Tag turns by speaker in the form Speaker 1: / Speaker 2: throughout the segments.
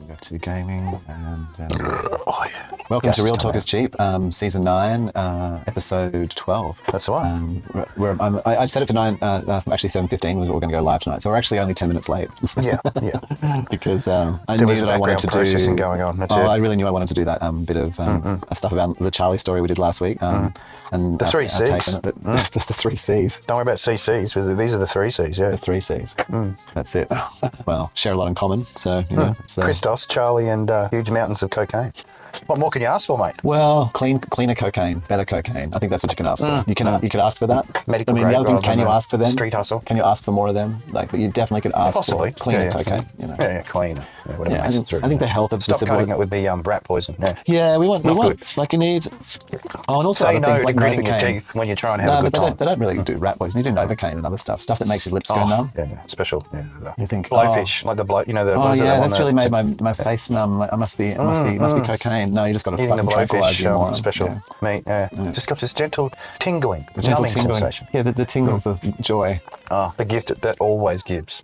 Speaker 1: Go to gaming and
Speaker 2: Oh yeah.
Speaker 1: welcome to Real Talk is Cheap, season 9, episode 12.
Speaker 2: That's the one.
Speaker 1: I set it for 9, actually 7:15. We're going to go live tonight, so we're actually only 10 minutes late.
Speaker 2: Yeah.
Speaker 1: Because I
Speaker 2: There
Speaker 1: knew
Speaker 2: was
Speaker 1: that I wanted to
Speaker 2: processing
Speaker 1: do.
Speaker 2: going on. That's
Speaker 1: I
Speaker 2: it.
Speaker 1: really knew I wanted to do that bit of stuff about the Charlie story we did last week. And
Speaker 2: The three C's.
Speaker 1: The 3 C's.
Speaker 2: Don't worry about CCs. These are the 3 C's. Yeah.
Speaker 1: The 3 C's. That's it. Well, share a lot in common. So you know, it's
Speaker 2: Christos, Charlie, and huge mountains of cocaine. What more can you ask for, mate?
Speaker 1: Well, cleaner cocaine, better cocaine. I think that's what you can ask for. You could ask for that.
Speaker 2: Medical
Speaker 1: the
Speaker 2: grade
Speaker 1: other things,
Speaker 2: rather
Speaker 1: can you
Speaker 2: than
Speaker 1: ask for them?
Speaker 2: street hustle.
Speaker 1: Can you ask for more of them? But you definitely could ask
Speaker 2: Possibly.
Speaker 1: for cleaner
Speaker 2: Yeah.
Speaker 1: cocaine. You know.
Speaker 2: Yeah, cleaner. Yeah, whatever
Speaker 1: Yeah,
Speaker 2: makes
Speaker 1: I
Speaker 2: it through.
Speaker 1: think the health of
Speaker 2: Stop
Speaker 1: the
Speaker 2: cutting it with the rat poison. Yeah.
Speaker 1: Yeah, we want
Speaker 2: good.
Speaker 1: like you need. Oh, and also
Speaker 2: Say
Speaker 1: other
Speaker 2: no
Speaker 1: things
Speaker 2: to
Speaker 1: like
Speaker 2: gritting your
Speaker 1: Novocaine.
Speaker 2: teeth when you're trying to have
Speaker 1: No,
Speaker 2: a
Speaker 1: but
Speaker 2: good time.
Speaker 1: they don't really do rat poison. You do Novocaine and other stuff that makes your lips go numb.
Speaker 2: Yeah. Special. Yeah.
Speaker 1: You think
Speaker 2: Blowfish, like the blow. You know the.
Speaker 1: Oh
Speaker 2: what is it,
Speaker 1: yeah,
Speaker 2: the one
Speaker 1: that's really made my face numb. Like, it must be cocaine. No, you just got to
Speaker 2: Eating the
Speaker 1: fucking tranquilize you more.
Speaker 2: blowfish special meat. Yeah. Just got this gentle tingling,
Speaker 1: The gentle
Speaker 2: numbing
Speaker 1: tingling.
Speaker 2: sensation.
Speaker 1: Yeah, the tingles of joy.
Speaker 2: Oh, the gift that always gives.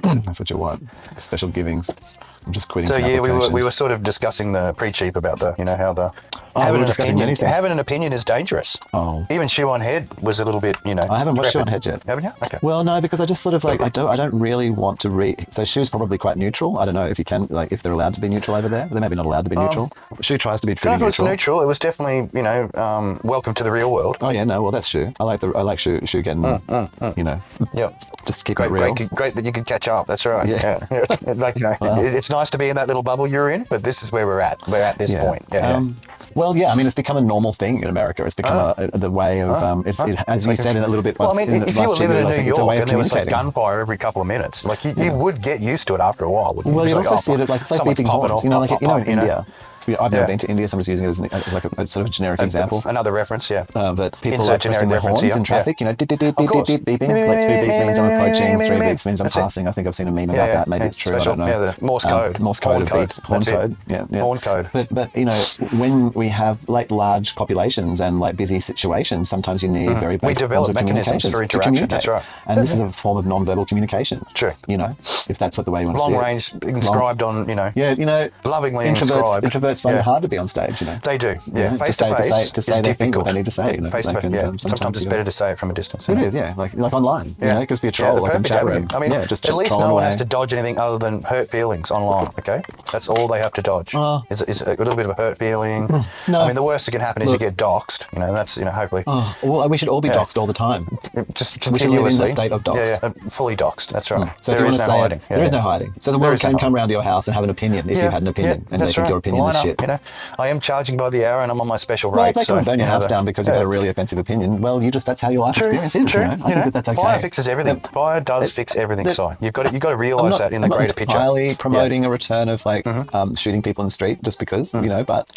Speaker 1: That's what you want. Special givings. I'm just quitting.
Speaker 2: So
Speaker 1: some
Speaker 2: yeah, we were
Speaker 1: applications.
Speaker 2: sort of discussing the pre-cheap about the how the
Speaker 1: we were discussing many things.
Speaker 2: having an opinion is dangerous.
Speaker 1: Oh.
Speaker 2: Even Shoe on Head was a little bit
Speaker 1: I haven't watched Shoe on
Speaker 2: trepid.
Speaker 1: Head yet.
Speaker 2: Haven't you? Okay.
Speaker 1: Well, no, because I just sort of like I don't really want to read. So Shoe's probably quite neutral. I don't know if you can if they're allowed to be neutral over there. They're maybe not allowed to be neutral. Shoe tries to be
Speaker 2: I don't
Speaker 1: pretty
Speaker 2: know if it was
Speaker 1: neutral.
Speaker 2: neutral. It was definitely welcome to the real world.
Speaker 1: Oh yeah, no, well that's Shoe. I like Shoe getting
Speaker 2: Yeah.
Speaker 1: just keep
Speaker 2: Great,
Speaker 1: it real.
Speaker 2: great that you could catch up. That's right.
Speaker 1: Yeah.
Speaker 2: Yeah. Like it's nice to be in that little bubble you're in, but this is where we're at. We're at this point. Yeah.
Speaker 1: Well, yeah, I mean, it's become a normal thing in America. It's become the way of, as you said in a little bit.
Speaker 2: Well, I mean, if you were living in New
Speaker 1: it's a way
Speaker 2: York
Speaker 1: of
Speaker 2: and there was like
Speaker 1: communicating.
Speaker 2: gunfire every couple of minutes, like you would get used to it after a while, wouldn't you?
Speaker 1: Well, you
Speaker 2: It's
Speaker 1: also see it like it's like
Speaker 2: someone's
Speaker 1: beeping
Speaker 2: popping
Speaker 1: horns.
Speaker 2: off,
Speaker 1: In India. I've never been to India, so I'm just using it as like a sort of generic example.
Speaker 2: Another reference, yeah.
Speaker 1: But people
Speaker 2: Insert
Speaker 1: are pressing
Speaker 2: generic
Speaker 1: their
Speaker 2: reference
Speaker 1: horns
Speaker 2: here.
Speaker 1: in traffic,
Speaker 2: Yeah.
Speaker 1: beeping. Like 2 beep means I'm approaching, 3 beeps means I'm
Speaker 2: That's it.
Speaker 1: passing. I think I've seen a meme about that. Maybe it's true.
Speaker 2: Special.
Speaker 1: I don't know.
Speaker 2: Yeah, the Morse code.
Speaker 1: Morse code
Speaker 2: Horn
Speaker 1: of
Speaker 2: code.
Speaker 1: beeps. Horn
Speaker 2: That's it.
Speaker 1: code. Yeah.
Speaker 2: Horn code.
Speaker 1: But when we have like large populations and like busy situations, sometimes you need very basic
Speaker 2: develop
Speaker 1: forms of
Speaker 2: mechanisms
Speaker 1: communication
Speaker 2: for
Speaker 1: to
Speaker 2: interaction.
Speaker 1: communicate.
Speaker 2: That's right.
Speaker 1: And this is a form of non-verbal communication.
Speaker 2: True.
Speaker 1: If that's what the way you want to see
Speaker 2: Long
Speaker 1: it.
Speaker 2: range inscribed on,
Speaker 1: Yeah,
Speaker 2: lovingly
Speaker 1: introverts
Speaker 2: inscribed.
Speaker 1: find it hard to be on stage,
Speaker 2: They do, yeah.
Speaker 1: to
Speaker 2: Face
Speaker 1: say-
Speaker 2: to
Speaker 1: to
Speaker 2: face
Speaker 1: say- to say
Speaker 2: is
Speaker 1: they think what
Speaker 2: difficult.
Speaker 1: they need to say,
Speaker 2: Face to
Speaker 1: like,
Speaker 2: face,
Speaker 1: and,
Speaker 2: yeah.
Speaker 1: sometimes
Speaker 2: Sometimes it's
Speaker 1: you
Speaker 2: better to say it from a distance.
Speaker 1: It is, yeah, like online.
Speaker 2: Yeah.
Speaker 1: It could be a troll,
Speaker 2: the
Speaker 1: like in
Speaker 2: perfect
Speaker 1: chat
Speaker 2: avenue.
Speaker 1: room.
Speaker 2: I mean,
Speaker 1: just
Speaker 2: at least
Speaker 1: trolling
Speaker 2: no one
Speaker 1: away.
Speaker 2: has to dodge anything other than hurt feelings online, okay? That's all they have to dodge. Is a little bit of a hurt feeling.
Speaker 1: No.
Speaker 2: I mean, the worst that can happen is you get doxxed. That's, hopefully.
Speaker 1: Well, we should all be doxxed all the time.
Speaker 2: Just
Speaker 1: We should live in
Speaker 2: continuously.
Speaker 1: the state of doxxed.
Speaker 2: Yeah, fully doxxed. That's right.
Speaker 1: So if
Speaker 2: There
Speaker 1: you want
Speaker 2: is
Speaker 1: to
Speaker 2: no
Speaker 1: say
Speaker 2: hiding.
Speaker 1: it, there is no hiding. So the
Speaker 2: There
Speaker 1: world
Speaker 2: is no
Speaker 1: can come
Speaker 2: hiding.
Speaker 1: round to your house and have an opinion if you had an opinion, and they
Speaker 2: that's
Speaker 1: think
Speaker 2: right.
Speaker 1: your opinion
Speaker 2: Line
Speaker 1: is
Speaker 2: up,
Speaker 1: shit.
Speaker 2: I am charging by the hour and I'm on my special
Speaker 1: Well,
Speaker 2: rate.
Speaker 1: if they come and burn your house down because you've got a
Speaker 2: yeah.
Speaker 1: really offensive opinion, well, that's how your life experience is.
Speaker 2: True.
Speaker 1: I think that's okay.
Speaker 2: Fire fixes everything. Fire does fix everything, Si. You've got to realise that in the greater picture.
Speaker 1: I'm not entirely promoting a return of shooting people in the street just because, but...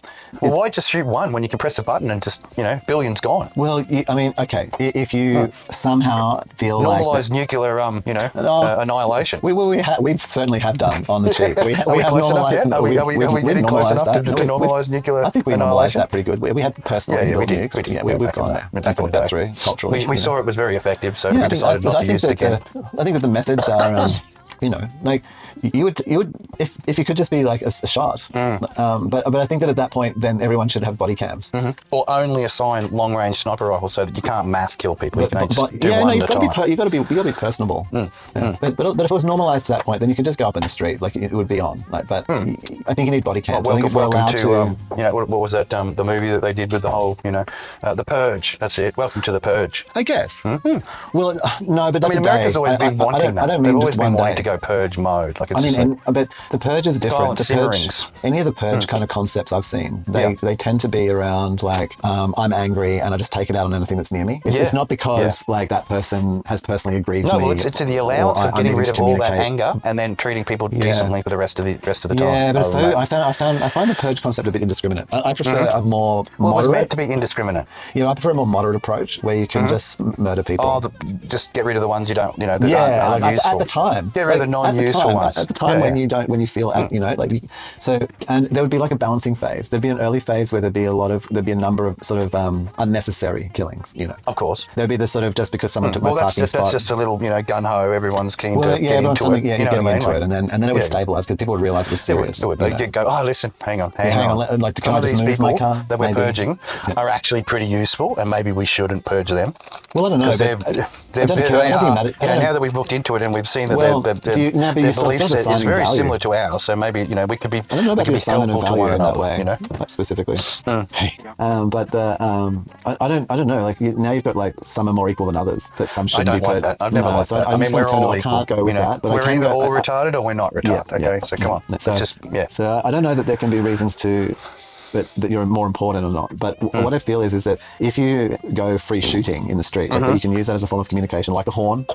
Speaker 2: Well, why just shoot one when you can press a button and just, billions gone?
Speaker 1: Well, I mean, okay, if you somehow feel
Speaker 2: Normalised nuclear, annihilation.
Speaker 1: we certainly have done on the cheap.
Speaker 2: Are we close enough yet? Are we getting close enough to normalise nuclear
Speaker 1: I think we normalised
Speaker 2: annihilation?
Speaker 1: that pretty good. We had personal
Speaker 2: we
Speaker 1: inbuilt
Speaker 2: did.
Speaker 1: nukes.
Speaker 2: We did.
Speaker 1: We've gone there. I think that's very culturally.
Speaker 2: We saw it was very effective, so we decided not to use it again.
Speaker 1: I think that the methods are, like you would if you could just be like a shot. But I think that at that point, then everyone should have body cams.
Speaker 2: Or only assign long-range sniper rifles so that you can't mass kill people. You can just do one
Speaker 1: you've
Speaker 2: at a
Speaker 1: got
Speaker 2: time.
Speaker 1: you've got to be personable. But if it was normalised to that point, then you could just go up in the street, like it would be on. Like, but I think you need body cams. I think if we're allowed to,
Speaker 2: what was that? The movie that they did with the whole, The Purge. That's it. Welcome to the Purge.
Speaker 1: I guess. Well, no, but that's
Speaker 2: America's always been wanting that.
Speaker 1: I don't
Speaker 2: They've
Speaker 1: mean
Speaker 2: always
Speaker 1: just
Speaker 2: been
Speaker 1: one
Speaker 2: wanting
Speaker 1: day.
Speaker 2: to go purge mode. Like it's
Speaker 1: but the purge is different.
Speaker 2: Violent
Speaker 1: The purge,
Speaker 2: simmerings.
Speaker 1: any of the purge kind of concepts I've seen, they tend to be around like I'm angry and I just take it out on anything that's near me. It's not because like that person has personally aggrieved me.
Speaker 2: No, well, it's the allowance of getting rid of all that anger and then treating people decently for the rest of the time.
Speaker 1: Yeah, but I find the purge concept a bit indiscriminate. I prefer a more moderate.
Speaker 2: Well, it was meant to be indiscriminate.
Speaker 1: I prefer a more moderate approach where you can just murder people.
Speaker 2: Just get rid of the ones you don't, that aren't
Speaker 1: like
Speaker 2: useful.
Speaker 1: at the time.
Speaker 2: Get rid the non-useful ones.
Speaker 1: At the time when you feel, you know, like, and there would be like a balancing phase. There'd be an early phase where there'd be a number of sort of unnecessary killings, you know.
Speaker 2: Of course.
Speaker 1: There'd be the sort of, just because someone took my parking spot.
Speaker 2: That's just a little, you know, gun-ho, everyone's keen to get into it.
Speaker 1: Yeah,
Speaker 2: you know
Speaker 1: getting
Speaker 2: what I mean?
Speaker 1: into it, and then it would stabilise because people would realise it was serious.
Speaker 2: They'd go, oh, listen, hang on.
Speaker 1: Like,
Speaker 2: some of these people that we're purging are actually pretty useful, and maybe we shouldn't purge them.
Speaker 1: Well, I don't know.
Speaker 2: Now that we've looked into it and we've seen that their belief set is very similar to ours, so maybe, you know, we could be helpful to one another, you know,
Speaker 1: specifically. But I don't know. Like, now you've got like some are more equal than others. That some shouldn't be put.
Speaker 2: I've never liked that. I mean, we're all equal.
Speaker 1: I can't go with that.
Speaker 2: We're either all retarded or we're not retarded. Okay, so come on.
Speaker 1: So I don't know that there can be reasons to. That you're more important or not. But what I feel is that if you go free shooting in the street, like, you can use that as a form of communication, like the horn.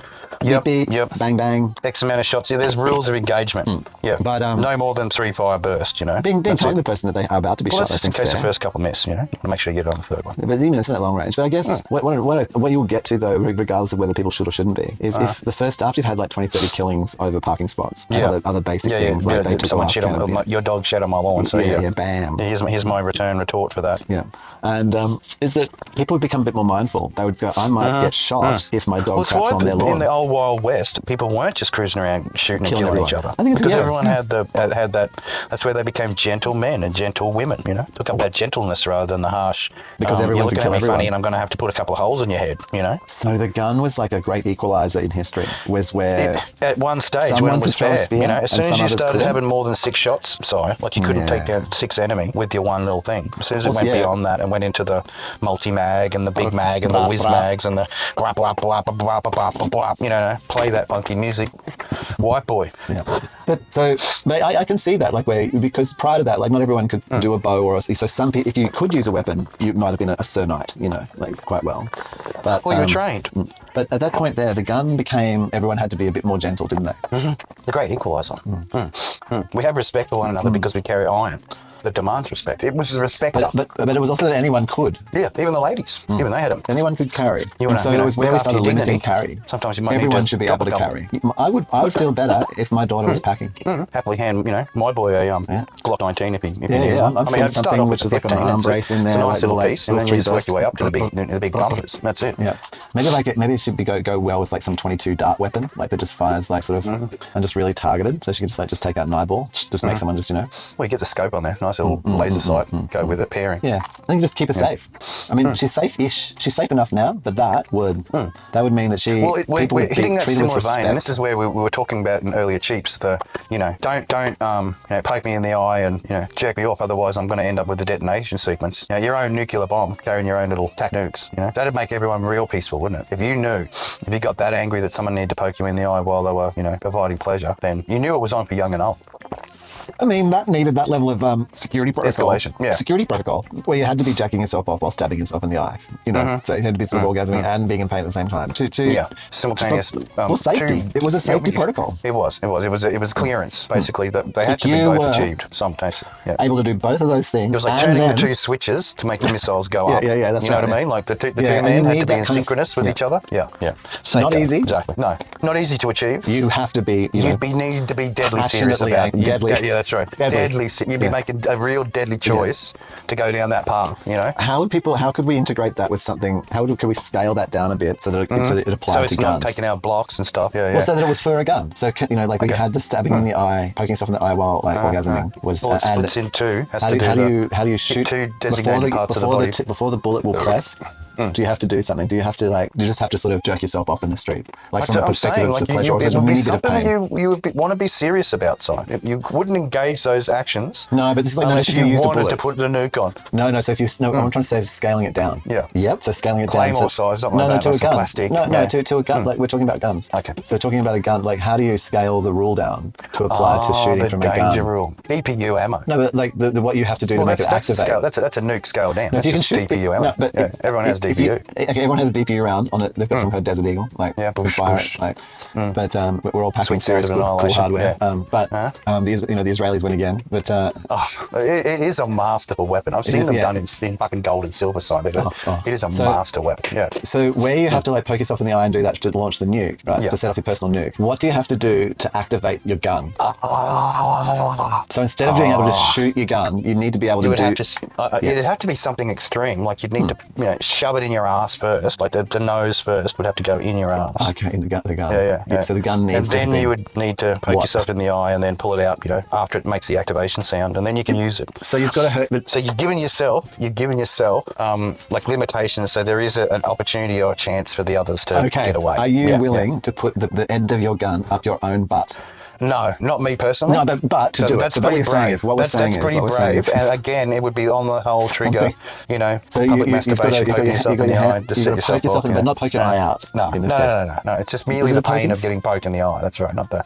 Speaker 1: Beep, beep, bang, bang.
Speaker 2: X amount of shots. Yeah, there's rules of engagement. Yeah, but no more than 3 fire bursts, you know.
Speaker 1: Being telling the person that they are about to be shot.
Speaker 2: That's just in case the first couple miss, you know. You want to make sure you get it on the third one.
Speaker 1: But even it's not that long range. But I guess what you'll get to, though, regardless of whether people should or shouldn't be, is if the first, after you've had like 20, 30 killings over parking spots, other basic things, like they took
Speaker 2: someone shit on your dog shed on my lawn, so
Speaker 1: bam.
Speaker 2: Here's my retort for that.
Speaker 1: Yeah. And is that people would become a bit more mindful. They would go, I might get shot if my dog craps on their lawn.
Speaker 2: In the old Wild West, people weren't just cruising around shooting and killing each other. I think it's because everyone had that. That's where they became gentle men and gentle women, you know. Took up that gentleness rather than the harsh.
Speaker 1: Because everyone
Speaker 2: you're
Speaker 1: could
Speaker 2: looking
Speaker 1: kill
Speaker 2: at me
Speaker 1: everyone.
Speaker 2: funny and I'm going to have to put a couple of holes in your head, you know.
Speaker 1: So the gun was like a great equalizer in history, was where
Speaker 2: at one stage when it was fair, you know, as soon as you started having more than 6 shots, like you couldn't take down 6 enemy with your one little thing. As soon as it went beyond that and went into the multi-mag and the big mag and the whiz mags and the blah, blah, blah, blah, blah, blah, blah, blah, you know, play that funky music, white boy.
Speaker 1: Yeah. But I can see that, like, because prior to that, like, not everyone could do a bow or so some people, if you could use a weapon, you might have been a Sir Knight, you know, like, quite well. But
Speaker 2: you were trained.
Speaker 1: But at that point there, the gun became, everyone had to be a bit more gentle, didn't they?
Speaker 2: The great equalizer. We have respect for one another because we carry iron. That demands respect. It was the respect.
Speaker 1: But it was also that anyone could.
Speaker 2: Yeah, even the ladies. Even they had them.
Speaker 1: Anyone could carry.
Speaker 2: So
Speaker 1: it was where we started limiting carry.
Speaker 2: Sometimes you might
Speaker 1: everyone
Speaker 2: need to
Speaker 1: should be able to carry. I would feel better if my daughter was packing.
Speaker 2: Happily hand, you know, my boy a Glock 19 if he needed one.
Speaker 1: I've seen something which is like an arm brace in there.
Speaker 2: It's a nice little
Speaker 1: like
Speaker 2: piece, and then you just work your way up to the big bumpers. That's it.
Speaker 1: Yeah. Maybe it should go well with like some 22 dart weapon, like that just fires like sort of and just really targeted. So she can just take out an eyeball, just make someone just, you know.
Speaker 2: Well, you get the scope on there, nice little laser sight. Go with it, pairing.
Speaker 1: Yeah, I think just keep her safe. I mean, she's safe-ish. She's safe enough now, but that would mean that she.
Speaker 2: Well, we're hitting that similar
Speaker 1: with
Speaker 2: vein, and this is where we were talking about in earlier Cheeps. Don't poke me in the eye and jerk me off. Otherwise, I'm going to end up with the detonation sequence. Your own nuclear bomb, carrying your own little tac nukes. That'd make everyone real peaceful, wouldn't it? If you got that angry that someone needed to poke you in the eye while they were providing pleasure, then you knew it was on for young and old.
Speaker 1: I mean, that needed that level of security protocol.
Speaker 2: Escalation, yeah.
Speaker 1: Security protocol, where you had to be jacking yourself off while stabbing yourself in the eye. So you had to be sort of orgasming and being in pain at the same time.
Speaker 2: Simultaneous.
Speaker 1: Safety. It was a safety protocol.
Speaker 2: It was clearance, basically, that they had to be both achieved simultaneously. Yeah.
Speaker 1: Able to do both of those things.
Speaker 2: It was like turning the 2 switches to make the missiles go up.
Speaker 1: Yeah, that's
Speaker 2: you know what I mean? Like the two men had to be in synchronous with each other. Yeah.
Speaker 1: Not easy.
Speaker 2: Exactly. No, not easy to achieve.
Speaker 1: You have to be.
Speaker 2: You need to be deadly serious about it.
Speaker 1: Deadly.
Speaker 2: Yeah, that's right. Deadly. You'd be making a real deadly choice to go down that path.
Speaker 1: How could we integrate that with something? Could we scale that down a bit so that it applied to guns?
Speaker 2: So it's not taking out blocks and stuff. Yeah.
Speaker 1: Well, so that it was for a gun. So we had the stabbing in the eye, poking yourself in the eye while orgasming was.
Speaker 2: Well, it splits in two.
Speaker 1: How do you shoot
Speaker 2: two designated parts of the body
Speaker 1: before the bullet will press? Do you have to do something? Do you have to do you just have to sort of jerk yourself off in the street? Like from a perspective of pleasure, or is it a mini bit of pain?
Speaker 2: You would want to be serious about, Si. You wouldn't engage those actions.
Speaker 1: No, but this is like
Speaker 2: unless you wanted to put the nuke on.
Speaker 1: No. So if you, I'm trying to say scaling it down.
Speaker 2: Yeah.
Speaker 1: Yep. So scaling it down.
Speaker 2: Claymore size, something like that.
Speaker 1: To a gun.
Speaker 2: Plastic.
Speaker 1: To a gun. Like we're talking about guns.
Speaker 2: Okay.
Speaker 1: So we're talking about a gun. Like how do you scale the rule down to apply to shooting from a gun?
Speaker 2: The danger rule. DPU ammo.
Speaker 1: No, but like what you have to do to make it activate.
Speaker 2: That's a nuke scale down.
Speaker 1: That's
Speaker 2: just DPU ammo. Everyone has DPU.
Speaker 1: Okay, everyone has a DPU round on it. They've got some kind of Desert Eagle, like
Speaker 2: bush.
Speaker 1: But we're all packing
Speaker 2: Sweet sound
Speaker 1: serious
Speaker 2: of
Speaker 1: cool
Speaker 2: annihilation.
Speaker 1: hardware. The Israelis win again. But
Speaker 2: it is a masterful weapon. I've seen them done in fucking gold and silver side. It is a master weapon. Yeah.
Speaker 1: So where you have to like poke yourself in the eye and do that to launch the nuke, right?
Speaker 2: Yeah.
Speaker 1: To set off your personal nuke. What do you have to do to activate your gun? So instead of being able to shoot your gun, you need to be able to
Speaker 2: it'd have to be something extreme. Like you'd need to shove it in your ass first. Like the nose first would have to go in your ass.
Speaker 1: Okay, in the gun.
Speaker 2: Yeah.
Speaker 1: So the gun needs.
Speaker 2: And then you would need to poke yourself in the eye and then pull it out. After it makes the activation sound, and then you can use it.
Speaker 1: So you've got to hurt.
Speaker 2: So you're giving yourself like limitations. So there is an opportunity or a chance for the others to get away.
Speaker 1: Are you willing to put the end of your gun up your own butt?
Speaker 2: No, not me personally.
Speaker 1: No, but to do it.
Speaker 2: That's
Speaker 1: so
Speaker 2: pretty brave.
Speaker 1: That's
Speaker 2: pretty brave. And again, it would be on the whole trigger,
Speaker 1: so
Speaker 2: public masturbation, poking yourself in the eye to set yourself off.
Speaker 1: But not poke your eye out.
Speaker 2: No. It's just merely the pain of getting poked in the eye. That's right, not the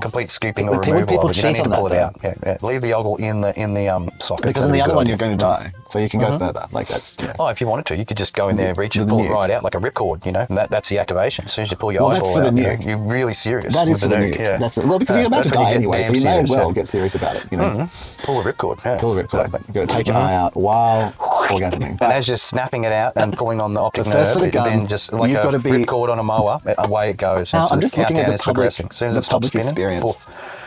Speaker 2: complete scooping or removal of it. You don't need to pull it out. Yeah. Leave the ogle in the socket.
Speaker 1: Because in the other one, you're going to die. So you can go further. Like that's.
Speaker 2: Oh, if you wanted to, you could just go in there, reach and pull it right out like a ripcord, and that's the activation. As soon as you pull your eyeball out, you're really serious.
Speaker 1: That is for the nuke. Well, because you're about to die anyway, so you may as well get serious about it.
Speaker 2: Pull a ripcord. Yeah.
Speaker 1: Pull a ripcord. Exactly. You've got to take your eye out while orgasming.
Speaker 2: And as you're snapping it out and pulling on the optic nerve,
Speaker 1: for the gun,
Speaker 2: then just like a ripcord on a mower, away it goes.
Speaker 1: Now, I'm just looking at the public,
Speaker 2: as soon as it stops spinning,
Speaker 1: experience.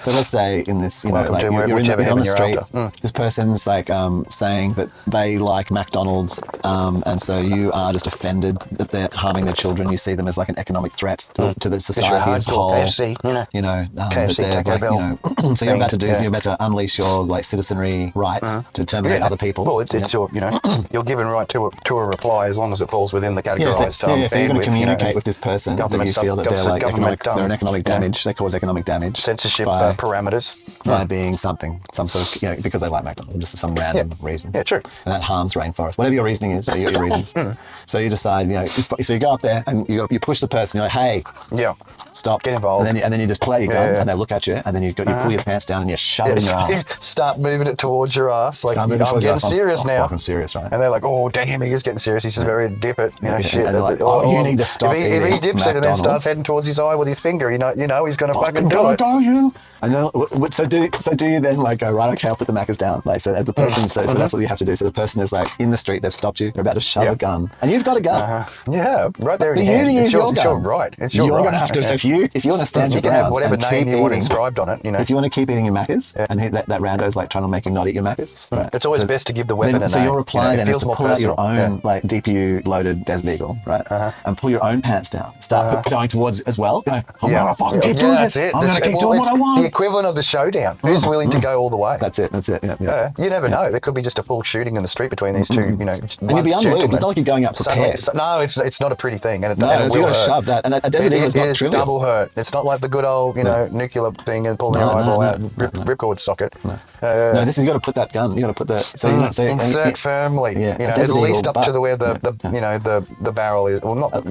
Speaker 1: So let's say in this, like you're on the street, this person's like saying that they like McDonald's, and so you are just offended that they're harming their children. You see them as like an economic threat to the society as a whole.
Speaker 2: KFC,
Speaker 1: KFC, Taco Bell. So you're about to unleash your like citizenry rights to terminate other people.
Speaker 2: Well, it's your, you're given right to a reply as long as it falls within the categorized
Speaker 1: so you're going to communicate with this person that you feel that they're like they're an economic damage. They cause economic damage.
Speaker 2: Censorship parameters
Speaker 1: by being some sort of because they like McDonald's, just for some random reason.
Speaker 2: Yeah, true.
Speaker 1: And that harms rainforest. Whatever your reasoning is, so you got your reasons. So you decide, so you go up there and you push the person. You're like, hey, stop,
Speaker 2: get involved,
Speaker 1: and then you just play your gun, and they look at you, and then you pull your pants down and you shove it in your ass.
Speaker 2: Start moving it towards your ass, like I'm getting serious now.
Speaker 1: Fucking serious, right?
Speaker 2: And they're like, oh damn, he is getting serious. He's just very dip it, shit.
Speaker 1: And like, you need to stop.
Speaker 2: If he dips it and then starts heading towards his eye with his finger, he's going to fucking do it.
Speaker 1: Go you. And then, so do you then like go, right, okay, I'll put the Maccas down. Like, so as the person, so that's what you have to do. So the person is like in the street, they've stopped you, they're about to shove a gun, and you've got a gun.
Speaker 2: Right there in your hand. It's your right. It's your right.
Speaker 1: You're going to have to, so if you want to stand your ground,
Speaker 2: you can have whatever name you want inscribed on it,
Speaker 1: If you want to keep eating your Maccas, and that rando's like trying to make you not eat your Maccas. Right.
Speaker 2: It's always best to give the weapon a name.
Speaker 1: So your reply then is to pull out your own like DPU loaded Desert Eagle, right? And pull your own pants down. Start going towards as well. Go, I'm going to fucking keep doing this. I'm going to keep doing what I want.
Speaker 2: The equivalent of the showdown. Who's willing to go all the way?
Speaker 1: That's it.
Speaker 2: Yeah. You never know. There could be just a full shooting in the street between these two,
Speaker 1: And you'll be unlubed. It's not like you're going out prepared.
Speaker 2: No, it's not a pretty thing. And it
Speaker 1: so
Speaker 2: will
Speaker 1: you got to
Speaker 2: hurt.
Speaker 1: shove that. And a Desert Eagle is not trivial.
Speaker 2: Double hurt. It's not like the good old, nuclear thing and pulling your eyeball out and ripcord socket.
Speaker 1: No, this is you got to put that gun. You got to put the
Speaker 2: insert firmly. At least up to where the barrel is. Well, not down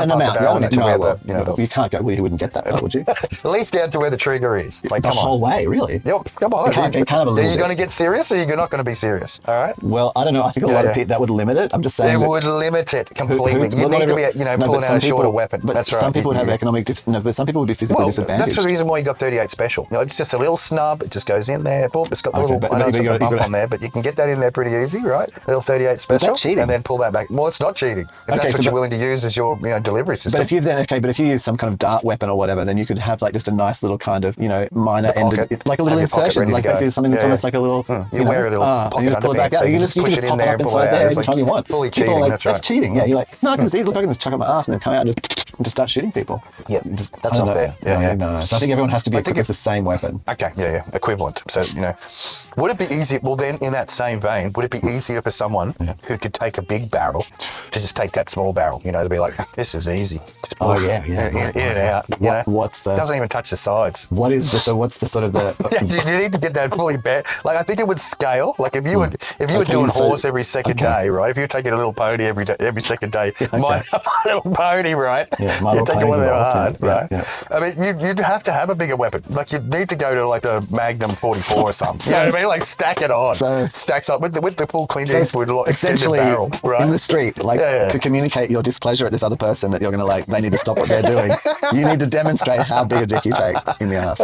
Speaker 2: past the barrel into where the
Speaker 1: you can't go. Well, you wouldn't get that far, would you?
Speaker 2: At least down to where the trigger is. Like,
Speaker 1: the
Speaker 2: come on.
Speaker 1: whole way, really.
Speaker 2: Yep, come on.
Speaker 1: Are you
Speaker 2: going to get serious or you're not going to be serious? All right.
Speaker 1: Well, I don't know. I think a lot of people that would limit it. I'm just saying.
Speaker 2: They would limit it completely. You need to be, pulling out a shorter weapon.
Speaker 1: But
Speaker 2: that's right.
Speaker 1: Some people would have economic. But some people would be physically disadvantaged.
Speaker 2: That's the reason why you got 38 special. It's just a little snub. It just goes in there. Boom. It's got the little. I know it's got the bump on there, but you can get that in there pretty easy, right? Little 38 special, and then pull that back. Well, it's not cheating. If that's what you're willing to use as your delivery system.
Speaker 1: But if you use some kind of dart weapon or whatever, then you could have like just a nice little kind of minor ended, like a little insertion, like basically something that's almost like a little.
Speaker 2: You wear a little pocket underpants, so you can just push it in there and pull it out.
Speaker 1: Anytime you want.
Speaker 2: Fully cheating. That's right.
Speaker 1: That's cheating. Yeah, you're like, no, I can see. Look, I can just chuck up my ass and then come out and just start shooting people.
Speaker 2: Yeah, that's not fair.
Speaker 1: No. So I think everyone has to be equipped with the same weapon.
Speaker 2: Okay, equivalent. So, would it be easier, well then in that same vein, would it be easier for someone who could take a big barrel to just take that small barrel, to be like, this is easy. Just in and out,
Speaker 1: What's the...
Speaker 2: Doesn't even touch the sides.
Speaker 1: What is the, so what's the sort of the...
Speaker 2: You need to get that fully bare. Like, I think it would scale. Like, if you were doing horse every second day, right? If you were taking a little pony every second day, my little pony, right?
Speaker 1: My little
Speaker 2: take
Speaker 1: planes
Speaker 2: one of them
Speaker 1: involved,
Speaker 2: hard, right?
Speaker 1: Yeah.
Speaker 2: I mean, you'd have to have a bigger weapon. Like, you'd need to go to like the Magnum 44 or something. You know what I mean? Like, stack it on. Stacks up with the full Clint Eastwood extended barrel, right?
Speaker 1: In the street, like to communicate your displeasure at this other person that you're going to like, they need to stop what they're doing. You need to demonstrate how big a dick you take in the ass.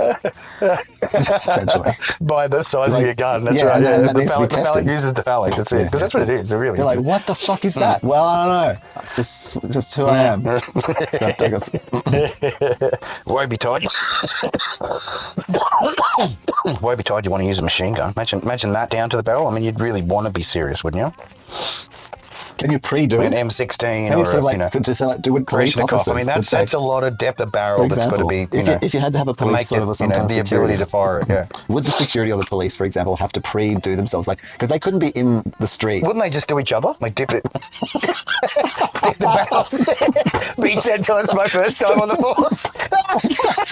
Speaker 1: Essentially.
Speaker 2: By the size of your gun. That's right.
Speaker 1: And that
Speaker 2: the
Speaker 1: needs to be
Speaker 2: phallic
Speaker 1: tested.
Speaker 2: uses the phallic. That's it. Because that's what it is. It really
Speaker 1: You're
Speaker 2: is.
Speaker 1: like, what the fuck is that? Well, I don't know. It's just who I am.
Speaker 2: Woe betide. Woe betide you want to use a machine gun. Imagine that down to the barrel. I mean, you'd really want to be serious, wouldn't you?
Speaker 1: Can you pre-do
Speaker 2: an
Speaker 1: it?
Speaker 2: M16
Speaker 1: Can
Speaker 2: or
Speaker 1: you sort of like,
Speaker 2: you know,
Speaker 1: do with police officers?
Speaker 2: I mean, that's a lot of depth of barrel that's got to be,
Speaker 1: if you had to have a police sort of some kind of
Speaker 2: the
Speaker 1: security,
Speaker 2: ability to fire it, yeah.
Speaker 1: Would the security or the police, for example, have to pre-do themselves? Like, because they couldn't be in the street.
Speaker 2: Wouldn't they just do each other? Like dip it, dip the barrels. Beach said till it's my first time on the force.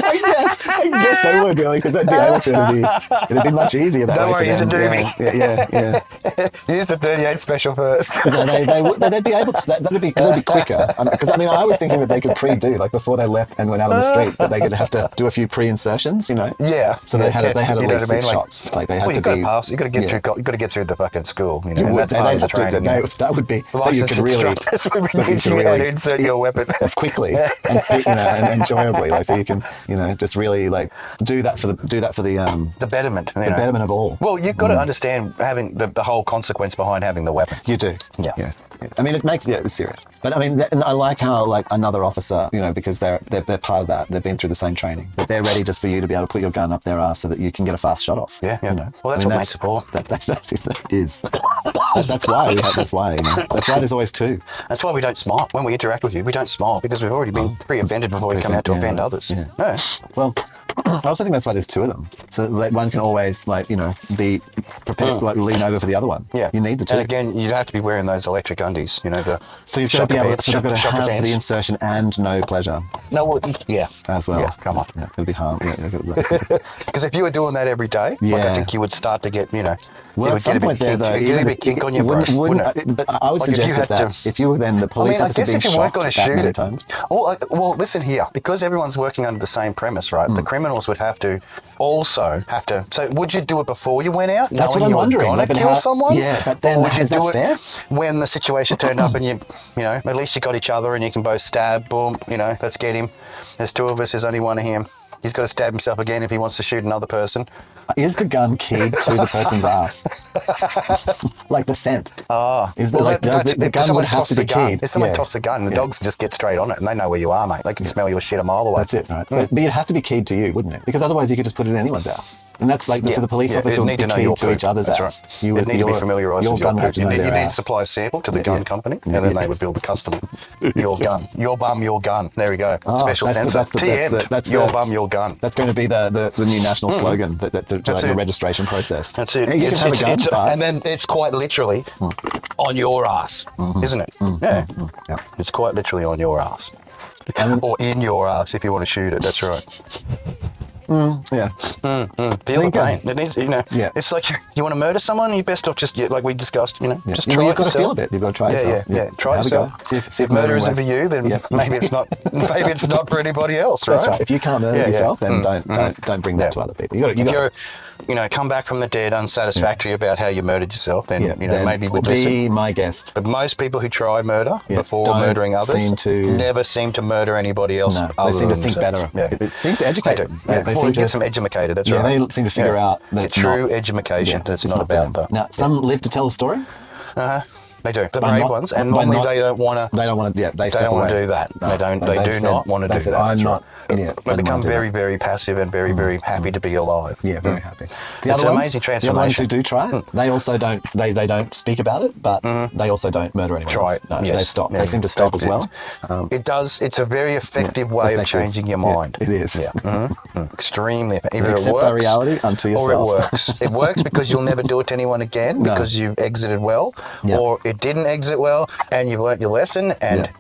Speaker 1: I guess they would, really, because they'd be able to. It'd be much easier that way.
Speaker 2: Don't worry, he's a doobie.
Speaker 1: Yeah.
Speaker 2: Use the 38 special first.
Speaker 1: They'd be able to. That'd be because it'd be quicker. Because I mean, I was thinking that they could pre-do, like before they left and went out on the street, that they could have to do a few pre-insertions, you know.
Speaker 2: Yeah.
Speaker 1: So they had at least 6
Speaker 2: like,
Speaker 1: shots. Like they had
Speaker 2: well,
Speaker 1: to be.
Speaker 2: Pass. You got to get through. You got to get through the fucking school. You know, and that's
Speaker 1: they
Speaker 2: part of the
Speaker 1: have to,
Speaker 2: training.
Speaker 1: that would be.
Speaker 2: Licensed instructors would be teaching you how to insert your weapon
Speaker 1: quickly and enjoyably, like so you can, just really like do that for the
Speaker 2: betterment,
Speaker 1: the betterment of all.
Speaker 2: Well, you've got to understand having the whole consequence behind having the weapon.
Speaker 1: You do.
Speaker 2: Yeah.
Speaker 1: I mean, it's serious. But I mean, and I like how like another officer, because they're part of that. They've been through the same training. That they're ready just for you to be able to put your gun up their ass so that you can get a fast shot off.
Speaker 2: Yeah. Well, that's what mates are for.
Speaker 1: That's why. That's why there's always 2.
Speaker 2: That's why we don't smile when we interact with you. We don't smile because we've already been pre-offended before we come out to offend others.
Speaker 1: Yeah.
Speaker 2: No.
Speaker 1: Well, I also think that's why there's 2 of them, so that one can always be prepared, like lean over for the other one.
Speaker 2: Yeah,
Speaker 1: you need the 2.
Speaker 2: And again, you'd have to be wearing those electric undies.
Speaker 1: So you've got to be able to have the insertion and no pleasure.
Speaker 2: No, yeah,
Speaker 1: as well.
Speaker 2: Yeah, come on.
Speaker 1: Yeah, it'll be hard.
Speaker 2: Because if you were doing that every day, I think you would start to get,
Speaker 1: Well, at some point there, though,
Speaker 2: you'd be kink on your bro, wouldn't it?
Speaker 1: But I would suggest that if you were then the police officer being shot
Speaker 2: weren't going to shoot
Speaker 1: many
Speaker 2: it.
Speaker 1: times.
Speaker 2: Well, listen here, because everyone's working under the same premise, right? The criminals would have to also have to. So, would you do it before you went out,
Speaker 1: That's
Speaker 2: knowing
Speaker 1: what I'm
Speaker 2: you were
Speaker 1: wondering.
Speaker 2: going to kill someone?
Speaker 1: Yeah, but then
Speaker 2: or would you
Speaker 1: is that
Speaker 2: do it
Speaker 1: fair?
Speaker 2: when the situation turned up and at least you got each other and you can both stab, boom, let's get him. There's 2 of us, there's only one of him. He's got to stab himself again if he wants to shoot another person.
Speaker 1: Is the gun keyed to the person's ass? Like the scent? The gun would have to be keyed.
Speaker 2: If someone tossed the gun, the dogs just get straight on it and they know where you are, mate. They can smell your shit a mile away.
Speaker 1: That's it, right? But you'd have to be keyed to you, wouldn't it? Because otherwise you could just put it in anyone's ass. And that's like, so the police officer would be keyed to each other's ass.
Speaker 2: Right. You would need to be familiarised with your poop. You need to supply a sample to the gun company and then they would build the custom. Your gun. Your bum, your gun. There we go. Special sensor. That's your bum, your gun.
Speaker 1: That's going to be the new national slogan, the registration process.
Speaker 2: That's it.
Speaker 1: You can have a gun,
Speaker 2: and then it's quite literally on your ass, isn't it? Yeah. It's quite literally on your ass. Or in your ass if you want to shoot it. That's right.
Speaker 1: Yeah.
Speaker 2: Feel the pain. It needs, it's like you want to murder someone, you best off just, like we discussed, just try
Speaker 1: You've got
Speaker 2: yourself.
Speaker 1: to feel a bit. You've got to try yourself.
Speaker 2: Yeah. Try yourself.
Speaker 1: See
Speaker 2: if murder isn't for you, then maybe it's not. Maybe it's not for anybody else, right?
Speaker 1: That's right. If you can't murder yourself, then don't bring that to other people.
Speaker 2: If you're come back from the dead unsatisfactory about how you murdered yourself, then then maybe we'd listen.
Speaker 1: Be my guest.
Speaker 2: But most people who try murder before murdering others never seem to murder anybody else.
Speaker 1: No, they seem to think better. It seems to educate them.
Speaker 2: They seem to get some edumacated. That's right.
Speaker 1: They seem to figure out that
Speaker 2: it's true education. It's not about that.
Speaker 1: Now, some live to tell a story.
Speaker 2: They do. The brave ones, and normally they don't want to.
Speaker 1: They don't want to. Yeah,
Speaker 2: they don't want to do that. No, they do not want to do that.
Speaker 1: I'm not.
Speaker 2: They become very, very passive and very, very happy to be alive.
Speaker 1: Yeah, very happy.
Speaker 2: It's an amazing transformation.
Speaker 1: The other ones who do try it, they also don't. They don't speak about it, but they also don't murder anyone.
Speaker 2: Try it.
Speaker 1: No, they stop. They seem to stop as well.
Speaker 2: It does. It's a very effective way of changing your mind.
Speaker 1: It is.
Speaker 2: Yeah. Extremely effective. Either
Speaker 1: accept
Speaker 2: it works,
Speaker 1: the reality unto yourself,
Speaker 2: or it works. It works because you'll never do it to anyone again because you've exited well, or it didn't exit well and you've learnt your lesson and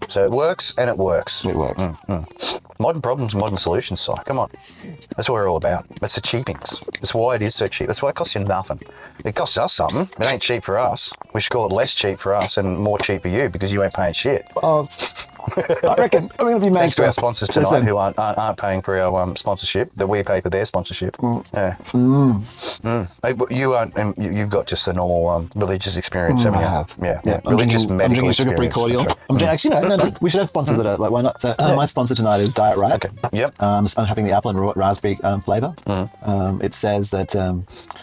Speaker 2: so it works and it works.
Speaker 1: It works.
Speaker 2: Modern problems, modern solutions, Si. Come on. That's what we're all about. That's the cheapings. That's why it is so cheap. That's why it costs you nothing. It costs us something. It ain't cheap for us. We should call it less cheap for us and more cheap for you because you ain't paying shit.
Speaker 1: I reckon. I mean, if you
Speaker 2: Thanks to
Speaker 1: make
Speaker 2: our sponsors tonight who aren't paying for our sponsorship, that we pay for their sponsorship. Yeah. Hey, but you aren't. You've got just the normal religious experience, haven't you?
Speaker 1: I have.
Speaker 2: Yeah.
Speaker 1: I'm
Speaker 2: Religious
Speaker 1: drinking,
Speaker 2: medical
Speaker 1: sugar-free
Speaker 2: experience.
Speaker 1: cordial.
Speaker 2: That's right.
Speaker 1: I'm actually, no, we should have sponsors that are like, why not? So my sponsor tonight is Diet Right.
Speaker 2: Okay. Yep.
Speaker 1: I'm having the apple and raspberry flavour. It says that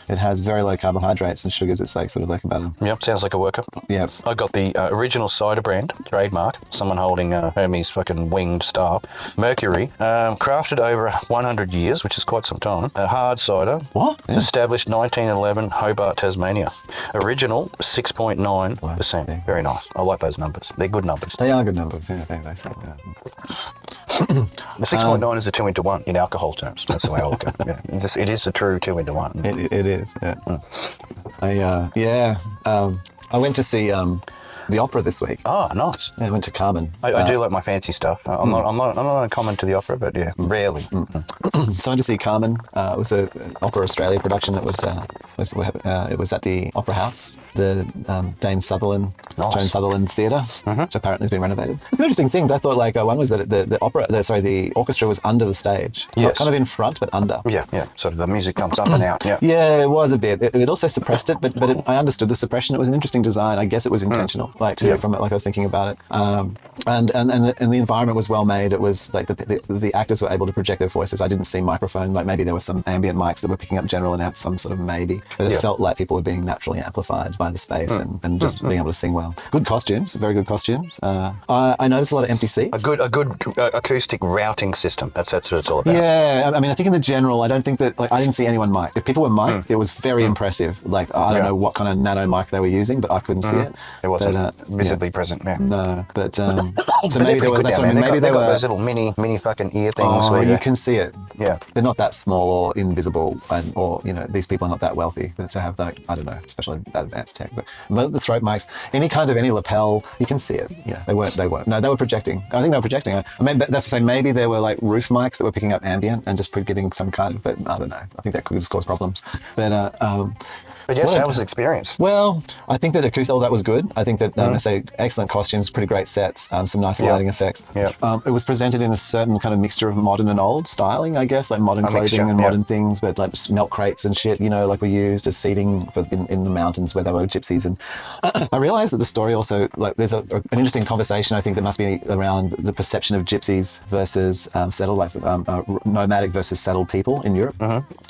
Speaker 1: it has very low carbohydrates and sugars. It's like sort of like about a...
Speaker 2: Yep. Sounds like a worker.
Speaker 1: Yeah.
Speaker 2: I got the original cider brand, trademark, someone holding Hermes' fucking winged star, Mercury, crafted over 100 years, which is quite some time. A hard cider.
Speaker 1: What? Yeah.
Speaker 2: Established 1911, Hobart, Tasmania. Original 6.9%.
Speaker 1: Wow.
Speaker 2: Very nice. I like those numbers. They're good numbers.
Speaker 1: They are good numbers. Yeah, they say that.
Speaker 2: The 6.9 is a 2 into 1 in alcohol terms. That's the way I look at it. Yeah. It is a true 2 into 1.
Speaker 1: It is. Yeah. I went to see the opera this week.
Speaker 2: Oh, nice.
Speaker 1: Yeah, I went to Carmen.
Speaker 2: I do like my fancy stuff. I'm not uncommon to the opera, but yeah, rarely.
Speaker 1: So I went to see Carmen. It was an Opera Australia production. It was at the Opera House, the Joan Sutherland Theatre, which apparently has been renovated. There's some interesting things. I thought one was that the orchestra was under the stage.
Speaker 2: Yes.
Speaker 1: Kind of in front, but under.
Speaker 2: Yeah. So the music comes up and out. Yeah.
Speaker 1: Yeah, it was a bit. It also suppressed it, but I understood the suppression. It was an interesting design. I guess it was intentional. From it, I was thinking about it, and the environment was well made. It was like the actors were able to project their voices. I didn't see microphone. Like maybe there were some ambient mics that were picking up general and amp, some sort of maybe, but it felt like people were being naturally amplified by the space and just being able to sing well. Good costumes, very good costumes. I noticed a lot of empty seats.
Speaker 2: A good acoustic routing system. That's what it's all about.
Speaker 1: Yeah, I mean, I think in the general, I don't think that I didn't see anyone mic'd. If people were mic'd, it was very impressive. I don't know what kind of nano mic they were using, but I couldn't see it.
Speaker 2: It wasn't visibly present. Yeah.
Speaker 1: No, but so
Speaker 2: but
Speaker 1: maybe they were. That's what I mean. Maybe they
Speaker 2: got
Speaker 1: were
Speaker 2: those little mini fucking ear things.
Speaker 1: Oh,
Speaker 2: where
Speaker 1: you can see it.
Speaker 2: Yeah.
Speaker 1: They're not that small or invisible, or these people are not that wealthy to have I don't know, especially that advanced tech. But the throat mics, any lapel, you can see it. Yeah, they weren't. No, they were projecting. I think they were projecting. I mean, that's to say, maybe there were like roof mics that were picking up ambient and just giving some kind of. But I don't know. I think that could just cause problems.
Speaker 2: But yes, how was the experience?
Speaker 1: Well, I think that acoustic, that was good. I think that, I say, excellent costumes, pretty great sets, some nice lighting effects.
Speaker 2: Yeah.
Speaker 1: It was presented in a certain kind of mixture of modern and old styling, I guess, like modern clothing and modern things, but like milk crates and shit, like we used as seating in the mountains where there were gypsies. And I realized that the story also, there's an interesting conversation, I think, that must be around the perception of gypsies versus settled, nomadic versus settled people in Europe.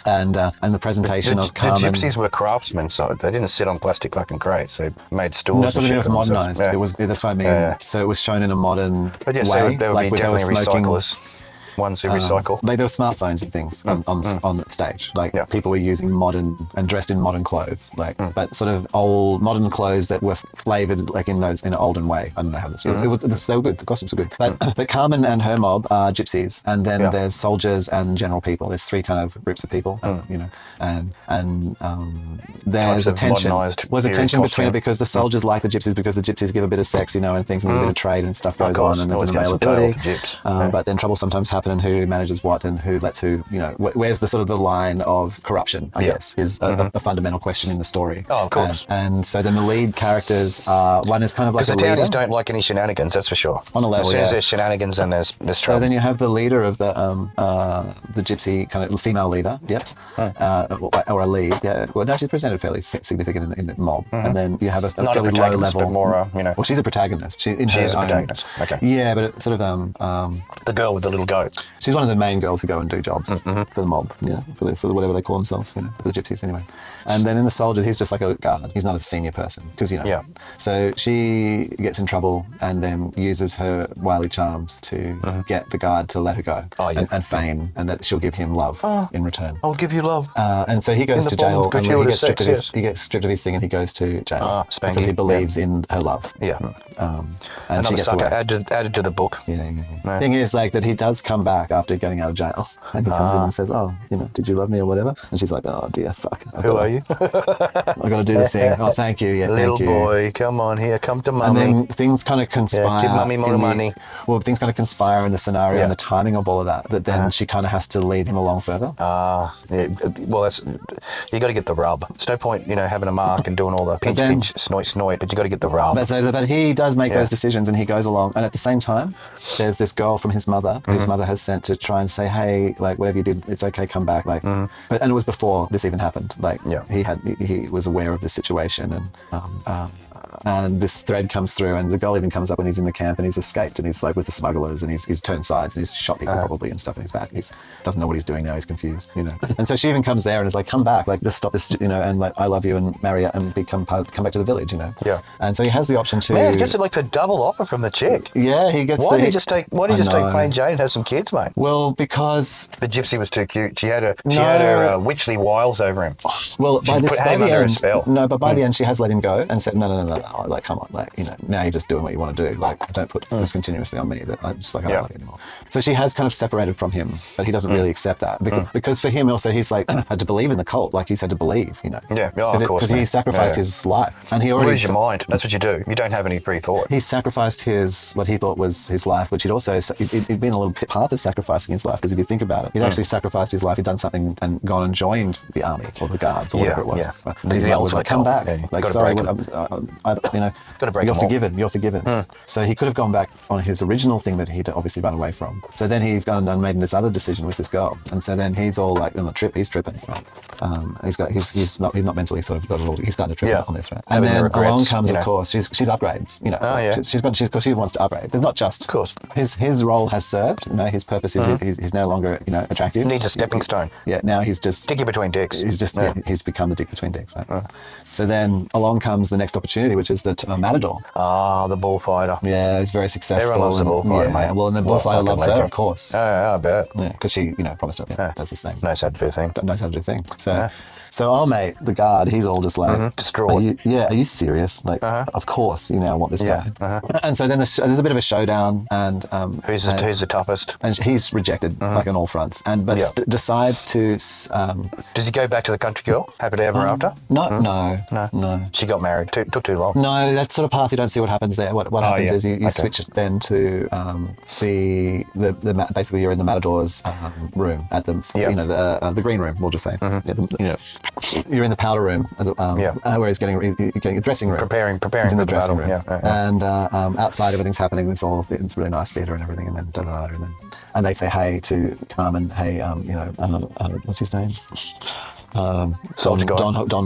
Speaker 1: And the presentation of Carmen.
Speaker 2: The gypsies were craftsmen, so they didn't sit on plastic fucking crates. They made stools.
Speaker 1: That's what I mean. It was modernized. Yeah. That's what I mean. So it was shown in a modern
Speaker 2: but yes,
Speaker 1: way.
Speaker 2: There would be definitely recyclers. Ones who recycle.
Speaker 1: There were smartphones and things on stage. People were using modern and dressed in modern clothes, but sort of old modern clothes that were flavored in an olden way. I don't know how this was. It was so good. The costumes were good. But Carmen and her mob are gypsies, and then there's soldiers and general people. There's three kind of groups of people, and there's a tension. Was a tension between it because the soldiers like the gypsies because the gypsies give a bit of sex, and things and a bit of trade and stuff goes on, and there's an availability. But then trouble sometimes happens. And who manages what and who lets who, where's the sort of the line of corruption, I guess, is a fundamental question in the story.
Speaker 2: Oh, of course.
Speaker 1: And so then the lead characters one is kind of like a leader.
Speaker 2: Because the townies don't like any shenanigans, that's for sure.
Speaker 1: On a level,
Speaker 2: as soon as there's shenanigans and there's trouble.
Speaker 1: So then you have the leader of the gypsy kind of female leader, or a lead, well, no, she's presented fairly significant in the mob. And then you have a fairly low level.
Speaker 2: But more,
Speaker 1: Well, she's a protagonist. She
Speaker 2: is a protagonist. Okay.
Speaker 1: Yeah, but it's sort of
Speaker 2: the girl with the little goat.
Speaker 1: She's one of the main girls who go and do jobs for the mob, for whatever they call themselves, for the gypsies anyway. And then in the soldiers, he's just like a guard. He's not a senior person because So she gets in trouble and then uses her wily charms to get the guard to let her go and feign, and that she'll give him love in return.
Speaker 2: I'll give you love.
Speaker 1: And so he goes to jail. And he gets stripped of his thing and he goes to jail because he believes in her love.
Speaker 2: Yeah.
Speaker 1: And
Speaker 2: another
Speaker 1: she gets
Speaker 2: sucker
Speaker 1: away.
Speaker 2: added to the book.
Speaker 1: Yeah. Thing is, that he does come come back after getting out of jail, and he comes in and says, "Oh, did you love me or whatever?" And she's like, "Oh dear, fuck.
Speaker 2: Who are you?
Speaker 1: I got to do the thing. Oh, thank you. Yeah,
Speaker 2: Little
Speaker 1: thank you.
Speaker 2: boy, come on here, come to mummy.
Speaker 1: And then things kind of conspire.
Speaker 2: Give mummy more money.
Speaker 1: Well, things kind of conspire in the scenario and the timing of all of that. That then she kind of has to lead him along further.
Speaker 2: Well, you got to get the rub. It's no point, having a mark and doing all the pinch, snoit, but you got to get the rub.
Speaker 1: But he does make those decisions, and he goes along. And at the same time, there's this girl from his mother, whose mother has sent to try and say, "Hey, like whatever you did, it's okay, come back." Like, and it was before this even happened. Like, he was aware of this situation, and this thread comes through, and the girl even comes up when he's in the camp, and he's escaped, and he's like with the smugglers, and he's turned sides, and he's shot people probably and stuff, and he's back. He doesn't know what he's doing now. He's confused, And so she even comes there and is like, "Come back, like just stop this, and like I love you, and marry and come back to the village,
Speaker 2: Yeah.
Speaker 1: And so he has the option to.
Speaker 2: Man, he gets it like the double offer from the chick.
Speaker 1: Yeah, he gets.
Speaker 2: Why did he just take plain Jane and have some kids, mate?
Speaker 1: Well, because
Speaker 2: the gypsy was too cute. She had her witchly wiles over him.
Speaker 1: Well, by the end,
Speaker 2: spell.
Speaker 1: No, but by the end, she has let him go and said, no, like, come on, like, now you're just doing what you want to do. Like, don't put this continuously on me. That I'm just like, I don't love you anymore. So she has kind of separated from him, but he doesn't really accept that because for him also, he's like had to believe in the cult. Like he's had to believe,
Speaker 2: Yeah, of course.
Speaker 1: Because he sacrificed his life, and he already
Speaker 2: lose your mind. That's what you do. You don't have any free thought.
Speaker 1: He sacrificed what he thought was his life, which he'd been a little part of sacrificing his life. Because if you think about it, he'd actually sacrificed his life. He'd done something and gone and joined the army or the guards or whatever it was.
Speaker 2: Yeah.
Speaker 1: Right? He's like, come back.
Speaker 2: Yeah.
Speaker 1: Like, sorry, you're forgiven. You're forgiven. So he could have gone back on his original thing that he'd obviously run away from. So then he's gone and made this other decision with this girl, and so then he's all like on the trip. He's tripping. Right? He's not mentally sort of got it all. He's starting to trip out on this, right? And then along comes, of course, she's upgrades. She's she wants to upgrade. There's not just, of course, his role has served. His purpose is he's no longer attractive.
Speaker 2: Needs a stepping stone.
Speaker 1: Yeah, now he's just
Speaker 2: dicky between dicks.
Speaker 1: He's become the dick between dicks. Right? So then along comes the next opportunity, which is the matador.
Speaker 2: The bullfighter.
Speaker 1: Yeah, he's very successful.
Speaker 2: Everyone loves the bullfighter, mate.
Speaker 1: Well, and the bullfighter loves her, of course.
Speaker 2: I bet.
Speaker 1: Yeah, because she, promised her. Does the same.
Speaker 2: Knows how to do a thing.
Speaker 1: Knows how to do a thing. So. So our mate, the guard, he's all just like,
Speaker 2: distraught.
Speaker 1: Are you serious? Like, of course, I want this guy. And so then there's a bit of a showdown, and
Speaker 2: who's the toughest?
Speaker 1: And he's rejected, like on all fronts, but decides to.
Speaker 2: Does he go back to the country girl? Happily ever after?
Speaker 1: No.
Speaker 2: She got married. Took too long.
Speaker 1: No, that sort of path you don't see what happens there. What happens is you switch it then to the basically you're in the matador's room at the green room. We'll just say. You're in the powder room, where he's getting a dressing room.
Speaker 2: Preparing
Speaker 1: he's in the dressing room.
Speaker 2: Yeah.
Speaker 1: And outside everything's happening. It's really nice theatre and everything, and then and they say hey to Carmen. Hey, what's his name?
Speaker 2: Soldier guy.
Speaker 1: Don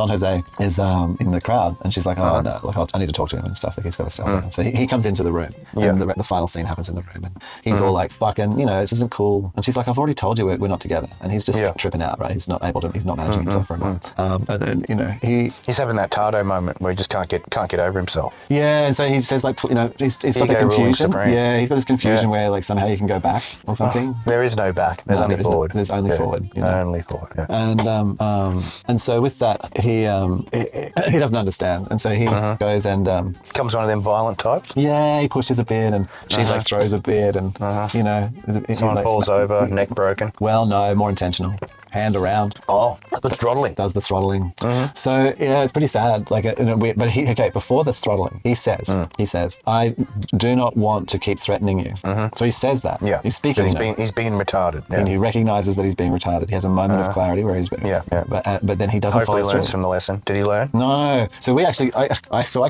Speaker 1: Jose is in the crowd, and she's like, oh no, like I need to talk to him and stuff. Like he's got to sell it. So he comes into the room, and the final scene happens in the room, and he's all like, fucking, this isn't cool. And she's like, I've already told you we're not together, and he's just tripping out, right? He's not managing himself for a month. And then
Speaker 2: he's having that Tardo moment where he just can't get over himself.
Speaker 1: Yeah, and so he says like, he's got the confusion. Yeah, he's got this confusion where like somehow you can go back or something.
Speaker 2: There is no back. There's only forward.
Speaker 1: There's only forward.
Speaker 2: Only forward. Yeah.
Speaker 1: And so with that, he doesn't understand, and so he goes and
Speaker 2: becomes one of them violent types.
Speaker 1: Yeah, he pushes a bit, and she like throws a bit, and
Speaker 2: someone falls over, neck broken.
Speaker 1: Well, no, more intentional. Hand around.
Speaker 2: Oh, the throttling.
Speaker 1: Does the throttling. So yeah, it's pretty sad. Like in a weird, but before this throttling, he says, I do not want to keep threatening you. So he says that.
Speaker 2: Yeah.
Speaker 1: He's speaking.
Speaker 2: He's being retarded. Yeah.
Speaker 1: And he recognizes that he's being retarded. He has a moment of clarity where he's been. Yeah. But then he doesn't.
Speaker 2: Hopefully
Speaker 1: follow
Speaker 2: learns
Speaker 1: through.
Speaker 2: from the lesson. Did he learn?
Speaker 1: No. So we actually, I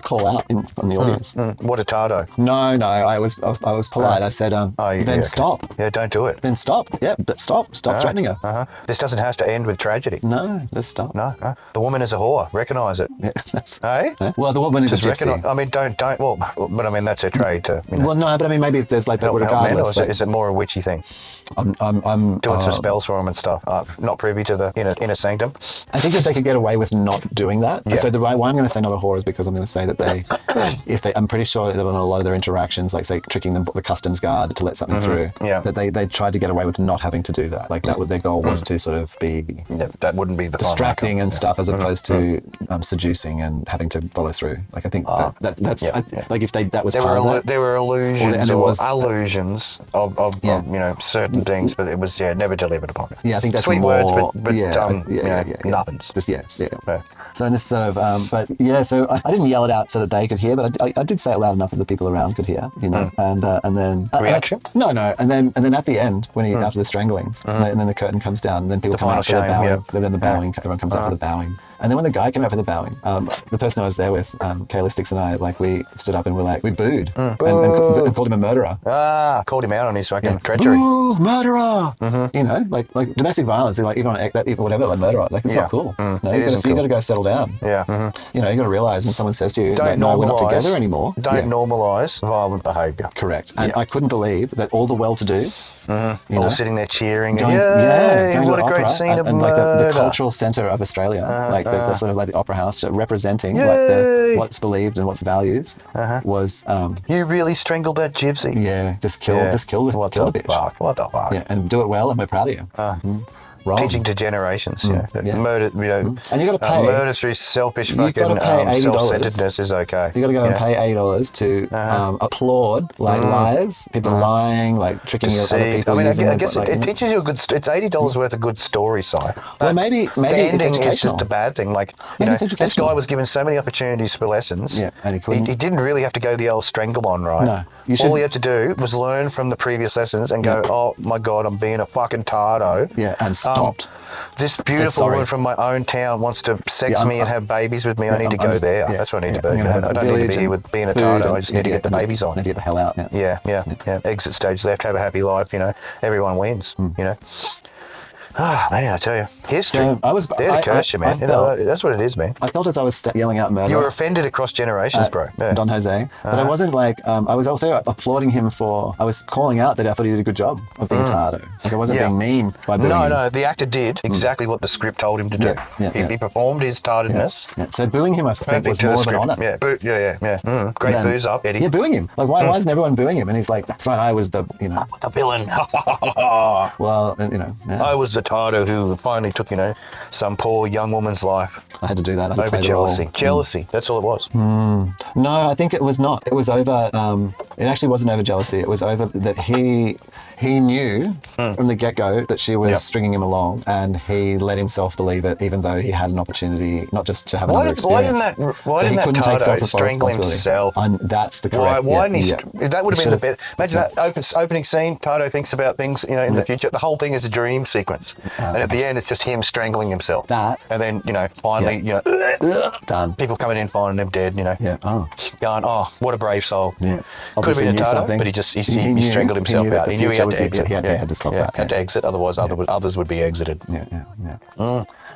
Speaker 1: call out from the audience.
Speaker 2: What a tardo.
Speaker 1: No. I was polite. I said, then stop.
Speaker 2: Yeah, don't do it.
Speaker 1: Then stop. Yeah, but stop threatening her.
Speaker 2: This doesn't have to end with tragedy.
Speaker 1: No, just stop.
Speaker 2: No. The woman is a whore. Recognise it.
Speaker 1: Yeah, that's.
Speaker 2: Hey?
Speaker 1: Well, the woman is a gypsy.
Speaker 2: I mean, don't. Well, but I mean that's her trade to.
Speaker 1: Well, no, but I mean maybe there's like regardless.
Speaker 2: Is it more a witchy thing?
Speaker 1: I'm
Speaker 2: doing some spells for him and stuff. Not privy to the inner sanctum.
Speaker 1: I think that they could get away with not doing that. Yeah. So why I'm going to say not a whore is because I'm going to say that I'm pretty sure that on a lot of their interactions, like say tricking the customs guard to let something through, that they tried to get away with not having to do that. Like that, their goal was to sort of of be
Speaker 2: that wouldn't be the
Speaker 1: distracting and stuff, as opposed to seducing and having to follow through. Like I think that's like if that was part of it.
Speaker 2: There were illusions illusions of certain things, but it was never delivered upon it.
Speaker 1: Yeah, I think that's
Speaker 2: sweet
Speaker 1: more,
Speaker 2: words, but nothings.
Speaker 1: Just So this sort of, but yeah, so I didn't yell it out so that they could hear, but I did say it loud enough that the people around could hear, and then
Speaker 2: reaction.
Speaker 1: No, and then at the end when after the stranglings, and then the curtain comes down, and then people come out for the bowing, then the bowing, everyone comes out for the bowing. And then when the guy came out for the bowing, the person I was there with, Kalistics and I, like we stood up and we booed and called him a murderer.
Speaker 2: Called him out on his fucking treachery.
Speaker 1: Boo, murderer! Like domestic violence, like even whatever, like murderer, like it's not cool. No, you got to go settle down.
Speaker 2: Yeah.
Speaker 1: You got to realize when someone says to you,
Speaker 2: we're
Speaker 1: not together anymore.
Speaker 2: Don't normalise violent behaviour.
Speaker 1: Correct. And I couldn't believe that all the well-to-dos,
Speaker 2: all sitting there cheering,
Speaker 1: going
Speaker 2: what a great scene of
Speaker 1: and
Speaker 2: murder.
Speaker 1: Like the cultural centre of Australia, the sort of like the opera house representing like what's believed and what's values was.
Speaker 2: You really strangled that gypsy.
Speaker 1: Yeah, just kill the bitch.
Speaker 2: What the fuck?
Speaker 1: Yeah, and do it well, and we're proud of you. Wrong.
Speaker 2: Teaching to generations, murder,
Speaker 1: and you got to pay.
Speaker 2: Murder through selfish fucking self-centeredness is okay.
Speaker 1: You got to go and pay $80 to applaud like liars, people lying, like tricking other people.
Speaker 2: I mean, I guess it teaches you a good. It's $80 worth of good story, Si.
Speaker 1: Well, maybe
Speaker 2: the ending
Speaker 1: it's
Speaker 2: is just a bad thing. Like this guy was given so many opportunities for lessons.
Speaker 1: Yeah, and he
Speaker 2: didn't really have to go the old strangle on, right?
Speaker 1: No,
Speaker 2: all he had to do was learn from the previous lessons and go, oh my God, I'm being a fucking tardo.
Speaker 1: Yeah, and stopped.
Speaker 2: This beautiful woman from my own town wants to sex me and have babies with me. I need to go there. That's what I need to be. I don't need to be here with being a tardo. I just need to get the babies on.
Speaker 1: I need to get the hell out.
Speaker 2: Yeah. Exit stage left, have a happy life. Everyone wins. Man, I tell you, history. So they're the curse you, man. That's what it is, man.
Speaker 1: I felt as I was yelling out murder.
Speaker 2: You were offended across generations, bro. Yeah.
Speaker 1: Don Jose. But I wasn't like, I was also applauding him I was calling out that I thought he did a good job of being tardo. Like I wasn't being mean by booing him.
Speaker 2: No, the actor did exactly what the script told him to do. He performed his tardedness.
Speaker 1: Yeah. So booing him, I think, was more of an honour.
Speaker 2: Yeah. Great booze up, Eddie.
Speaker 1: Yeah, booing him. Like, why isn't everyone booing him? And he's like, that's fine, I was the
Speaker 2: villain.
Speaker 1: Well,
Speaker 2: I was the tardo who finally took, some poor young woman's life.
Speaker 1: I had to do that.
Speaker 2: Over jealousy. Jealousy. That's all it was.
Speaker 1: No, I think it was not. It was over, it actually wasn't over jealousy. It was over that he knew from the get-go that she was stringing him along, and he let himself believe it, even though he had an opportunity not just to have another experience.
Speaker 2: Why didn't that tardo strangle himself?
Speaker 1: That's the correct.
Speaker 2: Why didn't he? That would have been the best. Imagine that opening scene. Tardo thinks about things, in the future. The whole thing is a dream sequence, and at the end, it's just him strangling himself. And then, finally,
Speaker 1: done.
Speaker 2: People coming in, finding him dead. Going, oh, what a brave soul.
Speaker 1: Yeah.
Speaker 2: Could have been a tardo, but he strangled himself out. He knew he had to exit.
Speaker 1: He had to stop that.
Speaker 2: Had to exit, otherwise others would be exited.
Speaker 1: Yeah.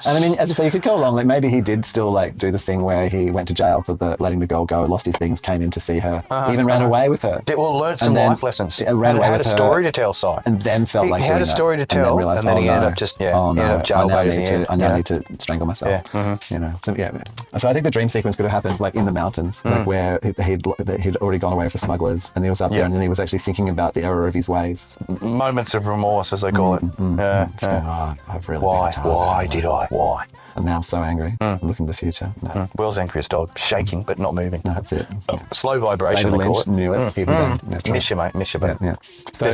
Speaker 1: And I mean, as I say, you could go along. Like maybe he did still do the thing where he went to jail for letting the girl go, lost his things, came in to see her, even ran away with her.
Speaker 2: Learned some life lessons.
Speaker 1: Ran away
Speaker 2: had a story to tell, Si.
Speaker 1: And then felt like
Speaker 2: he had a story to tell, and then he ended up just ended up jailbait at the end.
Speaker 1: I now need to strangle myself. So I think the dream sequence could have happened in the mountains, where he'd already gone away for smugglers, and he was up there, and then he was actually thinking about the error of his ways.
Speaker 2: Moments of remorse, as they call it.
Speaker 1: I've really
Speaker 2: why did I? Why?
Speaker 1: And now I'm so angry. I'm looking to the future. No.
Speaker 2: World's angriest dog, shaking but not moving.
Speaker 1: No, that's it.
Speaker 2: Slow vibration,
Speaker 1: David
Speaker 2: they call
Speaker 1: Lynch
Speaker 2: it.
Speaker 1: knew it. Even then.
Speaker 2: Miss you, mate. Miss you, mate.
Speaker 1: Yeah. So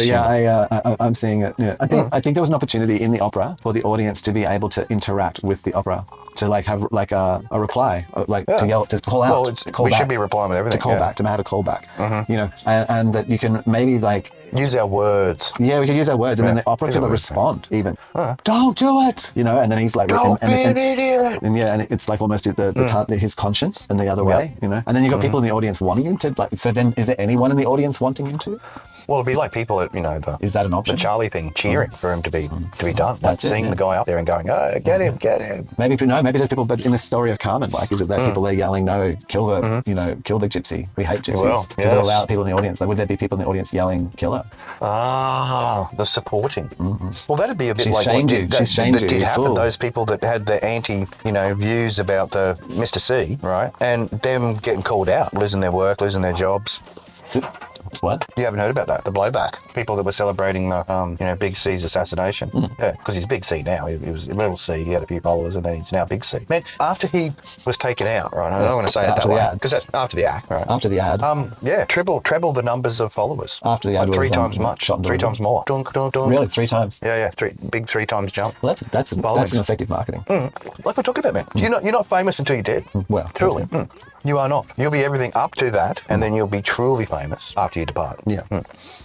Speaker 1: I'm seeing it. Yeah. I think there was an opportunity in the opera for the audience to be able to interact with the opera, to have a reply, to yell, to call out.
Speaker 2: Well, we should be replying with everything.
Speaker 1: To call back, to have a callback. And that you can maybe
Speaker 2: use our words.
Speaker 1: Yeah, we can use our words, and then the opera could respond even. Don't do it, and then he's like,
Speaker 2: don't be an idiot.
Speaker 1: And it's almost his conscience and the other way, And then you've got people in the audience wanting him to, so then is there anyone in the audience wanting him to?
Speaker 2: Well, it'd be like people at,
Speaker 1: is that an option?
Speaker 2: The Charlie thing, cheering for him to be done. Seeing the guy up there and going, oh, get him.
Speaker 1: Maybe there's people, but in the story of Carmen, is it that people there yelling, no, kill the, kill the gypsy. We hate gypsies. Does it allow people in the audience? Would there be people in the audience yelling, kill her?
Speaker 2: The supporting. Well, that'd be a bit
Speaker 1: She's
Speaker 2: like
Speaker 1: shamed
Speaker 2: what
Speaker 1: you. She's shamed
Speaker 2: did
Speaker 1: you.
Speaker 2: happen. Those people that had the anti, views about the Mr. C, right? And them getting called out, losing their work, losing their jobs.
Speaker 1: What?
Speaker 2: You haven't heard about that, the blowback. People that were celebrating the, Big C's assassination. Yeah, because he's Big C now. He was Little C, he had a few followers, and then he's now Big C. Man, after he was taken out, right, I don't want to say it that way, because that's after the act, right?
Speaker 1: After the ad.
Speaker 2: Treble the numbers of followers.
Speaker 1: After the ad
Speaker 2: like
Speaker 1: was,
Speaker 2: 3 times much, 3 times more. Dunk, dunk, dunk.
Speaker 1: Really? 3 times?
Speaker 2: Yeah, big 3 times jump.
Speaker 1: Well, that's an effective marketing.
Speaker 2: Like we're talking about, man. You're not famous until you're dead.
Speaker 1: Well,
Speaker 2: truly. You are not. You'll be everything up to that, and then you'll be truly famous after you depart.
Speaker 1: Yeah.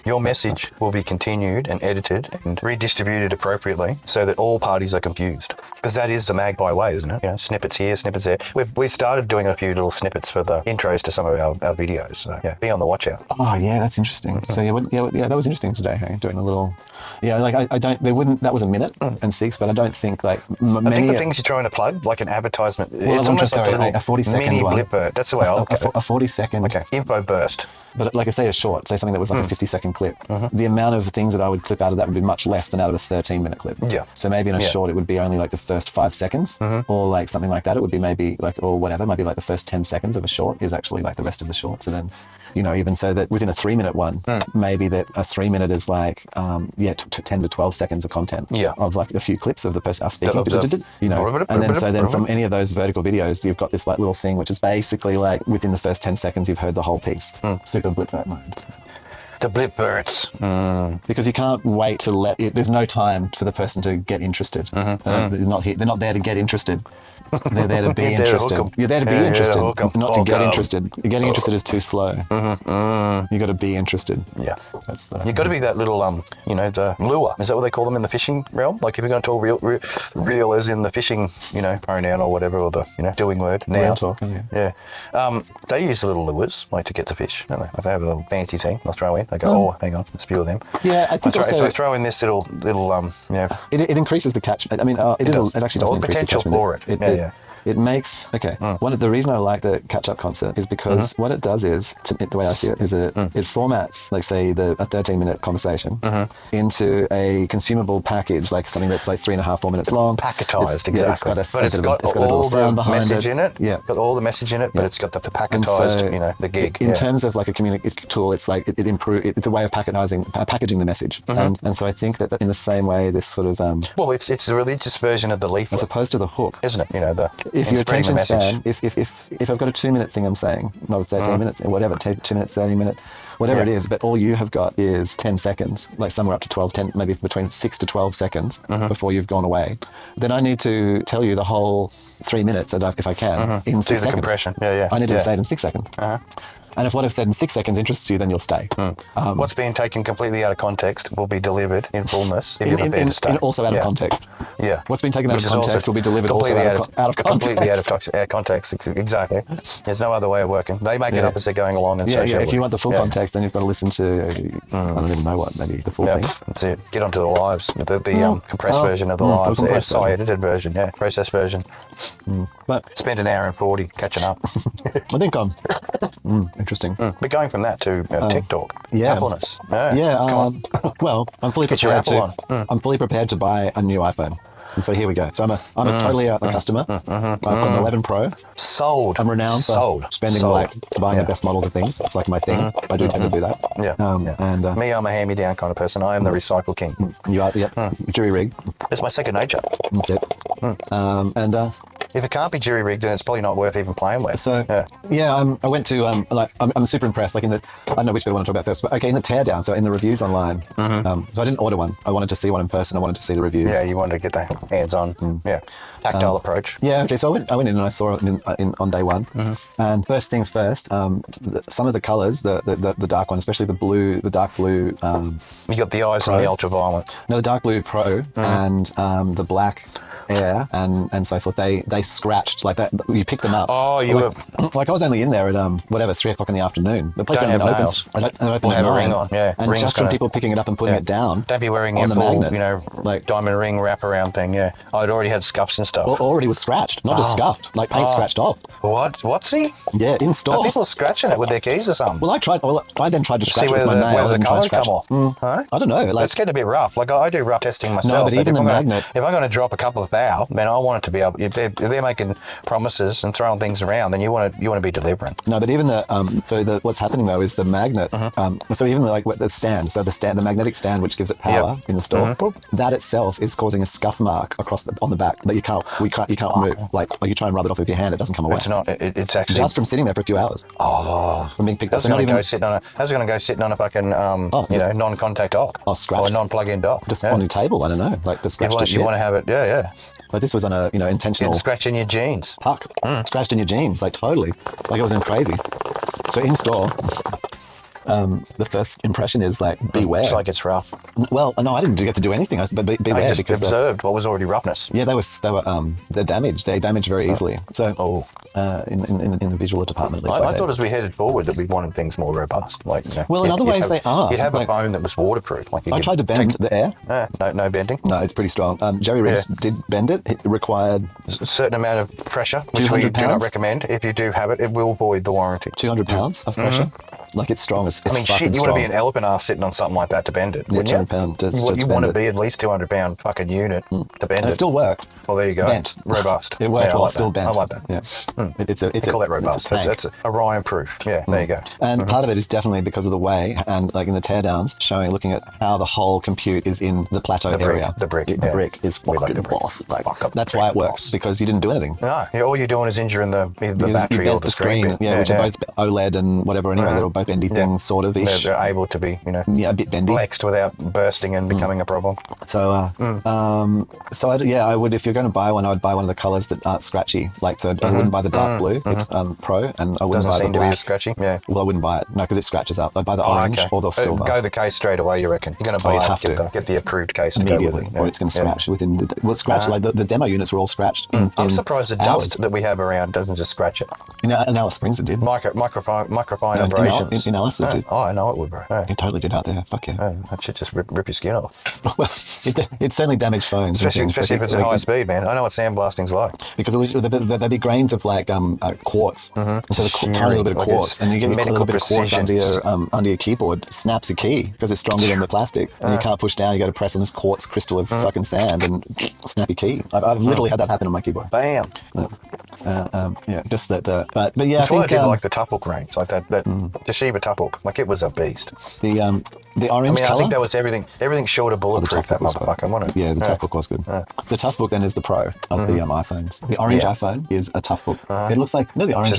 Speaker 2: Your message will be continued and edited and redistributed appropriately so that all parties are confused. Because that is the Magpie way, isn't it? Snippets here, snippets there. We've started doing a few little snippets for the intros to some of our videos. So, be on the watch out.
Speaker 1: Oh, yeah, that's interesting. So, that was interesting today, hey? Doing a little... Yeah, like, that was a minute and 6, but I don't think, like...
Speaker 2: I think the things you're trying to plug, like an advertisement, it's almost like a little
Speaker 1: 40-second
Speaker 2: mini
Speaker 1: one.
Speaker 2: blip. That's the way I'll...
Speaker 1: A 40-second...
Speaker 2: Okay, info burst.
Speaker 1: But like I say, a short, say something that was like a 50-second clip, the amount of things that I would clip out of that would be much less than out of a 13-minute clip.
Speaker 2: Yeah.
Speaker 1: So maybe in a short, it would be only like the first 5 seconds or like something like that. It would be maybe like, or whatever, maybe like the first 10 seconds of a short is actually like the rest of the short. So then, even so that within a 3-minute one, maybe that a 3-minute is like, 10 to 12 seconds of content of like a few clips of the person speaking, and then so then from any of those vertical videos, you've got this like little thing, which is basically like within the first 10 seconds, you've heard the whole piece. Super blip that mode.
Speaker 2: The blip bursts.
Speaker 1: Because you can't wait to there's no time for the person to get interested. They're not there to get interested. They're there to be interested. You're there to be interested, not to get interested. Getting interested is too slow. You got to be interested.
Speaker 2: Yeah. You got to be that little, the lure. Is that what they call them in the fishing realm? Like if you're going to talk real as in the fishing, pronoun or whatever, or the, doing word, noun.
Speaker 1: Real talking,
Speaker 2: yeah. They use little lures, like to get to fish, don't they? If they have a little fancy thing, they'll throw in. They go, hang on, there's a few of them.
Speaker 1: Yeah, I think
Speaker 2: also... If I throw in this little
Speaker 1: It increases the catch. I mean, it actually does increase the catchment.
Speaker 2: Potential for it.
Speaker 1: It makes, one of the reason I like the catch-up concert is because what it does is, the way I see it, is it formats, like say a 13-minute conversation into a consumable package, like something that's like 3.5, 4 minutes long.
Speaker 2: Packetized, exactly.
Speaker 1: Yeah,
Speaker 2: it's got all the message in it.
Speaker 1: Yeah.
Speaker 2: Got all the message in it, but it's got the packetized, the gig.
Speaker 1: In terms of like a communication tool, it's like it's a way of packaging the message. And so I think that in the same way, this sort of...
Speaker 2: well, it's the religious version of the leaflet.
Speaker 1: As opposed to the hook.
Speaker 2: Isn't it?
Speaker 1: If your attention span, if I've got a 2-minute thing I'm saying, not a 13 minutes, or whatever, 2 minute, 30 minute, whatever it is, but all you have got is 10 seconds, like somewhere up to 12, 10, maybe between 6 to 12 seconds before you've gone away, then I need to tell you the whole 3 minutes, if I can, in 6 seconds.
Speaker 2: Do the compression, I
Speaker 1: need to say it in 6 seconds. And if what I've said in 6 seconds interests you, then you'll stay.
Speaker 2: What's being taken completely out of context will be delivered in fullness if you're prepared to stay.
Speaker 1: Also out of context.
Speaker 2: Yeah.
Speaker 1: What's been taken out of context will be delivered also out of context.
Speaker 2: Completely out of context, exactly. There's no other way of working. They make it up as they're going along. And
Speaker 1: if you want the full context, then you've got to listen to, I don't even know what, maybe the full thing.
Speaker 2: That's it. Get onto the lives, the compressed version of the lives, the edited version, processed version.
Speaker 1: But
Speaker 2: spend an hour and 40 catching up.
Speaker 1: I think I'm interesting.
Speaker 2: But going from that to TikTok, Appleness.
Speaker 1: Well, I'm fully prepared I'm fully prepared to buy a new iPhone. And so here we go. So I'm totally a customer. I've got an 11 Pro.
Speaker 2: Sold.
Speaker 1: I'm renowned for spending buying the best models of things. It's like my thing. I do tend to do that. And
Speaker 2: me, I'm a hand-me-down kind of person. I am the recycle king.
Speaker 1: You are, jury rig.
Speaker 2: It's my second nature.
Speaker 1: That's it.
Speaker 2: If it can't be jury rigged, then it's probably not worth even playing with.
Speaker 1: So I went to I'm super impressed. Like I don't know which bit I want to talk about first, but in the teardown. So in the reviews online, so I didn't order one. I wanted to see one in person. I wanted to see the review.
Speaker 2: Yeah, you wanted to get the hands-on. Tactile approach.
Speaker 1: Yeah. Okay. So I went in and I saw it on day one. And first things first, some of the colors, the dark one, especially the dark blue.
Speaker 2: You got the eyes and the ultraviolet.
Speaker 1: No, the dark blue Pro and the black Air and so forth. They scratched like that. You picked them up.
Speaker 2: Oh, you were
Speaker 1: like I was only in there at 3:00 in the afternoon. The place
Speaker 2: don't have nails.
Speaker 1: I don't open
Speaker 2: have a ring on. Yeah,
Speaker 1: and just from people picking it up and putting it down.
Speaker 2: Don't be wearing your full, diamond ring wraparound thing. Yeah, I'd already had scuffs and stuff.
Speaker 1: Already was scratched, not just scuffed, like paint scratched off.
Speaker 2: What? What's he?
Speaker 1: Yeah, in store.
Speaker 2: Are people scratching it with their keys or something?
Speaker 1: Well, I then tried to scratch it with my nail.
Speaker 2: Where the colour come off?
Speaker 1: I don't know.
Speaker 2: It's getting a bit rough. Like I do rough testing myself.
Speaker 1: No, but even the magnet.
Speaker 2: If I'm going to drop a couple of allow, man, I want it to be able. If they're making promises and throwing things around, then you want to be delivering.
Speaker 1: No, but even what's happening though is the magnet. So even like the stand, the magnetic stand, which gives it power in the store, that itself is causing a scuff mark on the back that you can't remove. Like you try and rub it off with your hand, it doesn't come away.
Speaker 2: It's not. It's actually
Speaker 1: just from sitting there for a few hours. From being picked up.
Speaker 2: How's it going to go sitting on a fucking non-contact dock?
Speaker 1: Scratch.
Speaker 2: Or a non-plug-in dock.
Speaker 1: Just on your table. I don't know. Like the scratch.
Speaker 2: You want to have it. Yeah.
Speaker 1: Like this was on a intentional.
Speaker 2: Scratch in your jeans.
Speaker 1: Puck. Scratched in your jeans. Like totally. Like it wasn't crazy. So in store. The first impression is like beware.
Speaker 2: It's like it's rough.
Speaker 1: Well, no, I didn't get to do anything. But beware.
Speaker 2: I just
Speaker 1: because
Speaker 2: observed what was already roughness.
Speaker 1: Yeah, they're damaged. They damage very easily. So in the visual department, at least.
Speaker 2: I thought as we headed forward that we wanted things more robust. Like
Speaker 1: well, in other ways they are.
Speaker 2: You'd have a phone that was waterproof. Like
Speaker 1: I tried to bend the air.
Speaker 2: No bending.
Speaker 1: No, it's pretty strong. Jerry Riggs did bend it. It required
Speaker 2: a certain amount of pressure, which we do not recommend. If you do have it, it will void the warranty.
Speaker 1: 200 pounds of pressure. Like it's strong as.
Speaker 2: I mean, shit! You want to be an elephant ass sitting on something like that to bend it, wouldn't you?
Speaker 1: 200 pound.
Speaker 2: You want to be at least 200 pound fucking unit to bend it.
Speaker 1: It still worked.
Speaker 2: Well, there you go.
Speaker 1: Bent.
Speaker 2: Robust.
Speaker 1: It worked while still bent.
Speaker 2: I like that.
Speaker 1: Yeah. It's
Speaker 2: call that robust. It's Orion proof. Yeah, there you go.
Speaker 1: And part of it is definitely because of the way, and like in the teardowns, looking at how the whole compute is in the plateau area.
Speaker 2: The brick.
Speaker 1: The brick is fucking boss. Like, that's why it works, because you didn't do anything.
Speaker 2: No, all you're doing is injuring the battery or the screen.
Speaker 1: Which are both OLED and whatever anyway. They're all both bendy things, sort of ish.
Speaker 2: They're able to be,
Speaker 1: a bit bendy,
Speaker 2: flexed without bursting and becoming a problem.
Speaker 1: So, I would, if you're going to buy one, I would buy one of the colors that aren't scratchy. Like, so I wouldn't buy the dark blue. It's Pro, and I wouldn't buy the black. Doesn't seem to be
Speaker 2: scratchy. Yeah.
Speaker 1: Well, I wouldn't buy it. No, because it scratches up. I'd buy the orange or the silver.
Speaker 2: Go the case straight away. You reckon you're going to buy get the approved case
Speaker 1: immediately,
Speaker 2: to go with it,
Speaker 1: or it's going to scratch within the scratch. Like the demo units were all scratched.
Speaker 2: I'm surprised the dust that we have around doesn't just scratch it.
Speaker 1: In Alice Springs, it did.
Speaker 2: Microfine abrasions.
Speaker 1: In Alice, it did.
Speaker 2: Oh, I know it would, bro.
Speaker 1: It totally did out there. Fuck yeah.
Speaker 2: That shit just rip your skin off.
Speaker 1: Well, it certainly damaged phones.
Speaker 2: Especially if it's at high speed, man. I know what sandblasting's like.
Speaker 1: Because there'd be grains of like quartz. So the tiny little bit of quartz, and you get a little bit of quartz under your keyboard, snaps a key because it's stronger than the plastic, and you can't push down. You got to press on this quartz crystal of fucking sand and snap your key. I've literally had that happen on my keyboard.
Speaker 2: Bam.
Speaker 1: Just that. But yeah,
Speaker 2: that's why I did like the Tuphook range, like that Toshiba Tuphook. Like it was a beast.
Speaker 1: The orange color.
Speaker 2: I think that was everything short of bulletproof. That motherfucker, wasn't it?
Speaker 1: Yeah, the Tuphook was good. The Tuphook then is the Pro of the iPhones. The orange iPhone is a Tuphook. It looks like the orange.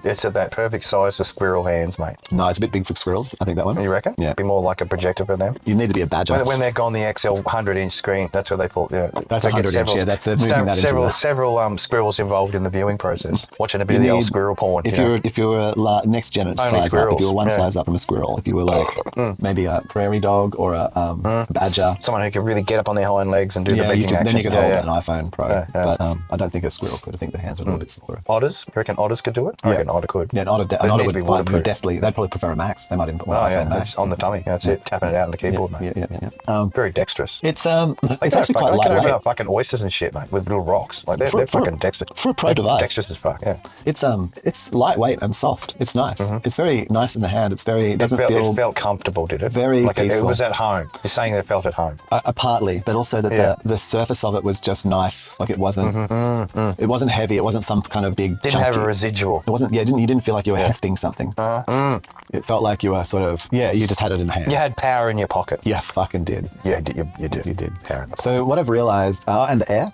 Speaker 2: It's at that perfect size for squirrel hands, mate.
Speaker 1: No, it's a bit big for squirrels. I think that one.
Speaker 2: You reckon?
Speaker 1: Yeah,
Speaker 2: be more like a projector for them.
Speaker 1: You need to be a badger.
Speaker 2: When they're gone the XL 100-inch screen, that's what they pull. Yeah,
Speaker 1: that's 100-inch. Yeah, that's
Speaker 2: several squirrels involved in the viewing process. Watching a bit of the old squirrel porn.
Speaker 1: If you're a next gen size up, if you were one size up from a squirrel, if you were like maybe a prairie dog or a badger,
Speaker 2: someone who could really get up on their hind legs and do the big action.
Speaker 1: Then you could hold an iPhone Pro. But I don't think a squirrel could. I think the hands are a little bit smaller.
Speaker 2: Otters? You reckon otters could do it? I reckon otter could.
Speaker 1: Yeah, an otter would definitely. They'd probably prefer a Max. They might even put one iPhone Max
Speaker 2: on the tummy. That's it. Tapping it out on the keyboard, mate.
Speaker 1: Yeah.
Speaker 2: Very dexterous.
Speaker 1: It's actually quite lightweight. They can open up
Speaker 2: fucking oysters and shit, mate, with little rocks. Like they're fucking dexterous.
Speaker 1: For a Pro device.
Speaker 2: Dexterous as fuck. Yeah.
Speaker 1: It's lightweight and soft. It's nice. It's very nice in the hand. It felt
Speaker 2: comfortable, did it?
Speaker 1: Very
Speaker 2: like
Speaker 1: peaceful.
Speaker 2: It was at home. You're saying it felt at home.
Speaker 1: Partly, but also that the surface of it was just nice. Like it wasn't. It wasn't heavy. It wasn't some kind of big.
Speaker 2: Didn't have a residual.
Speaker 1: It wasn't. Yeah. You didn't feel like you were hefting something. It felt like you were sort of. Yeah. You just had it in hand.
Speaker 2: You had power in your pocket.
Speaker 1: Yeah. Fucking did.
Speaker 2: Yeah. You did.
Speaker 1: You did.
Speaker 2: Power in the pocket.
Speaker 1: So what I've realized, and the air.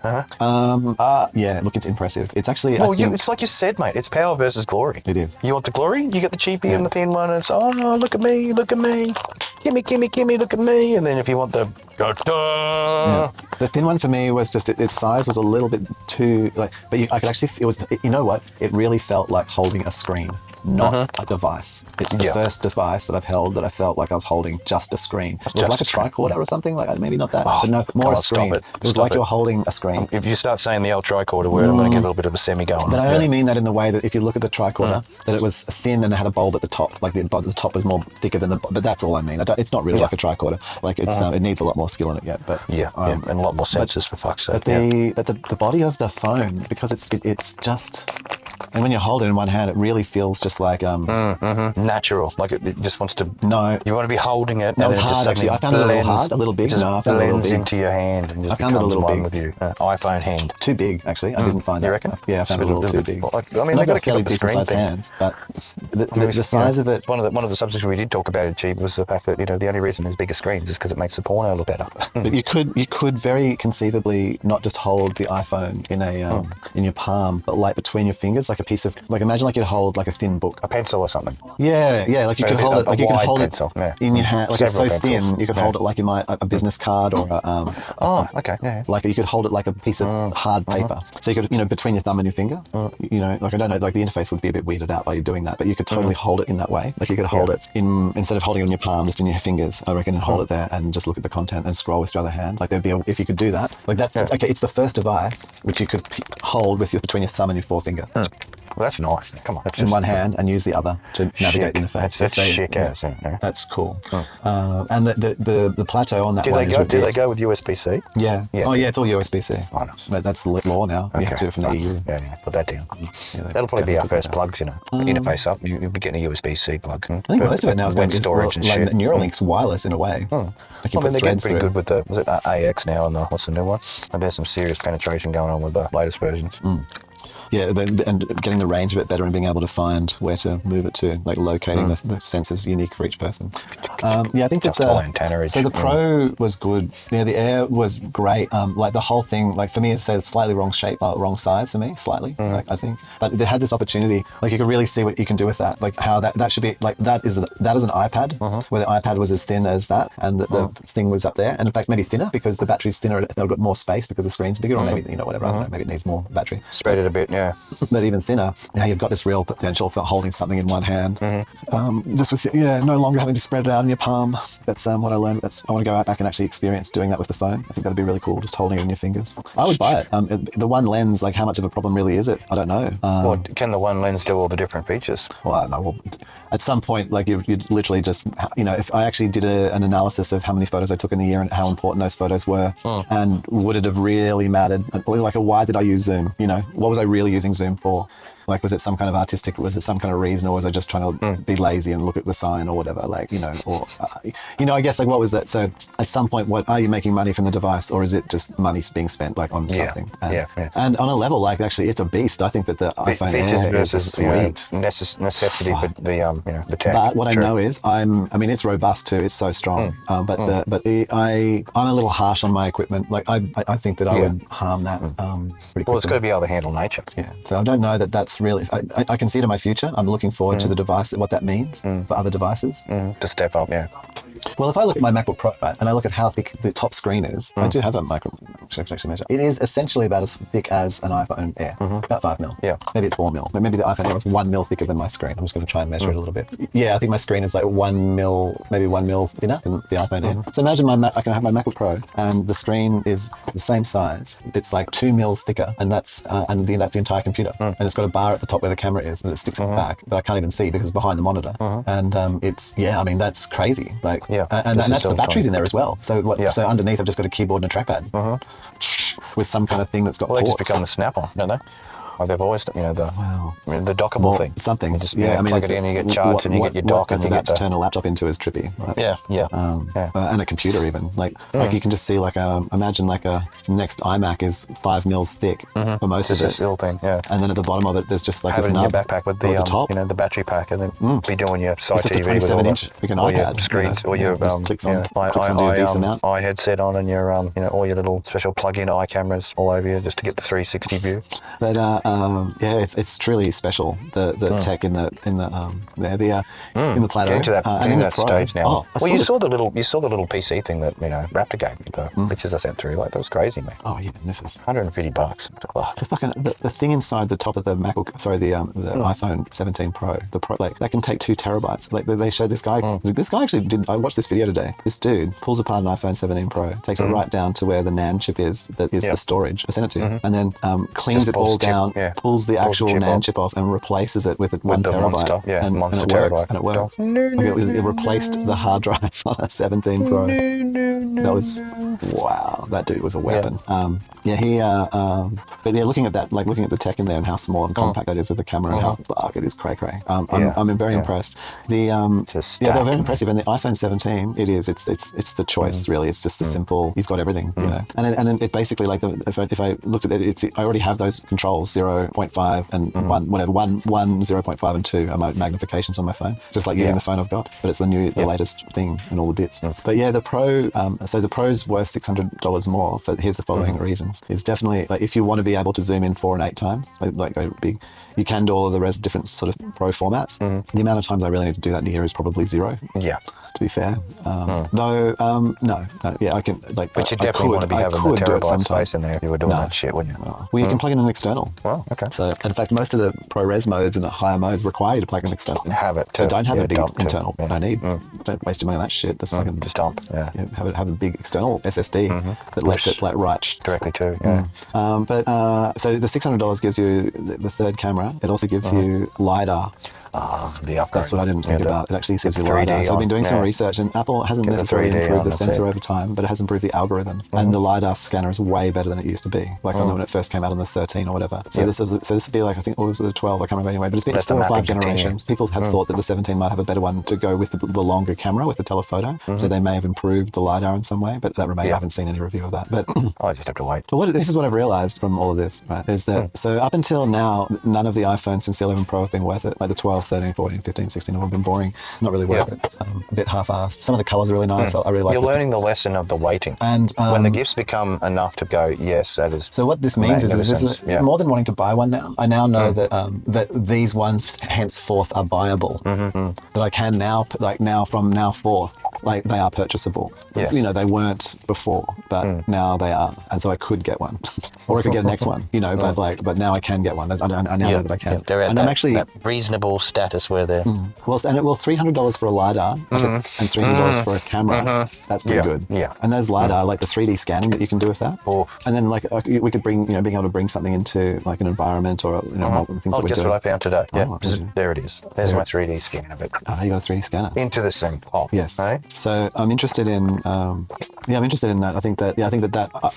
Speaker 1: Look, it's impressive. It's actually.
Speaker 2: Well, it's like you said, mate. It's power versus glory.
Speaker 1: It is.
Speaker 2: You want the glory? You get the cheapie and the thin one, and it's look at me, gimme, look at me. And then if you want the
Speaker 1: the thin one for me was just its size was a little bit too but I could actually. It was. You know what? It really felt like holding a screen. Not a device. It's the first device that I've held that I felt like I was holding just a screen. It was like a tricorder or something. Like maybe not that, but no, more a screen. It was like you were holding a screen.
Speaker 2: If you start saying the old tricorder word, I'm going to get a little bit of a semi going.
Speaker 1: But I only mean that in the way that if you look at the tricorder, that it was thin and it had a bulb at the top. Like the top was more thicker than the. But that's all I mean. It's not really like a tricorder. Like it's it needs a lot more skill in it yet. But
Speaker 2: and a lot more sensors for fuck's sake.
Speaker 1: But the body of the phone, because it's just. And when you hold it in one hand, it really feels just like
Speaker 2: natural. Like it just wants to.
Speaker 1: No,
Speaker 2: you want to be holding it.
Speaker 1: That
Speaker 2: and
Speaker 1: was
Speaker 2: then it
Speaker 1: hard
Speaker 2: just
Speaker 1: actually. I found it a little hard, a little big.
Speaker 2: It just
Speaker 1: No, I found it a little
Speaker 2: blends
Speaker 1: big.
Speaker 2: into your hand and just
Speaker 1: I found it a
Speaker 2: becomes
Speaker 1: little
Speaker 2: one
Speaker 1: big.
Speaker 2: with your iPhone hand.
Speaker 1: Too big, actually. I didn't find that.
Speaker 2: You reckon?
Speaker 1: Yeah, I found it a little too big.
Speaker 2: Well, I mean,
Speaker 1: and
Speaker 2: they've
Speaker 1: I've
Speaker 2: got to keep
Speaker 1: fairly
Speaker 2: up the
Speaker 1: decent
Speaker 2: screen
Speaker 1: sized
Speaker 2: thing.
Speaker 1: hands, but the size of it.
Speaker 2: One of the subjects we did talk about at Cheep was the fact that the only reason there's bigger screens is because it makes the porno look better.
Speaker 1: But you could very conceivably not just hold the iPhone in a in your palm, but like between your fingers, like a piece of imagine like you'd hold like a thin book,
Speaker 2: A pencil or something.
Speaker 1: Yeah, like you could hold it, like you could hold it in your hand, like it's so thin, you could hold it like you might a business card or
Speaker 2: Okay, yeah.
Speaker 1: like you could hold it like a piece of hard paper. So you could, between your thumb and your finger, like I don't know, like the interface would be a bit weirded out by you doing that, but you could totally hold it in that way. Like you could hold it instead of holding it on your palm, just in your fingers, I reckon, and hold it there and just look at the content and scroll with your other hand. Like if you could do that, like that's okay. It's the first device which you could hold with between your thumb and your forefinger.
Speaker 2: Well, that's nice. Come on. That's
Speaker 1: in one hand and use the other to navigate the interface.
Speaker 2: That's chic, isn't it?
Speaker 1: That's cool. And the plateau on that one
Speaker 2: do they go with USB-C?
Speaker 1: Yeah. Oh, yeah, it's all USB-C.
Speaker 2: Oh, nice.
Speaker 1: But that's law now. You have to do it from the EU.
Speaker 2: Yeah, put that down. That'll probably be our first plugs, interface up. You'll be getting a USB-C plug.
Speaker 1: I think most of it now is going to
Speaker 2: storage and shit.
Speaker 1: Neuralink's wireless in a way.
Speaker 2: They're getting pretty good with the AX now and what's the new one? And there's some serious penetration going on with the latest versions.
Speaker 1: Yeah, and getting the range of it better and being able to find where to move it to, like locating the sensors unique for each person. I think that's so the Pro was good. Yeah, the Air was great. Like the whole thing, like for me, it's a slightly wrong shape, wrong size for me, slightly. Like, I think, but it had this opportunity. Like you could really see what you can do with that. Like how that should be. Like that is an iPad, where the iPad was as thin as that, and the thing was up there, and in fact maybe thinner because the battery's thinner. They've got more space because the screen's bigger, or maybe whatever. I don't know, maybe it needs more battery.
Speaker 2: Spread it a bit, yeah.
Speaker 1: But even thinner, now you've got this real potential for holding something in one hand. Just with no longer having to spread it out in your palm. That's what I learned. I want to go out back and actually experience doing that with the phone. I think that'd be really cool, just holding it in your fingers. I would buy it. The one lens, like how much of a problem really is it? I don't know.
Speaker 2: Well, can the one lens do all the different features?
Speaker 1: Well, I don't know. Well, at some point, like you'd literally just, if I actually did an analysis of how many photos I took in the year and how important those photos were, and would it have really mattered? Like, why did I use Zoom? What was I really using Zoom for? Like, was it some kind of artistic, was it some kind of reason, or was I just trying to be lazy and look at the sign or whatever? Like, I guess, like, what was that? So at some point, what are you making money from the device, or is it just money being spent like on something? And on a level, like, actually, it's a beast. I think that the iPhone Air is sweet.
Speaker 2: Necessity for the tech.
Speaker 1: But what I know is it's robust too. It's so strong. I'm a little harsh on my equipment. Like, I think that I would harm that pretty quickly.
Speaker 2: Well, it's got to be able to handle nature.
Speaker 1: Yeah. So I don't know that's really, I can see it in my future. I'm looking forward to the device, what that means for other devices.
Speaker 2: To step up, yeah.
Speaker 1: Well, if I look at my MacBook Pro, right, and I look at how thick the top screen is, I do have a micro actually measure. It is essentially about as thick as an iPhone Air, about 5 mil. Yeah. Maybe it's 4 mil, but maybe the iPhone Air is 1 mil thicker than my screen. I'm just going to try and measure it a little bit. Yeah, I think my screen is like 1 mil, maybe 1 mil thinner than the iPhone Air. So imagine I can have my MacBook Pro, and the screen is the same size. It's like 2 mils thicker, and that's the entire computer. And it's got a bar at the top where the camera is, and it sticks in the back, but I can't even see because it's behind the monitor. And that's crazy. Like, and that's the batteries in there as well. So so underneath I've just got a keyboard and a trackpad with some kind of thing that's got ports.
Speaker 2: They just become the snap-on, don't they? Like they've always, the dockable thing.
Speaker 1: Something.
Speaker 2: You just plug it in, you get charged, and you get your dock, and you get
Speaker 1: to turn a laptop into is trippy. Right?
Speaker 2: Yeah.
Speaker 1: And a computer even. Like you can just see imagine like a next iMac is 5 mils thick for most of it.
Speaker 2: This little thing, yeah.
Speaker 1: And then at the bottom of it, there's just like
Speaker 2: have
Speaker 1: this
Speaker 2: it in your
Speaker 1: nub
Speaker 2: backpack with the
Speaker 1: top.
Speaker 2: the battery pack, and then be doing your side
Speaker 1: it's just
Speaker 2: TV
Speaker 1: a 27-inch
Speaker 2: all
Speaker 1: iPad,
Speaker 2: your screens, or your
Speaker 1: clicks on do a decent amount.
Speaker 2: eye headset on, and your all your little special plug-in eye cameras all over you just to get the 360 view.
Speaker 1: But it's truly special, the tech in the Plateau.
Speaker 2: Getting to that stage now.
Speaker 1: Oh,
Speaker 2: you saw the little PC thing that Raptor gave me, the pictures I sent through. Like, that was crazy, man.
Speaker 1: Oh yeah, this is
Speaker 2: $150.
Speaker 1: the thing inside the top of the MacBook, the iPhone 17 Pro, the Pro, like that can take 2 terabytes. Like they showed this guy. This guy actually did. I watched this video today. This dude pulls apart an iPhone 17 Pro, takes it right down to where the NAND chip is, that is the storage. I sent it to you, and then cleans it all down. pulls the actual NAND chip off and replaces it with a 1 terabyte.
Speaker 2: Monster,
Speaker 1: and
Speaker 2: monster
Speaker 1: it
Speaker 2: terabyte.
Speaker 1: works. And it works. Like it replaced the hard drive on a 17 Pro. That was, wow, that dude was a weapon. But looking at that, like looking at the tech in there and how small and compact that is with the camera and how dark it is, cray. I'm very impressed. They're very impressive. And the iPhone 17, it's the choice really. It's just the simple. You've got everything, you know. And it's basically like if I looked at it, I already have those controls 0.5 and 1, whatever 1, 0.5 and 2 are my magnifications on my phone. Just like using the phone I've got, but it's the latest thing and all the bits. But yeah, the Pro. So the Pro's worth $600 more. For here's the following reasons. It's definitely like if you want to be able to zoom in 4 and 8 times, like go big, you can do all of the rest different sort of Pro formats. The amount of times I really need to do that in a year is probably 0. Yeah. To be fair, though, no, I can like.
Speaker 2: But you definitely want to be having the terabyte space in there if you were doing that shit, wouldn't you?
Speaker 1: Well, you can plug in an external. Well, okay. So, in fact, most of the ProRes modes and the higher modes require you to plug in an external.
Speaker 2: Have it.
Speaker 1: So don't have a big internal. Yeah. Don't waste your money on that shit. That's fucking
Speaker 2: just dump. Yeah.
Speaker 1: Have a big external SSD that lets it like write
Speaker 2: directly to. Yeah.
Speaker 1: So the $600 gives you the third camera. It also gives you LIDAR.
Speaker 2: The upgrade.
Speaker 1: That's what I didn't think about. It actually gives you LIDAR. So I've been doing some research, and Apple hasn't necessarily improved the sensor over time, but it has improved the algorithms. And the LIDAR scanner is way better than it used to be. Like when it first came out on the 13 or whatever. So this would be like, I think, was it the 12? I can't remember anyway. But it's 4 or 5 generations. People have thought that the 17 might have a better one to go with the longer camera with the telephoto. So they may have improved the LIDAR in some way, but that remains. I haven't seen any review of that. But
Speaker 2: I just have to wait.
Speaker 1: But this is what I've realized from all of this, right? Is that so up until now, none of the iPhones since the 11 Pro have been worth it. Like the 12, 13, 14, 15. 16 have all been boring, not really worth it. A bit half-assed. Some of the colors are really nice. I really like.
Speaker 2: You're learning the lesson of the waiting, and when the gifts become enough to go, yes, that is.
Speaker 1: So what this means is more than wanting to buy one now. I now know that that these ones henceforth are buyable. That I can now, like now from now forth, like they are purchasable. Yes. You know, they weren't before, but now they are, and so I could get one, or I could get a next one. You know, but now I can get one. I now know that I can.
Speaker 2: They're at that reasonable status where they're.
Speaker 1: Well, $300 for a LIDAR and $300 for a camera. That's pretty good. Yeah. And there's LIDAR, like the 3D scanning that you can do with that. And then like we could bring, being able to bring something into like an environment or things that we do.
Speaker 2: Guess what I found today? There it is. There's my 3D scan of it.
Speaker 1: Oh, you got a 3D scanner
Speaker 2: into the scene.
Speaker 1: Yes. So I'm interested in. I'm interested in that. I think that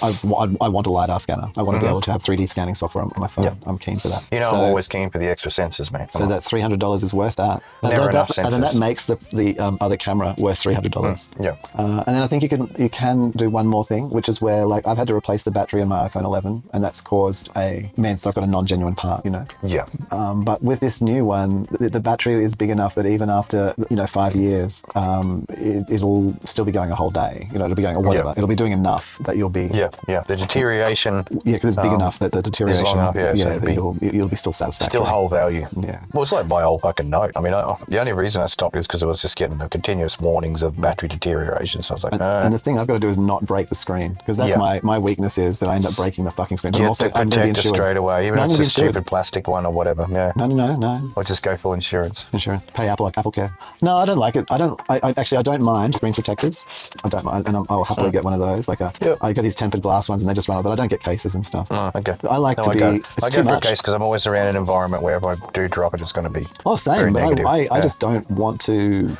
Speaker 1: I want a LIDAR scanner. I want to be able to have 3D scanning software on my phone. Yeah. I'm keen for that.
Speaker 2: You know, I'm always keen for the extra sensors, man.
Speaker 1: So that $300 is worth that.
Speaker 2: Never enough sensors.
Speaker 1: And then that makes the other camera worth $300.
Speaker 2: Yeah.
Speaker 1: And then I think you can do one more thing, which is where like I've had to replace the battery in my iPhone 11, and that's caused means that I've got a non-genuine part.
Speaker 2: Yeah.
Speaker 1: But with this new one, the battery is big enough that even after 5 years, it'll still be going a whole day. It'll be going or whatever. It'll be doing enough that you'll be.
Speaker 2: Yeah. The deterioration.
Speaker 1: Yeah, because it's big enough that the deterioration.
Speaker 2: Is long enough,
Speaker 1: that you'll be still satisfactory.
Speaker 2: Still whole value.
Speaker 1: Yeah.
Speaker 2: Well, it's like my old fucking Note. I mean, the only reason I stopped is because I was just getting the continuous warnings of battery deterioration. So I was like,
Speaker 1: and the thing I've got to do is not break the screen, because that's my weakness is that I end up breaking the fucking screen. But
Speaker 2: you have to protect it straight away, even if it's a stupid plastic one or whatever. Yeah.
Speaker 1: No.
Speaker 2: Or just go full insurance.
Speaker 1: Pay Apple like Apple Care. No, I don't like it. I don't mind screen protectors. I don't mind, and I'll happily get one of those. Like I get these tempered glass ones, and they just run out. But I don't get cases and stuff.
Speaker 2: Okay.
Speaker 1: I like to be.
Speaker 2: I go for a case because I'm always around an environment where if I do drop it, it's going to be.
Speaker 1: Oh, same. But I just don't want to.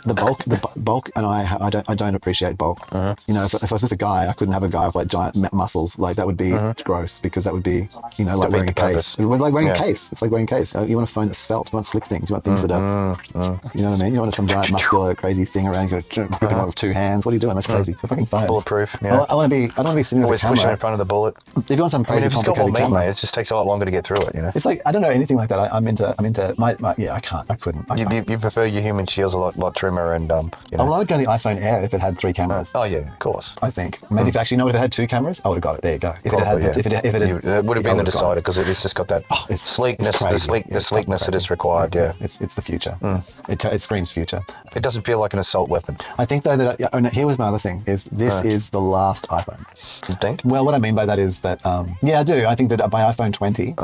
Speaker 1: The bulk, and I don't appreciate bulk. If I was with a guy, I couldn't have a guy with like giant muscles. Like that would be gross, because that would be like wearing a case. Like wearing a case. It's like wearing a case. You want a phone that's svelte. You want slick things. You want things that are. You know what I mean? You want some giant muscular crazy thing around. You got to pick it up with 2 hands. What are you doing? That's crazy. The fucking phone.
Speaker 2: Bulletproof. Yeah.
Speaker 1: I want to be sitting
Speaker 2: always
Speaker 1: with a camera.
Speaker 2: pushing in front of the bullet.
Speaker 1: If you want some crazy complicated camera,
Speaker 2: mate, it just takes a lot longer to get through it.
Speaker 1: It's like I don't know anything like that. I'm into my I can't. I couldn't.
Speaker 2: You prefer your human shields a lot trimmer and
Speaker 1: Well, I would go the iPhone Air if it had 3 cameras.
Speaker 2: Oh yeah, of course.
Speaker 1: I think maybe if actually if it had 2 cameras, I would have got it. There you go. If
Speaker 2: it would have been the decider, because it's just got that sleekness, the sleekness that is required. Yeah,
Speaker 1: it's the future. It screams future.
Speaker 2: It doesn't feel like an assault weapon.
Speaker 1: I think though that here was my other thing is this is the last iPhone.
Speaker 2: You think?
Speaker 1: Well, what I mean by that is that I do. I think that by iPhone 20,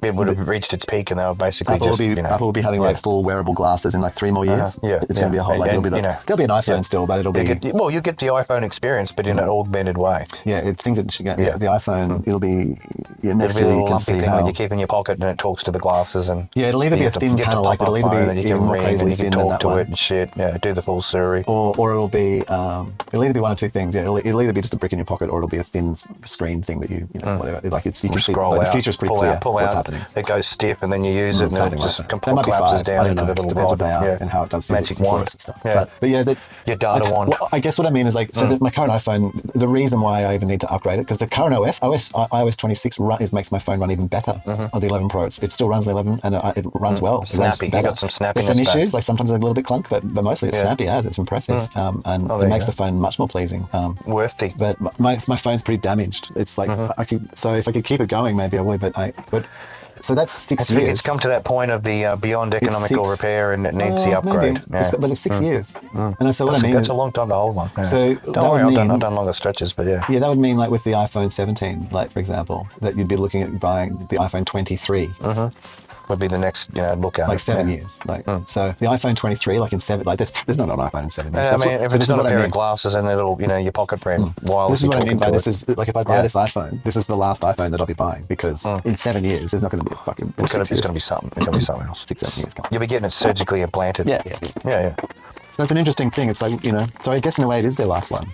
Speaker 2: it would have reached its peak, and they were basically
Speaker 1: Apple
Speaker 2: just,
Speaker 1: will be having like full wearable glasses in like 3 more years. It's going to be a whole like there'll be an iPhone still, but it'll be
Speaker 2: you get the iPhone experience, but in an augmented way.
Speaker 1: Yeah, it's things that you get. The iPhone, it'll be next
Speaker 2: It'll be a
Speaker 1: year you
Speaker 2: little
Speaker 1: can
Speaker 2: lumpy
Speaker 1: see
Speaker 2: thing
Speaker 1: how.
Speaker 2: that you keep in your pocket, and it talks to the glasses, and
Speaker 1: It'll either be a thin panel, like it'll either be
Speaker 2: that you
Speaker 1: even
Speaker 2: can
Speaker 1: more
Speaker 2: ring,
Speaker 1: crazily
Speaker 2: and you can
Speaker 1: thin than
Speaker 2: talk
Speaker 1: that
Speaker 2: to
Speaker 1: one.
Speaker 2: it and shit. Yeah, do the full Siri.
Speaker 1: Or it'll either be one of two things. Yeah, it'll either be just a brick in your pocket, or it'll be a thin screen thing that you whatever. Like you can see.
Speaker 2: Scroll
Speaker 1: Like,
Speaker 2: out,
Speaker 1: the future's pretty
Speaker 2: pull
Speaker 1: clear.
Speaker 2: out, pull
Speaker 1: what's
Speaker 2: out.
Speaker 1: happening.
Speaker 2: It goes stiff, and then you use it, and then it
Speaker 1: Something
Speaker 2: just
Speaker 1: like that. That might be
Speaker 2: collapses
Speaker 1: 5.
Speaker 2: down
Speaker 1: I don't
Speaker 2: into
Speaker 1: know.
Speaker 2: the little
Speaker 1: Depends what
Speaker 2: rod.
Speaker 1: they are and how it does
Speaker 2: Magic
Speaker 1: physics
Speaker 2: wand.
Speaker 1: and stuff.
Speaker 2: Yeah.
Speaker 1: But yeah,
Speaker 2: Your data wand.
Speaker 1: I guess what I mean is like, so my current iPhone, the reason why I even need to upgrade it, because the current iOS 26 makes my phone run even better on the 11 Pro. It still runs the 11 and it runs well.
Speaker 2: Snappy. You got some snappiness.
Speaker 1: There's some
Speaker 2: back.
Speaker 1: issues, like sometimes it's a little bit clunk, but mostly it's snappy as. It's impressive. And it makes the phone much more pleasing.
Speaker 2: Worthy.
Speaker 1: But my phone's pretty damaged. It's like, if I could keep it going, maybe I would, but so that's 6 years.
Speaker 2: It's come to that point of the beyond economical repair, and it needs the upgrade.
Speaker 1: Yeah. But it's 6 years. And so what I mean
Speaker 2: that's a long time to hold one. Yeah.
Speaker 1: So
Speaker 2: don't worry, I've done longer stretches, but yeah.
Speaker 1: Yeah, that would mean like with the iPhone 17, like for example, that you'd be looking at buying the iPhone 23.
Speaker 2: Would be the next, look at
Speaker 1: like 7 years. Like so, the iPhone 23, like in 7, like there's not an iPhone in 7 years.
Speaker 2: I mean, if it's not a pair of glasses and a little, your pocket friend, while
Speaker 1: this is what I mean by this
Speaker 2: is.
Speaker 1: is like if I buy this iPhone, this is the last iPhone that I'll be buying because in 7 years there's not going to be a fucking.
Speaker 2: It's going to be something. It's going to be something else.
Speaker 1: 6-7 years.
Speaker 2: You'll be getting it surgically implanted. Yeah.
Speaker 1: That's an interesting thing. It's like so I guess in a way it is their last one.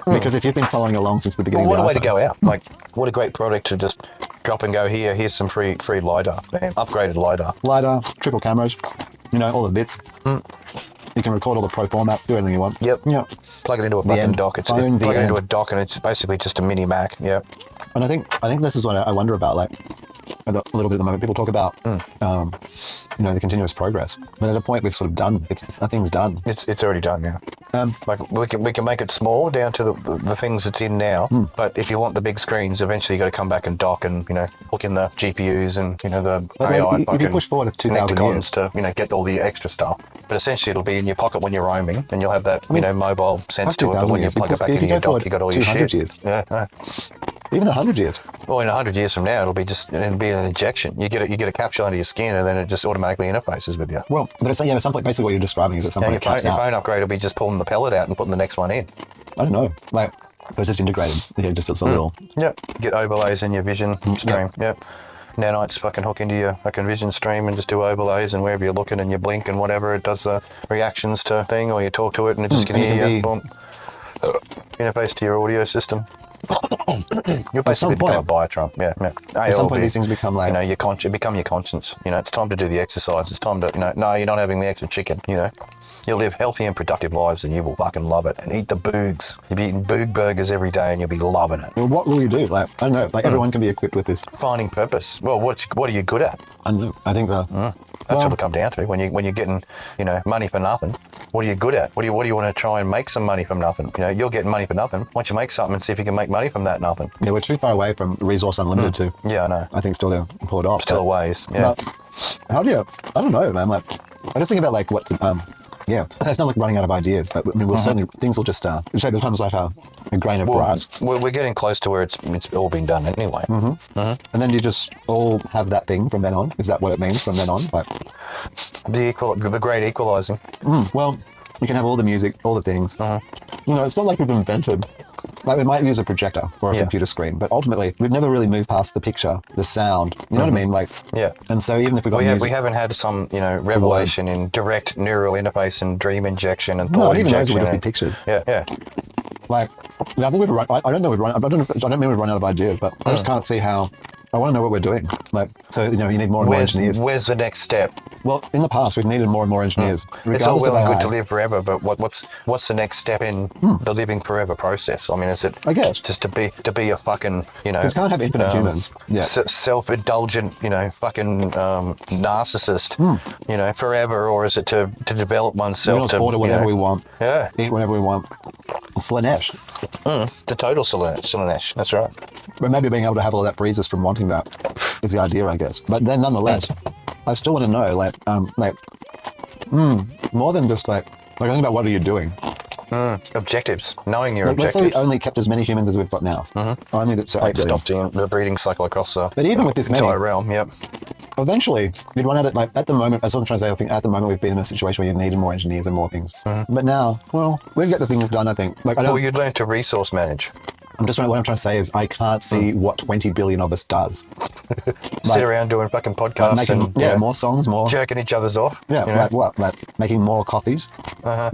Speaker 1: Because if you've been following along since the beginning,
Speaker 2: what a way to go out! Like, what a great product to just drop and go. Here's some free LIDAR, upgraded
Speaker 1: LIDAR, triple cameras, all the bits. You can record all the pro format, do anything you want.
Speaker 2: Yep.
Speaker 1: Yeah.
Speaker 2: Plug it into a fucking dock. Plug it into a dock, and it's basically just a mini Mac. Yep.
Speaker 1: And I think this is what I wonder about, like a little bit at the moment. People talk about the continuous progress, but at a point we've sort of done. Nothing's done.
Speaker 2: It's already done. Yeah. Like we can make it small down to the things it's in now. But if you want the big screens, eventually you got to come back and dock and hook in the GPUs and the AI.
Speaker 1: If you push forward 2,000 years
Speaker 2: to get all the extra stuff. But essentially it'll be in your pocket when you're roaming, and you'll have that mobile sense to it. But when you plug it back into your dock, you got all your shit.
Speaker 1: Years.
Speaker 2: Yeah.
Speaker 1: Even 100 years.
Speaker 2: Well, in 100 years from now, it'll be an injection. You get a capsule under your skin, and then it just automatically interfaces with you.
Speaker 1: Well, but it's, at some point, basically what you're describing is at some point
Speaker 2: your phone upgrade will be just pulling the pellet out and putting the next one in.
Speaker 1: I don't know. Like, so it's just integrated. Yeah, just it's a little.
Speaker 2: Yep. Get overlays in your vision stream. Yep. Nanites fucking hook into your fucking vision stream and just do overlays, and wherever you're looking and you blink and whatever, it does the reactions to thing, or you talk to it and it just can hear you. Boom. Interface to your audio system. You'll basically become a Biotron. Yeah.
Speaker 1: At some point, these things become like
Speaker 2: become your conscience. It's time to do the exercise. It's time to no, you're not having the extra chicken. You'll live healthy and productive lives, and you will fucking love it. And eat the boogs. You'll be eating boog burgers every day, and you'll be loving it.
Speaker 1: Well, what will you do? Like, I don't know. Like, everyone can be equipped with this.
Speaker 2: Finding purpose. Well, what are you good at?
Speaker 1: I don't know. I think
Speaker 2: that's what it'll come down to. When you're getting, money for nothing. What are you good at? What do you want to try and make some money from nothing? You're getting money for nothing. Why don't you make something and see if you can make money from that nothing?
Speaker 1: Yeah, we're too far away from resource unlimited too.
Speaker 2: Yeah, I know.
Speaker 1: I think still to pull it off.
Speaker 2: Still a ways. Yeah.
Speaker 1: How do you? I don't know, man. Like, I just think about like what. Yeah, it's not like running out of ideas, but I mean, certainly things will just shape the times like a grain of grass.
Speaker 2: We're getting close to where it's all been done anyway.
Speaker 1: And then you just all have that thing from then on. Is that what it means from then on? Like
Speaker 2: the great equalizing.
Speaker 1: Well, we can have all the music, all the things. It's not like we've invented. Like we might use a projector or a computer screen, but ultimately we've never really moved past the picture, the sound. You know what I mean? Like And so even if we
Speaker 2: haven't had some revelation in direct neural interface and dream injection and thought injection.
Speaker 1: Will just be pictured.
Speaker 2: Yeah.
Speaker 1: Like I think we've run. I don't know. I don't mean we've run out of ideas, but I just can't see how. I want to know what we're doing. Like, so you need more and more engineers.
Speaker 2: Where's the next step?
Speaker 1: Well, in the past, we've needed more and more engineers.
Speaker 2: It's all well and good to live forever, but what's the next step in the living forever process? I mean, is it?
Speaker 1: I guess
Speaker 2: just to be a fucking
Speaker 1: Because can't have infinite humans. Yeah.
Speaker 2: Self-indulgent, fucking narcissist. Forever, or is it to develop oneself
Speaker 1: to order whatever we want?
Speaker 2: Yeah.
Speaker 1: Eat whatever we want. Slanesh.
Speaker 2: The total Slanesh. That's right.
Speaker 1: But maybe being able to have all that frees us from wanting that is the idea, I guess. But then nonetheless, I still want to know, more than just I think about what are you doing?
Speaker 2: Objectives. Knowing your
Speaker 1: Let's say
Speaker 2: objectives.
Speaker 1: we only kept as many humans as we've got now. Only that, so 8 billion.
Speaker 2: Stopped the breeding cycle across the
Speaker 1: But even with this many,
Speaker 2: entire realm, yep.
Speaker 1: eventually you'd run out of, like, at the moment, as I'm trying to say, I think at the moment we've been in a situation where you needed more engineers and more things. But now, well, we can get the things done, I think. Like, I don't,
Speaker 2: Well, you'd learn to resource manage.
Speaker 1: what I'm trying to say is I can't see what 20 billion of us does.
Speaker 2: Sit around doing fucking podcasts
Speaker 1: Making,
Speaker 2: and
Speaker 1: more songs, more.
Speaker 2: jerking each other's off.
Speaker 1: Yeah,
Speaker 2: you know?
Speaker 1: like what? Like making more coffees,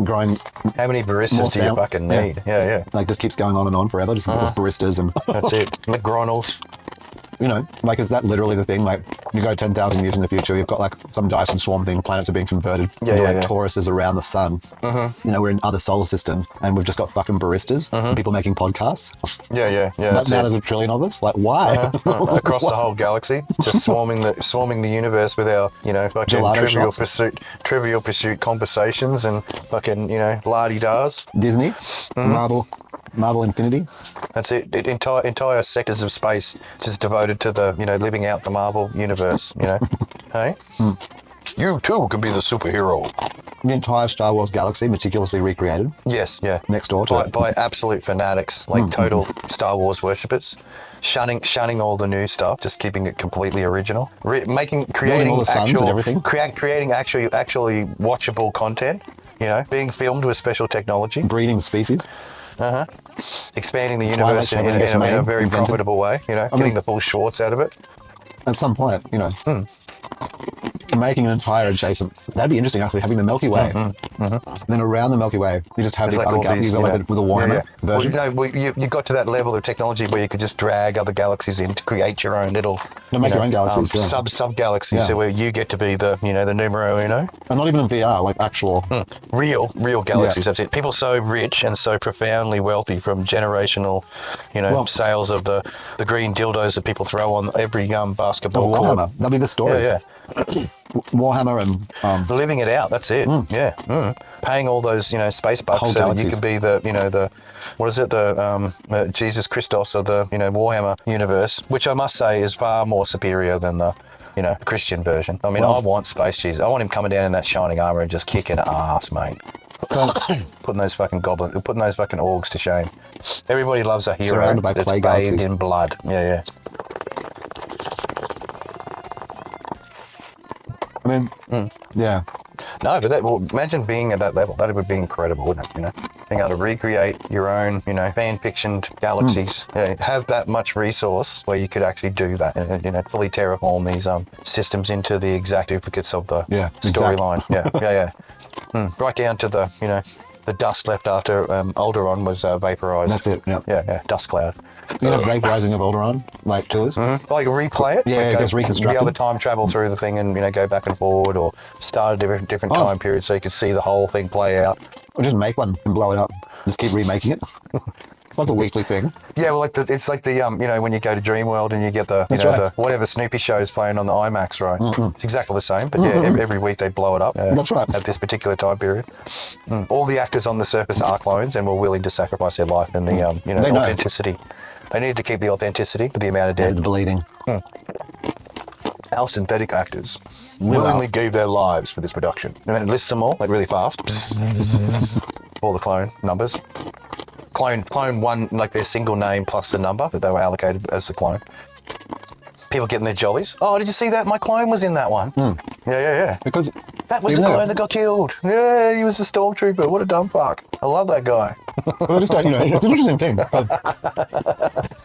Speaker 1: growing.
Speaker 2: How many baristas
Speaker 1: more
Speaker 2: do you
Speaker 1: sound.
Speaker 2: fucking need? Yeah.
Speaker 1: Like just keeps going on and on forever. Just with baristas and
Speaker 2: That's it. McGronald's.
Speaker 1: you know, like is that literally the thing? Like you go 10,000 years in the future, you've got like some Dyson Swarm thing. Planets are being converted into like Tauruses around the sun. You know, we're in other solar systems, and we've just got fucking baristas, and people making podcasts.
Speaker 2: Yeah.
Speaker 1: But now there's a trillion of us. Like why?
Speaker 2: Across the whole galaxy, just swarming the universe with our, you know, fucking
Speaker 1: Gelato
Speaker 2: trivial pursuit conversations and fucking, you know, la-di-dars.
Speaker 1: Disney, Marvel Infinity.
Speaker 2: That's it. Entire sectors of space just devoted to the, you know, living out the Marvel universe, you know. Hey? You too can be the superhero.
Speaker 1: The entire Star Wars galaxy meticulously recreated.
Speaker 2: Yes, yeah.
Speaker 1: Next door to
Speaker 2: by absolute fanatics, like total Star Wars worshippers, shunning all the new stuff, just keeping it completely original, creating
Speaker 1: all the suns and everything.
Speaker 2: creating actually watchable content. You know, being filmed with special technology,
Speaker 1: breeding species.
Speaker 2: Expanding the universe in a very profitable way. You know, getting the full shorts out of it.
Speaker 1: At some point, you know. Making an entire adjacent, that'd be interesting actually, having the Milky Way. Then around the Milky Way, you just have these other galaxies with a Warhammer version.
Speaker 2: You got to that level of technology where you could just drag other galaxies in to create your own little
Speaker 1: your own galaxies,
Speaker 2: sub galaxies, so where you get to be the the numero uno.
Speaker 1: And not even in VR, like actual
Speaker 2: real galaxies. That's it. People so rich and so profoundly wealthy from generational, sales of the green dildos that people throw on every basketball court.
Speaker 1: Warhammer. That'd be the story.
Speaker 2: Yeah.
Speaker 1: Warhammer and
Speaker 2: living it out. That's it. Paying all those space bucks so that you can be the what is it, the Jesus Christos of the Warhammer universe, which I must say is far more superior than the Christian version. I mean, I want Space Jesus. I want him coming down in that shining armor and just kicking ass, mate. Putting those fucking orgs to shame. Everybody loves a hero that's bathed in blood. Yeah.
Speaker 1: I mean, yeah.
Speaker 2: No, but imagine being at that level. That would be incredible, wouldn't it? Being able to recreate your own, fan-fictioned galaxies. Have that much resource where you could actually do that and, fully terraform these systems into the exact duplicates of the storyline. Yeah. Right down to the dust left after Alderaan was vaporized.
Speaker 1: That's it.
Speaker 2: Yeah. Dust cloud.
Speaker 1: You know, vaporizing of Alderaan, like tours.
Speaker 2: Like replay it.
Speaker 1: Yeah, just reconstruct.
Speaker 2: Be able to time travel through the thing and go back and forward, or start a different time period so you could see the whole thing play out.
Speaker 1: Or just make one and blow it up. Just keep remaking it. Like a weekly thing.
Speaker 2: Yeah, well, it's like the when you go to Dreamworld and you get the the whatever Snoopy show is playing on the IMAX, right? It's exactly the same, but every week they blow it up.
Speaker 1: That's right.
Speaker 2: At this particular time period, all the actors on the surface are clones and were willing to sacrifice their life and the authenticity. They needed to keep the authenticity with the amount of dead.
Speaker 1: Bleeding.
Speaker 2: Our synthetic actors willingly gave their lives for this production. And then it lists them all, like really fast. All the clone numbers. Clone one, like their single name plus the number that they were allocated as the clone. People getting their jollies. Oh, did you see that? My clone was in that one. Yeah.
Speaker 1: Because
Speaker 2: that was the clone that got killed. Yeah, he was a stormtrooper. What a dumb fuck. I love that guy.
Speaker 1: Well, just it's an interesting thing.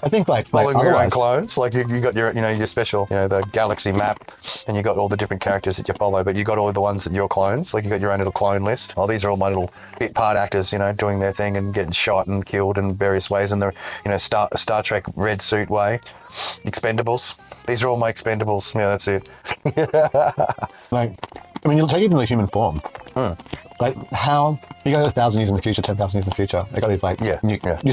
Speaker 1: I think like
Speaker 2: your own clones, like you got your your special the galaxy map, and you got all the different characters that you follow, but you got all the ones that you're clones, like you got your own little clone list. Oh, these are all my little bit part actors, doing their thing and getting shot and killed in various ways in the Star Trek red suit way. Expendables. These are all my Expendables. Yeah, that's it.
Speaker 1: You'll take even the human form. Like how you go 1,000 years in the future, 10,000 years in the future. They got these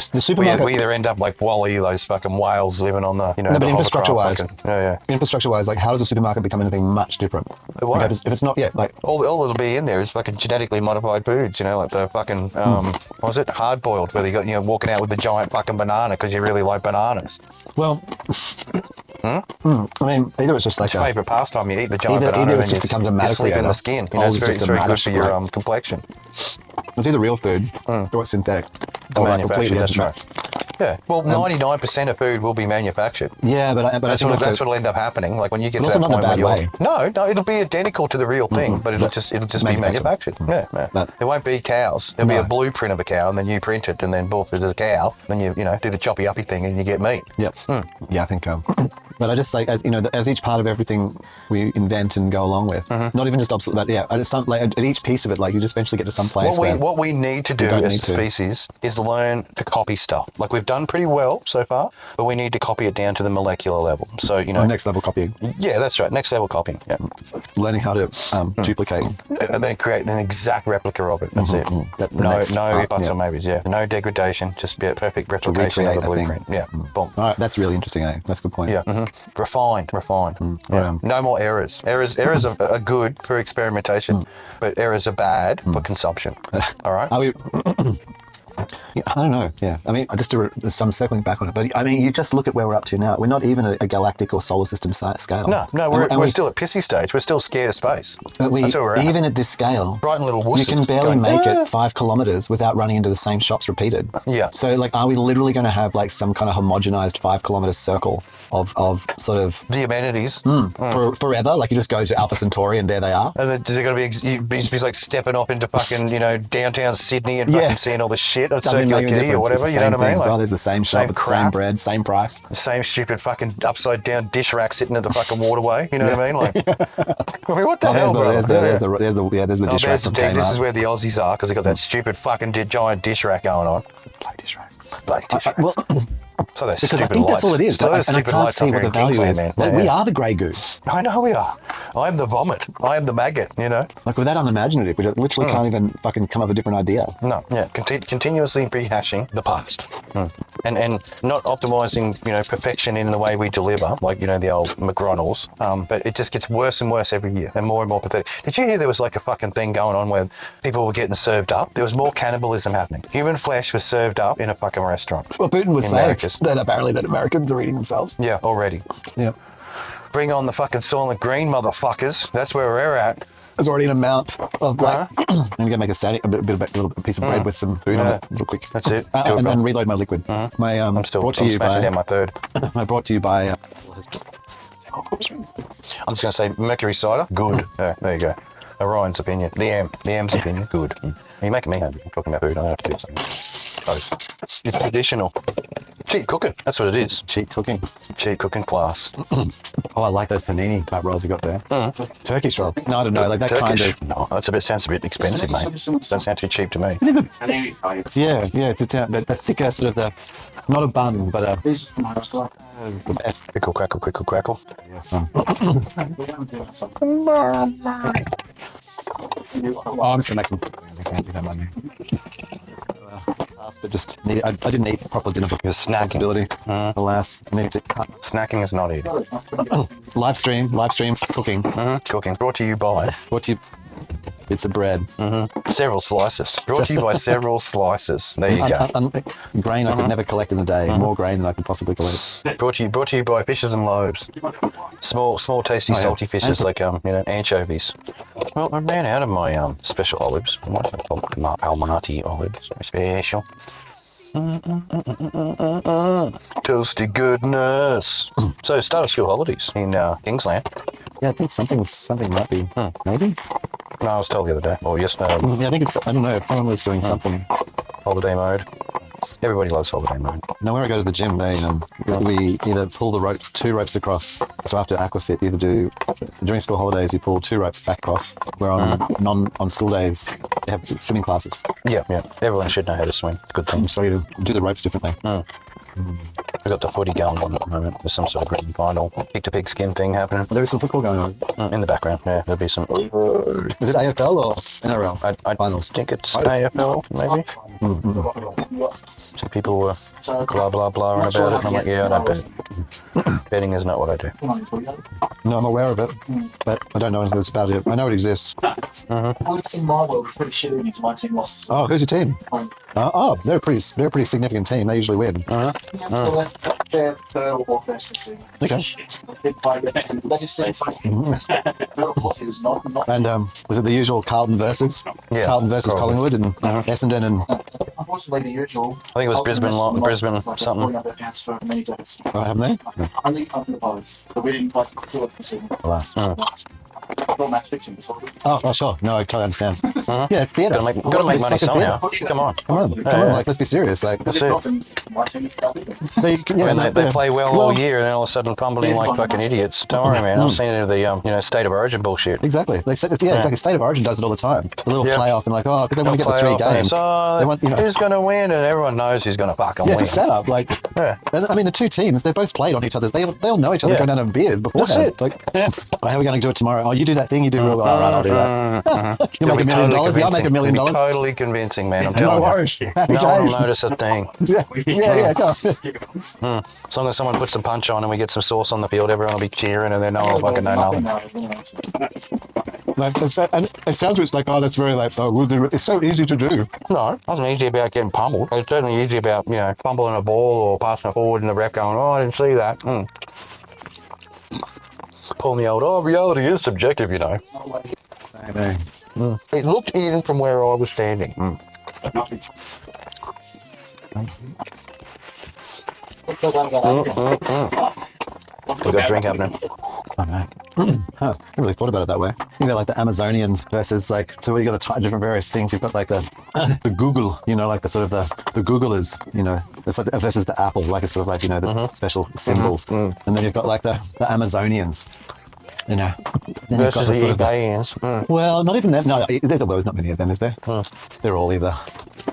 Speaker 1: the supermarket.
Speaker 2: We either end up like Wall-E, those fucking whales living on the
Speaker 1: No, but infrastructure-wise,
Speaker 2: yeah.
Speaker 1: Infrastructure-wise, like how does a supermarket become anything much different?
Speaker 2: It won't.
Speaker 1: Like, if it's not yet, like
Speaker 2: all that'll be in there is fucking genetically modified foods. Like the fucking what was it, hard boiled, where you got walking out with the giant fucking banana because you really like bananas.
Speaker 1: Well. I mean, either it's just like
Speaker 2: it's your favourite pastime. You eat the giant banana and then you sleep in the skin. It's very good for your complexion.
Speaker 1: It's either real food or it's synthetic.
Speaker 2: The
Speaker 1: Or
Speaker 2: manufactured, that's
Speaker 1: engineered.
Speaker 2: right. Yeah, well, 99% of food will be manufactured.
Speaker 1: Yeah, but I
Speaker 2: That's
Speaker 1: think
Speaker 2: what'll end up happening. Like when you get
Speaker 1: But
Speaker 2: to
Speaker 1: also
Speaker 2: that
Speaker 1: not in
Speaker 2: point
Speaker 1: a
Speaker 2: where
Speaker 1: bad
Speaker 2: you're no, it'll be identical to the real thing, but it'll just be manufactured. Yeah, it won't be cows. It'll be a blueprint of a cow, and then you print it, and then boom, there's a cow. Then you do the choppy uppy thing, and you get meat.
Speaker 1: Yep. Yeah, I think. But I just like as each part of everything we invent and go along with, not even just obsolete, but yeah, at each piece of it, like you just eventually get to some place.
Speaker 2: What we need to do as a species is learn to copy stuff. Like we've done pretty well so far, but we need to copy it down to the molecular level. So
Speaker 1: next level copying.
Speaker 2: Yeah, that's right. Next level copying. Yeah.
Speaker 1: Learning how to duplicate
Speaker 2: and then create an exact replica of it. That's it. No buts or maybes. Yeah. No degradation. Just be a perfect replication of the blueprint. Yeah. Boom.
Speaker 1: All right. That's really interesting. That's a good point.
Speaker 2: Yeah. Refined. Yeah. No more errors. Errors are good for experimentation, but errors are bad for consumption. All right.
Speaker 1: Are we? Yeah, I don't know. Yeah, I mean, I'm circling back on it, but I mean, you just look at where we're up to now. We're not even a galactic or solar system scale.
Speaker 2: No, we're still at pissy stage. We're still scared of space.
Speaker 1: But
Speaker 2: That's where we're at.
Speaker 1: even at this scale,
Speaker 2: Brighton little wusses
Speaker 1: you can barely make it 5 kilometers without running into the same shops repeated.
Speaker 2: Yeah.
Speaker 1: So, like, are we literally going to have like some kind of homogenized 5 kilometer circle of sort of
Speaker 2: the amenities
Speaker 1: for forever? Like, you just go to Alpha Centauri and there they are.
Speaker 2: And they're going to be like stepping up into fucking downtown Sydney and fucking seeing all the shit at Circular Quay or whatever. You know what I mean?
Speaker 1: Like, there's the same shop, the same bread, same price,
Speaker 2: the same stupid fucking upside down dish rack sitting at the fucking waterway. You know what I mean? Like, I mean, what the hell, bro? There's
Speaker 1: the dish rack.
Speaker 2: This is where the Aussies are because they got that stupid fucking giant dish rack going on.
Speaker 1: Bloody dish racks.
Speaker 2: Bloody dish racks. So
Speaker 1: because I think that's all it is. And I can't see what the value is. Like, we are the grey goo.
Speaker 2: I know we are. I am the vomit. I am the maggot,
Speaker 1: Like, we're that unimaginative. We literally can't even fucking come up with a different idea.
Speaker 2: No, yeah. Continuously rehashing the past. And not optimising, perfection in the way we deliver, like, the old McGronald's. But it just gets worse and worse every year and more pathetic. Did you hear there was like a fucking thing going on where people were getting served up? There was more cannibalism happening. Human flesh was served up in a fucking restaurant.
Speaker 1: Well, Putin was saying that apparently that Americans are eating themselves.
Speaker 2: Yeah, already.
Speaker 1: Yeah.
Speaker 2: Bring on the fucking Soylent Green, motherfuckers. That's where we're at.
Speaker 1: There's already an amount of like, I'm gonna make a little piece of bread with some food on it, real quick.
Speaker 2: That's it.
Speaker 1: And then reload my liquid.
Speaker 2: I'm smashing down my third.
Speaker 1: Brought to you by.
Speaker 2: I'm just gonna say Mercury cider, good. There you go. Orion's opinion, the M's opinion, good. You're making me happy. I'm talking about food. I have to do something. It's traditional. Cheap cooking. That's what it is.
Speaker 1: Cheap cooking.
Speaker 2: Cheap cooking class.
Speaker 1: Oh, I like those panini type rolls you got there. Turkish roll. No, I don't know. Like that
Speaker 2: Turkish?
Speaker 1: kind
Speaker 2: No,
Speaker 1: of.
Speaker 2: that sounds a bit expensive, mate. Doesn't sound too cheap to me.
Speaker 1: Yeah. It's a thicker sort of not a bun, but a.
Speaker 3: These are from Hostler.
Speaker 2: The best. Quickle, crackle.
Speaker 1: Yes. Oh, I'm just gonna make some. I can't do that money. But just I didn't eat proper dinner because responsibility. Alas, need to cut.
Speaker 2: Snacking is not eating.
Speaker 1: Live stream cooking.
Speaker 2: Cooking. Brought to you by.
Speaker 1: Bits of bread.
Speaker 2: Several slices. Brought to you by several slices. There you go.
Speaker 1: Grain I could never collect in a day. More grain than I could possibly collect.
Speaker 2: Brought to you by fishes and loaves. Small, tasty, salty fishes like anchovies. Well, I ran out of my special olives. What do they call them? Almaty olives. Special. Toasty goodness. So, start of school holidays in Kingsland.
Speaker 1: Yeah, I think something might be. Maybe.
Speaker 2: No, I was told the other day. Or yes,
Speaker 1: yeah, I think it's. I don't know. Everyone was doing something.
Speaker 2: Holiday mode. Everybody loves holiday mode.
Speaker 1: Now, when I go to the gym, we either pull the 2 ropes across. So after aquafit, you either do during school holidays, you pull 2 ropes back across. Where on school days, they have swimming classes.
Speaker 2: Yeah. Everyone should know how to swim. It's a good thing.
Speaker 1: So you do the ropes differently.
Speaker 2: We've got the footy going on at the moment. There's some sort of grand final pig-to-pig skin thing happening.
Speaker 1: There is some football going on.
Speaker 2: In the background, yeah. There'll be some...
Speaker 1: Is it AFL or NRL?
Speaker 2: I
Speaker 1: Finals.
Speaker 2: think it's AFL, maybe. Some people were blah, blah, blah about it. And I'm like, yeah, I don't bet. Betting is not what I do.
Speaker 1: No, I'm aware of it, but I don't know anything about it. I know it exists.
Speaker 3: My team, my world, was pretty shitty into my team losses.
Speaker 1: Oh, who's your team? They're a pretty significant team. They usually win.
Speaker 3: But their third or fourth best this season.
Speaker 1: Okay.
Speaker 3: They just stand fine. Third or fourth is not.
Speaker 1: And was it the usual Carlton versus?
Speaker 2: Yeah,
Speaker 1: Carlton versus
Speaker 2: probably.
Speaker 1: Collingwood and Essendon and
Speaker 3: Unfortunately, the usual.
Speaker 2: I think it was Brisbane something.
Speaker 3: Pulling up their pants for many days.
Speaker 1: haven't they?
Speaker 3: Only after the Pies. But we didn't quite do it this season.
Speaker 1: Alas.
Speaker 3: Not match fixing this whole week.
Speaker 1: Oh, sure. No, I totally understand. Yeah, it's theatre.
Speaker 2: Gotta make money somehow. Come on.
Speaker 1: Come on, like let's be serious. Like,
Speaker 2: That's it.
Speaker 3: My team is not leaving.
Speaker 2: They play well all year and then all of a sudden fumbling like fucking idiots. Don't worry, man. I've seen it in the state of origin bullshit.
Speaker 1: Exactly. They said, it's like a state of origin does it all the time. The little playoff and like, because they want to get the 3 games. They want,
Speaker 2: who's going to win? And everyone knows who's going to fucking win.
Speaker 1: It's a setup. Like, and, I mean, the two teams, they both played on each other. They all know each other, go down and have beers before
Speaker 2: That's it.
Speaker 1: Like, how are we going to do it tomorrow? Oh, you do that thing, you do real well. All right, I'll do that. You make $1 million, I'll make $1 million.
Speaker 2: Totally convincing, man. I'm telling
Speaker 1: No
Speaker 2: you.
Speaker 1: worries.
Speaker 2: No one will notice a thing.
Speaker 1: Yeah, go.
Speaker 2: As long as someone puts some punch on and we get some sauce on the field, everyone will be cheering and then no one will fucking know nothing.
Speaker 1: Like, and it sounds like, that's very like, it's so easy to do.
Speaker 2: No, it wasn't easy about getting pummeled. It's certainly easy about, fumbling a ball or passing it forward and the ref going, I didn't see that. Pulling the old, reality is subjective, It looked in from where I was standing. We got a drink happening.
Speaker 1: Oh, no. I never really thought about it that way. You got like the Amazonians versus like, so you got the different various things. You've got like the Google, like the sort of the Googlers, it's like versus the Apple, like it's sort of like, the special symbols. And then you've got like the Amazonians, Then
Speaker 2: Versus the
Speaker 1: sort of
Speaker 2: Ebayans.
Speaker 1: well, not even that. No, there's not many of them, is there? They're all either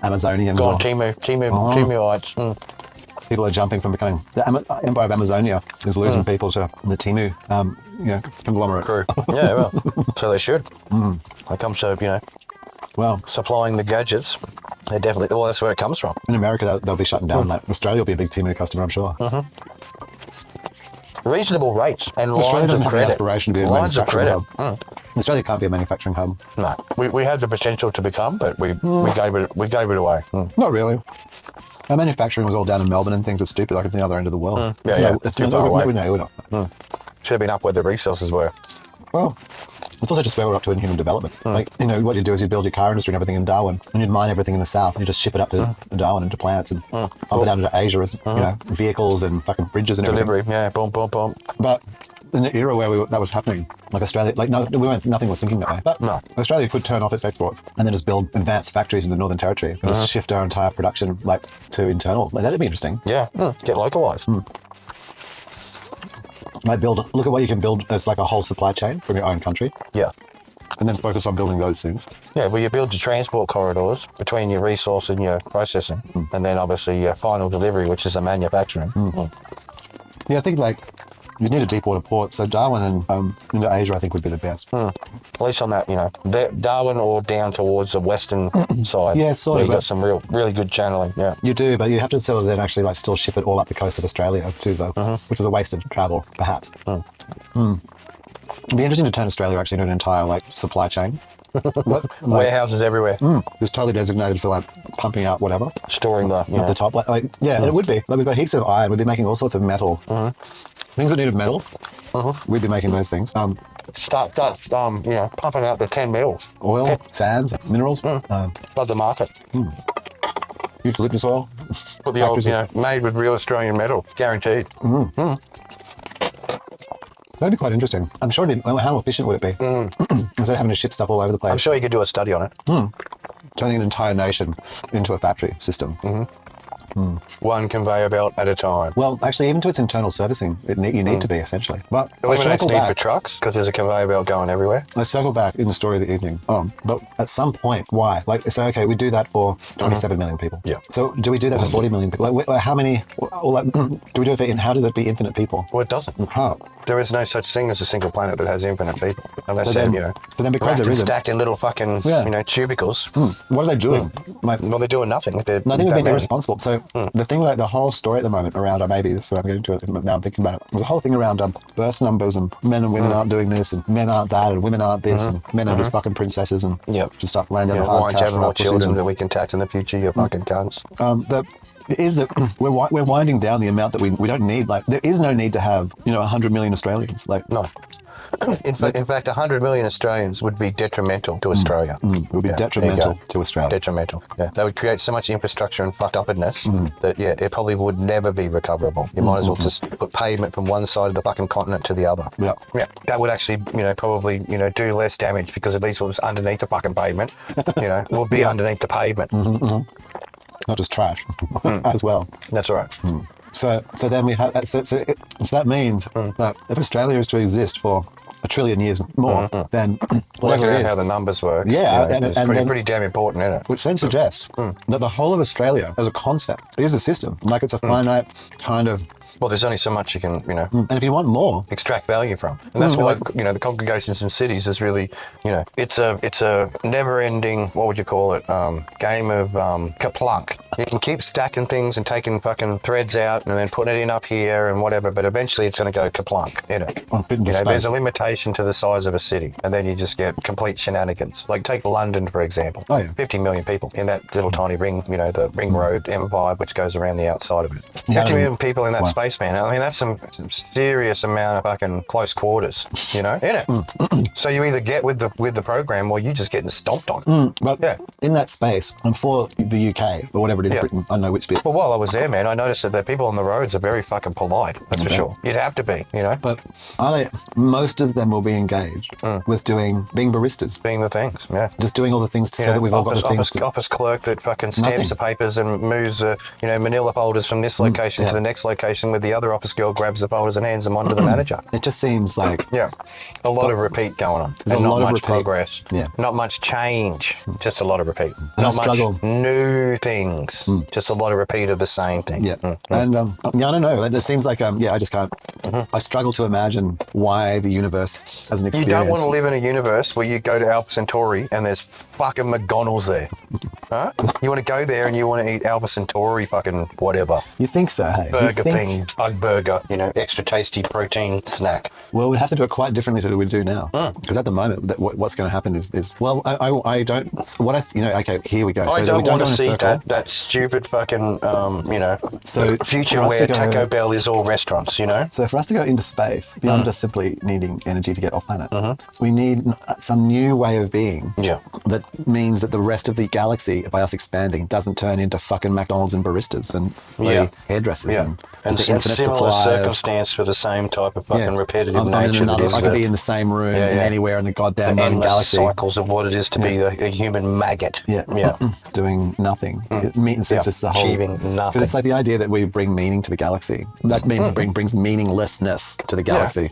Speaker 1: Amazonians
Speaker 2: Go
Speaker 1: or
Speaker 2: on, Timuites.
Speaker 1: people are jumping from becoming the Empire of Amazonia is losing people to the Timu, conglomerate.
Speaker 2: Crew. Yeah, well, so they should. When it comes to,
Speaker 1: Well,
Speaker 2: supplying the gadgets, they definitely, that's where it comes from.
Speaker 1: in America, they'll be shutting down. Like Australia will be a big Timu customer, I'm sure.
Speaker 2: Reasonable rates and
Speaker 1: Australia
Speaker 2: lines
Speaker 1: doesn't
Speaker 2: of
Speaker 1: have the
Speaker 2: credit.
Speaker 1: aspiration to be a
Speaker 2: Lines of
Speaker 1: manufacturing
Speaker 2: credit.
Speaker 1: hub. Australia can't be a manufacturing hub.
Speaker 2: No, we have the potential to become, but we gave it away.
Speaker 1: Not really. Our manufacturing was all down in Melbourne and things are stupid, like it's the other end of the world.
Speaker 2: It's too far away.
Speaker 1: No, we're not.
Speaker 2: Should have been up where the resources were.
Speaker 1: Well, it's also just where we're up to in human development. Like, what you do is you build your car industry and everything in Darwin, and you'd mine everything in the south, and you just ship it up to Darwin into plants and pump it down into Asia as vehicles and fucking bridges and everything.
Speaker 2: Delivery, boom, boom, boom.
Speaker 1: But in the era where that was happening, like Australia, nothing was thinking that way. But Australia could turn off its exports and then just build advanced factories in the Northern Territory and just shift our entire production to internal. Like, that'd be interesting.
Speaker 2: Yeah, get localized.
Speaker 1: Look at what you can build as like a whole supply chain from your own country.
Speaker 2: Yeah.
Speaker 1: And then focus on building those things.
Speaker 2: Yeah, well, you build your transport corridors between your resource and your processing, and then obviously your final delivery, which is the manufacturing.
Speaker 1: Yeah, I think you need a deep water port. So Darwin and into Asia, I think, would be the best.
Speaker 2: At least on that, Darwin or down towards the western side.
Speaker 1: Yeah, sort
Speaker 2: where
Speaker 1: of.
Speaker 2: You got some really good channeling. Yeah.
Speaker 1: You do, but you have to sort of then actually still ship it all up the coast of Australia too, though, which is a waste of travel, perhaps. It'd be interesting to turn Australia actually into an entire supply chain.
Speaker 2: Warehouses everywhere.
Speaker 1: It's totally designated for pumping out whatever.
Speaker 2: Storing the,
Speaker 1: At the top. It would be. We've got heaps of iron. We'd be making all sorts of metal. Things that needed metal, we'd be making those things.
Speaker 2: Start pumping out the 10 mils.
Speaker 1: Oil, sands, minerals.
Speaker 2: Flood the market.
Speaker 1: Eucalyptus oil.
Speaker 2: Put the old, made with real Australian metal. Guaranteed.
Speaker 1: That'd be quite interesting. I'm sure how efficient would it be? Instead of having to ship stuff all over the place.
Speaker 2: I'm sure you could do a study on it.
Speaker 1: Turning an entire nation into a factory system.
Speaker 2: One conveyor belt at a time.
Speaker 1: Well, actually, even to its internal servicing, you need to be, essentially. But
Speaker 2: Eliminates need for trucks, because there's a conveyor belt going everywhere.
Speaker 1: I circle back in the story of the evening. But at some point, why? We do that for 27 million people.
Speaker 2: Yeah.
Speaker 1: So do we do that for 40 million people? How many, do we do it for, how does it be infinite people?
Speaker 2: Well, it doesn't.
Speaker 1: We can't.
Speaker 2: There is no such thing as a single planet that has infinite people. Unless
Speaker 1: So then because there isn't,
Speaker 2: stacked in little fucking, cubicles.
Speaker 1: what are they doing?
Speaker 2: Well, they're doing nothing.
Speaker 1: I think we've been irresponsible. So the thing, like the whole story at the moment around, maybe this is what I'm getting to it, now I'm thinking about it. There's a whole thing around birth numbers and men and women aren't doing this and men aren't that and women aren't this and men are just fucking princesses and just start laying down the hard
Speaker 2: Why aren't
Speaker 1: cash
Speaker 2: you having
Speaker 1: for
Speaker 2: more
Speaker 1: our pussy
Speaker 2: children
Speaker 1: and-
Speaker 2: that we can tax in the future, you fucking cunts?
Speaker 1: is that we're winding down the amount that we don't need. Like there is no need to have 100 million Australians. Like
Speaker 2: No. In fact, 100 million Australians would be detrimental to Australia.
Speaker 1: it would be detrimental to Australia.
Speaker 2: Detrimental. Yeah, they would create so much infrastructure and fucked upness that it probably would never be recoverable. You might as well just put pavement from one side of the fucking continent to the other.
Speaker 1: Yeah.
Speaker 2: Yeah, that would actually probably do less damage because at least what was underneath the fucking pavement, will be underneath the pavement.
Speaker 1: Not just trash as well.
Speaker 2: That's right.
Speaker 1: So then we have so that means that if Australia is to exist for a trillion years more, then
Speaker 2: Working
Speaker 1: whatever it
Speaker 2: out
Speaker 1: is,
Speaker 2: how the numbers work.
Speaker 1: and then-
Speaker 2: pretty damn important, isn't it?
Speaker 1: which then suggests that the whole of Australia as a concept is a system. Like it's a finite kind of,
Speaker 2: Well, there's only so much you can,
Speaker 1: and if you want more,
Speaker 2: extract value from, and that's why the congregations in cities is really, it's a never-ending, what would you call it, game of kaplunk. You can keep stacking things and taking fucking threads out and then putting it in up here and whatever, but eventually it's going to go kaplunk,
Speaker 1: fit into space.
Speaker 2: There's a limitation to the size of a city, and then you just get complete shenanigans. Like take London for example. 50 million people in that little tiny ring, the ring road empire which goes around the outside of it. 50 million people in that space, man. I mean, that's some serious amount of fucking close quarters, in it. So you either get with the program or you just getting stomped on.
Speaker 1: but in that space, and for the UK or whatever it is, Britain, I don't know which bit.
Speaker 2: Well, while I was there, man, I noticed that the people on the roads are very fucking polite. That's for sure. You'd have to be,
Speaker 1: But most of them will be engaged with being baristas,
Speaker 2: being the things,
Speaker 1: just doing all the things so that we've all got the things.
Speaker 2: Office clerk that fucking stamps the papers and moves, manila folders from this location to the next location, with the other office girl grabs the folders and hands them on to the manager.
Speaker 1: It just seems like
Speaker 2: a lot of repeat going on,
Speaker 1: There's
Speaker 2: and
Speaker 1: a
Speaker 2: not
Speaker 1: lot of
Speaker 2: much
Speaker 1: repeat.
Speaker 2: progress,
Speaker 1: Yeah.
Speaker 2: not much change, just a lot of repeat.
Speaker 1: And
Speaker 2: Not
Speaker 1: I struggle.
Speaker 2: much new things, just a lot of repeat of the same thing.
Speaker 1: And I don't know. It seems like I just can't. I struggle to imagine why the universe as an
Speaker 2: You
Speaker 1: experience.
Speaker 2: don't want to live in a universe where you go to Alpha Centauri and there's fucking McDonald's there. Huh? You want to go there and you want to eat Alpha Centauri fucking whatever.
Speaker 1: You think so? Hey,
Speaker 2: Burger thing, bug burger, extra tasty protein snack.
Speaker 1: Well, we'd have to do it quite differently to what we do now. Because at the moment, what's going to happen is well, I don't. Okay, here we go.
Speaker 2: I
Speaker 1: So
Speaker 2: don't
Speaker 1: we
Speaker 2: want to
Speaker 1: go in a
Speaker 2: see
Speaker 1: circle.
Speaker 2: that stupid fucking,
Speaker 1: So
Speaker 2: future
Speaker 1: for us
Speaker 2: where
Speaker 1: to go-
Speaker 2: Taco Bell is all restaurants,
Speaker 1: So for us to go into space, beyond just simply needing energy to get off planet, we need some new way of being that means that the rest of the galaxy, by us expanding, doesn't turn into fucking McDonald's and baristas and hairdressers and
Speaker 2: And
Speaker 1: just the infinite
Speaker 2: similar
Speaker 1: supply of-
Speaker 2: circumstance for the same type of fucking repetitive
Speaker 1: I'm in
Speaker 2: nature that
Speaker 1: another-
Speaker 2: is
Speaker 1: I could
Speaker 2: the
Speaker 1: be in the same room anywhere in the goddamn known
Speaker 2: endless
Speaker 1: galaxy.
Speaker 2: cycles of what it is to be a human maggot.
Speaker 1: Doing nothing. Since it's the whole
Speaker 2: Achieving nothing.
Speaker 1: 'cause it's like the idea that we bring meaning to the galaxy. That means brings meaninglessness to the galaxy.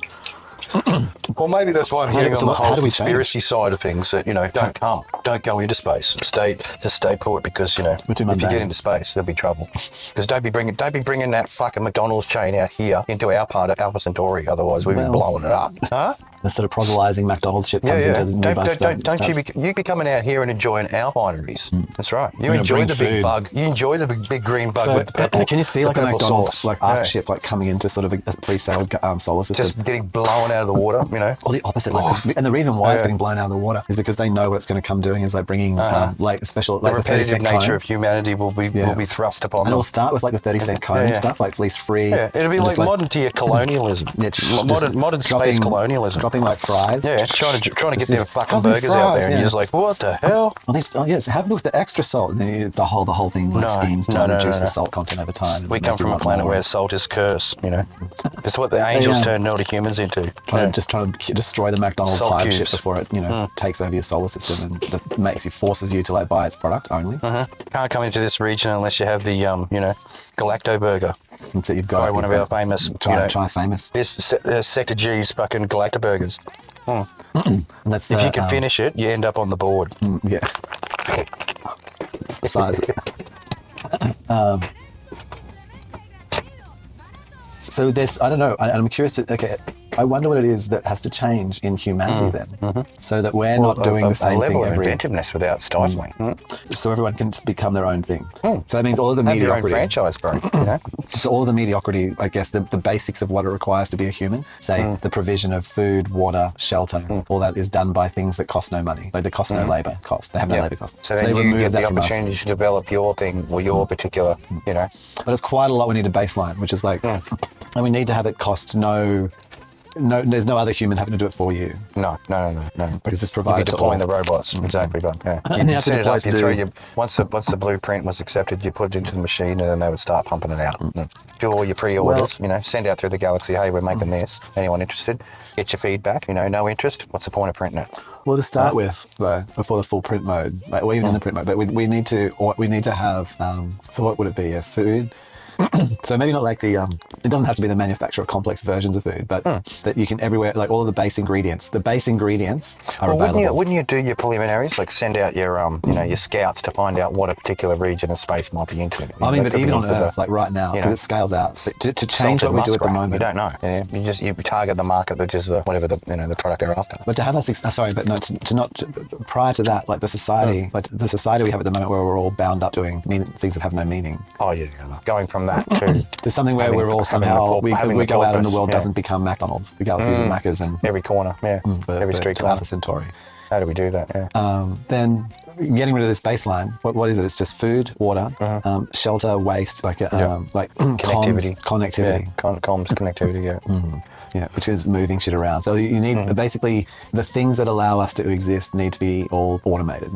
Speaker 2: Well, maybe that's why I'm getting
Speaker 1: so
Speaker 2: on the
Speaker 1: how
Speaker 2: whole
Speaker 1: do we change?
Speaker 2: conspiracy side of things. That don't go into space. Just stay put, because
Speaker 1: too
Speaker 2: if you
Speaker 1: mundane.
Speaker 2: get into space, there'll be trouble. Because don't be bringing that fucking McDonald's chain out here into our part of Alpha Centauri. Otherwise, we'll be blowing it up. Huh?
Speaker 1: The sort of proselytizing McDonald's shit comes into the nearby
Speaker 2: Don't you be coming out here and enjoying our wineries. That's right. You
Speaker 1: gonna
Speaker 2: enjoy
Speaker 1: bring
Speaker 2: the big
Speaker 1: food.
Speaker 2: bug. You enjoy the big green bug
Speaker 1: So,
Speaker 2: with the purple.
Speaker 1: can you see
Speaker 2: the
Speaker 1: like a
Speaker 2: purple
Speaker 1: McDonald's
Speaker 2: sauce.
Speaker 1: arc ship coming into sort of a pre-sailed solar system?
Speaker 2: Just getting blown out of the water,
Speaker 1: Or the opposite, and the reason why it's getting blown out of the water is because they know what it's going to come doing is like bringing like special,
Speaker 2: The
Speaker 1: like
Speaker 2: repetitive
Speaker 1: 30 cent
Speaker 2: nature
Speaker 1: cone.
Speaker 2: of humanity will be thrust upon
Speaker 1: And
Speaker 2: them.
Speaker 1: it'll start with like the 30-cent cone stuff, like least free.
Speaker 2: Yeah, it'll be
Speaker 1: and
Speaker 2: like
Speaker 1: just,
Speaker 2: modern tier colonialism. Modern space colonialism.
Speaker 1: Dropping like fries.
Speaker 2: Yeah, trying to get them fucking
Speaker 1: How's these
Speaker 2: burgers out there,
Speaker 1: fries?
Speaker 2: and you're just like, what the hell?
Speaker 1: Yes, have them with the extra salt. And then the whole thing like schemes to reduce the salt content over time.
Speaker 2: We come from a planet where salt is curse, It's what the angels turn naughty humans into.
Speaker 1: Trying to destroy the McDonald's
Speaker 2: Salt
Speaker 1: hive
Speaker 2: cubes.
Speaker 1: ship before it, takes over your solar system and just forces you to like buy its product only.
Speaker 2: Can't come into this region unless you have the, Galacto burger.
Speaker 1: And so you've got
Speaker 2: Probably one of our famous,
Speaker 1: China famous.
Speaker 2: This Sector G's fucking Galacto burgers.
Speaker 1: And that's
Speaker 2: If you can finish it, you end up on the board.
Speaker 1: Yeah. It's the size. So there's, I don't know, I'm curious to, I wonder what it is that has to change in humanity then, so that we're not doing the same
Speaker 2: a level
Speaker 1: thing
Speaker 2: of inventiveness without stifling.
Speaker 1: so everyone can just become their own thing. So that means all of the
Speaker 2: Have your own
Speaker 1: mediocrity.
Speaker 2: franchise, bro. You know?
Speaker 1: So all of the mediocrity, I guess, the basics of what it requires to be a human, say the provision of food, water, shelter, all that is done by things that cost no money. Like they cost no labour cost. They have no labour cost.
Speaker 2: So then
Speaker 1: they
Speaker 2: you
Speaker 1: remove
Speaker 2: get
Speaker 1: that
Speaker 2: the
Speaker 1: from us.
Speaker 2: opportunity to develop your thing or your particular, you know.
Speaker 1: But it's quite a lot we need a baseline, which is like, and we need to have it cost no, there's no other human having to do it for you.
Speaker 2: No.
Speaker 1: But it's just
Speaker 2: You'd be
Speaker 1: provided to
Speaker 2: deploying
Speaker 1: all.
Speaker 2: the robots, exactly, but yeah.
Speaker 1: And you have to
Speaker 2: set it
Speaker 1: deploy
Speaker 2: up, you
Speaker 1: to
Speaker 2: throw
Speaker 1: do-
Speaker 2: your, once the blueprint was accepted, you put it into the machine and then they would start pumping it out. Do all your pre-orders, you know, send out through the galaxy, hey, we're making this. Anyone interested? Get your feedback, you know, no interest. What's the point of printing it?
Speaker 1: Well, to start with, though, before the full print mode, like, or even in the print mode, but we need to have. So what would it be? A food. So maybe not like the. It doesn't have to be the manufacture of complex versions of food, but that you can everywhere, like all of the base ingredients. The base ingredients are available.
Speaker 2: Wouldn't you do your preliminaries, like send out your you know, your scouts to find out what a particular region of space might be into?
Speaker 1: I mean,
Speaker 2: That
Speaker 1: but
Speaker 2: could
Speaker 1: even
Speaker 2: be
Speaker 1: on
Speaker 2: into
Speaker 1: Earth,
Speaker 2: the,
Speaker 1: like right now,
Speaker 2: you
Speaker 1: because
Speaker 2: know,
Speaker 1: it scales out. But to change
Speaker 2: salt
Speaker 1: what
Speaker 2: of
Speaker 1: we do at the
Speaker 2: muskrat.
Speaker 1: moment.
Speaker 2: You don't know. Yeah, you target the market, which is whatever the product they're after.
Speaker 1: But to have us, sorry, but no, prior to that, like the society we have at the moment, where we're all bound up doing things that have no meaning.
Speaker 2: Oh yeah. Going from that to
Speaker 1: Something where we're all somehow we go out and the world doesn't become McDonald's. We go out to Macca's and
Speaker 2: every corner, every street corner.
Speaker 1: Alpha Centauri.
Speaker 2: How do we do that? Yeah.
Speaker 1: Then getting rid of this baseline. What is it? It's just food, water, shelter, waste, like
Speaker 2: Connectivity.
Speaker 1: connectivity.
Speaker 2: Yeah. Comms, connectivity. Yeah.
Speaker 1: Yeah, which is moving shit around. So you need basically the things that allow us to exist need to be all automated.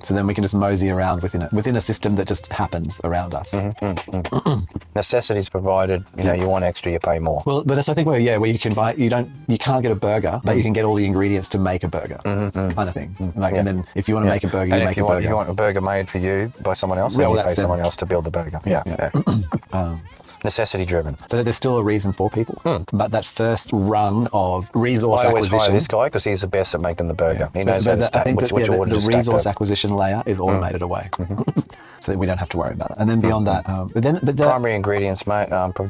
Speaker 1: So then we can just mosey around within a system that just happens around us.
Speaker 2: Necessities provided. You know, you want extra, you pay more.
Speaker 1: Well, but that's I think where you can buy. You can't get a burger, but you can get all the ingredients to make a burger, kind of thing. Like, and then if you want to make a burger, you make a burger.
Speaker 2: If you want a burger made for you by someone else, then you pay someone else to build the burger. Yeah. Necessity driven.
Speaker 1: So there's still a reason for people, but that first rung of resource
Speaker 2: I always
Speaker 1: acquisition.
Speaker 2: hire this guy because he's the best at making the burger. He knows how to stack which order to
Speaker 1: the
Speaker 2: stack
Speaker 1: resource
Speaker 2: them.
Speaker 1: acquisition layer is automated away, so that we don't have to worry about it. And then beyond that,
Speaker 2: Primary ingredients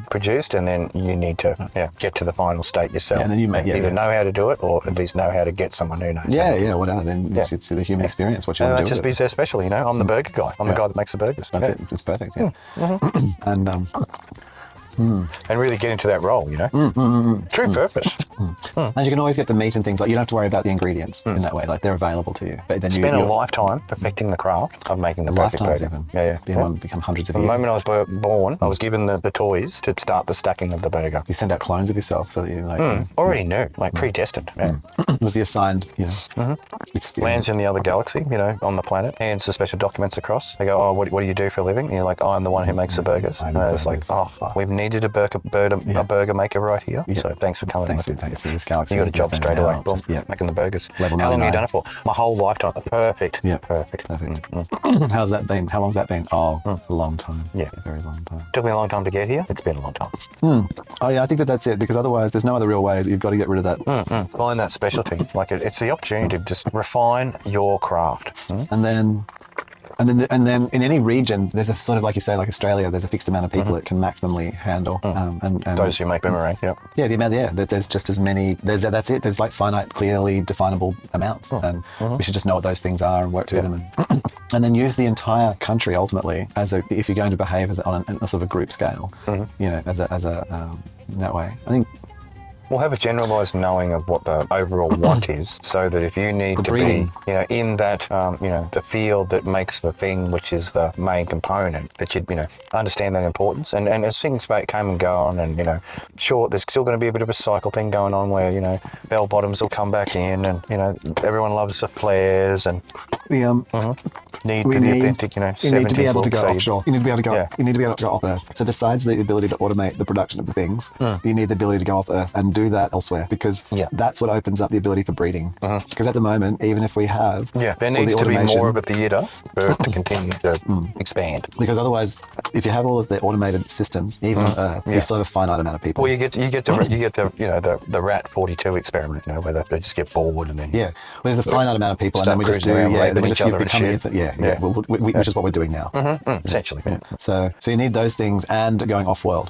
Speaker 2: produced, and then you need to get to the final state yourself.
Speaker 1: and then you make
Speaker 2: either know how to do it or at least know how to get someone who knows.
Speaker 1: whatever. Then it's the human experience. What you
Speaker 2: And
Speaker 1: want
Speaker 2: that
Speaker 1: to do
Speaker 2: just
Speaker 1: with
Speaker 2: be so special, you know. I'm the burger guy. I'm the guy that makes the burgers.
Speaker 1: That's it. It's perfect. Yeah. And
Speaker 2: really get into that role, you know. True purpose.
Speaker 1: and you can always get the meat and things like you don't have to worry about the ingredients in that way. Like they're available to you. But then
Speaker 2: Spend a lifetime perfecting the craft of making the perfect
Speaker 1: lifetimes
Speaker 2: burger.
Speaker 1: even. Become hundreds of
Speaker 2: From
Speaker 1: years.
Speaker 2: the moment I was born, I was given the toys to start the stacking of the burger.
Speaker 1: You send out clones of yourself so that you like
Speaker 2: Already knew, like predestined. Yeah.
Speaker 1: was the assigned experience.
Speaker 2: Lands in the other galaxy, you know, on the planet, hands the special documents across. They go, oh, what do you do for a living? And you're like, I'm the one who makes the burgers. And it's like, we've needed a burger maker right here. So thanks for coming.
Speaker 1: Thanks to this galaxy.
Speaker 2: You got a job straight away. Boom,
Speaker 1: Yeah.
Speaker 2: making the burgers.
Speaker 1: Level
Speaker 2: How long have you
Speaker 1: 99.
Speaker 2: done it for? My whole lifetime. Perfect.
Speaker 1: Yeah.
Speaker 2: Perfect.
Speaker 1: How's that been? How long's that been? Oh, a long time.
Speaker 2: Yeah.
Speaker 1: A very long time.
Speaker 2: Took me a long time to get here. It's been a long time.
Speaker 1: Oh yeah, I think that's it, because otherwise there's no other real ways. You've got to get rid of that.
Speaker 2: Find that specialty. Like it's the opportunity to just refine your craft.
Speaker 1: And then in any region, there's a sort of, like you say, like Australia, there's a fixed amount of people that can maximally handle. And
Speaker 2: Those who make boomerang. Yep.
Speaker 1: yeah, the amount. Yeah, there's just as many. That's it. There's like finite, clearly definable amounts, and we should just know what those things are and work to them, and then use the entire country ultimately if you're going to behave on a sort of a group scale, you know, as a that way. I think.
Speaker 2: We'll have a generalised knowing of what the overall want is, so that if you need to
Speaker 1: breeding.
Speaker 2: be, you know, in that, you know, the field that makes the thing, which is the main component, that you'd, you know, understand that importance. And as things come and go on, and, you know, sure, there's still going to be a bit of a cycle thing going on where, you know, bell bottoms will come back in, and, you know, everyone loves the flares and need the authentic, you know, 70s
Speaker 1: You need to be able to
Speaker 2: look,
Speaker 1: go
Speaker 2: so
Speaker 1: offshore. You need to be able to go.
Speaker 2: Yeah.
Speaker 1: You need to be able to go off Earth. So besides the ability to automate the production of the things, you need the ability to go off Earth and do that elsewhere, because that's what opens up the ability for breeding. Because at the moment, even if we have
Speaker 2: there needs to be more of a theatre to continue to expand.
Speaker 1: Because otherwise, if you have all of the automated systems, even on Earth, there's sort of a finite amount of people.
Speaker 2: Well, you get the you know, the Rat 42 experiment, you know, where they just get bored and then
Speaker 1: well, there's a finite amount of people, and then we just do then we just become which is what we're doing now.
Speaker 2: Essentially.
Speaker 1: So you need those things and going off world,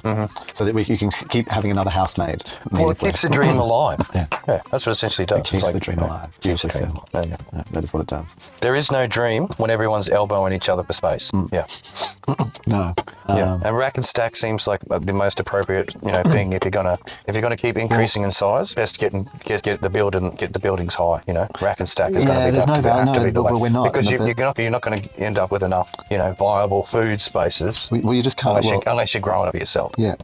Speaker 1: so that you can keep having another housemate.
Speaker 2: Well,
Speaker 1: Symbolically.
Speaker 2: Keeps the dream alive.
Speaker 1: Yeah.
Speaker 2: Yeah, that's what it essentially does.
Speaker 1: It keeps the dream alive.
Speaker 2: Keeps the
Speaker 1: Beautifully
Speaker 2: dream
Speaker 1: said.
Speaker 2: alive. Yeah.
Speaker 1: That is what it does.
Speaker 2: There is no dream when everyone's elbowing each other for space. Yeah.
Speaker 1: No.
Speaker 2: Yeah. And rack and stack seems like the most appropriate, thing if you're gonna keep increasing in size. Best get the buildings high. Rack and stack is going to be
Speaker 1: there's no value.
Speaker 2: have to be the way.
Speaker 1: But we're not
Speaker 2: because you're not going to end up with enough viable food spaces.
Speaker 1: Well, you just can't.
Speaker 2: Unless you're growing it yourself.
Speaker 1: Yeah.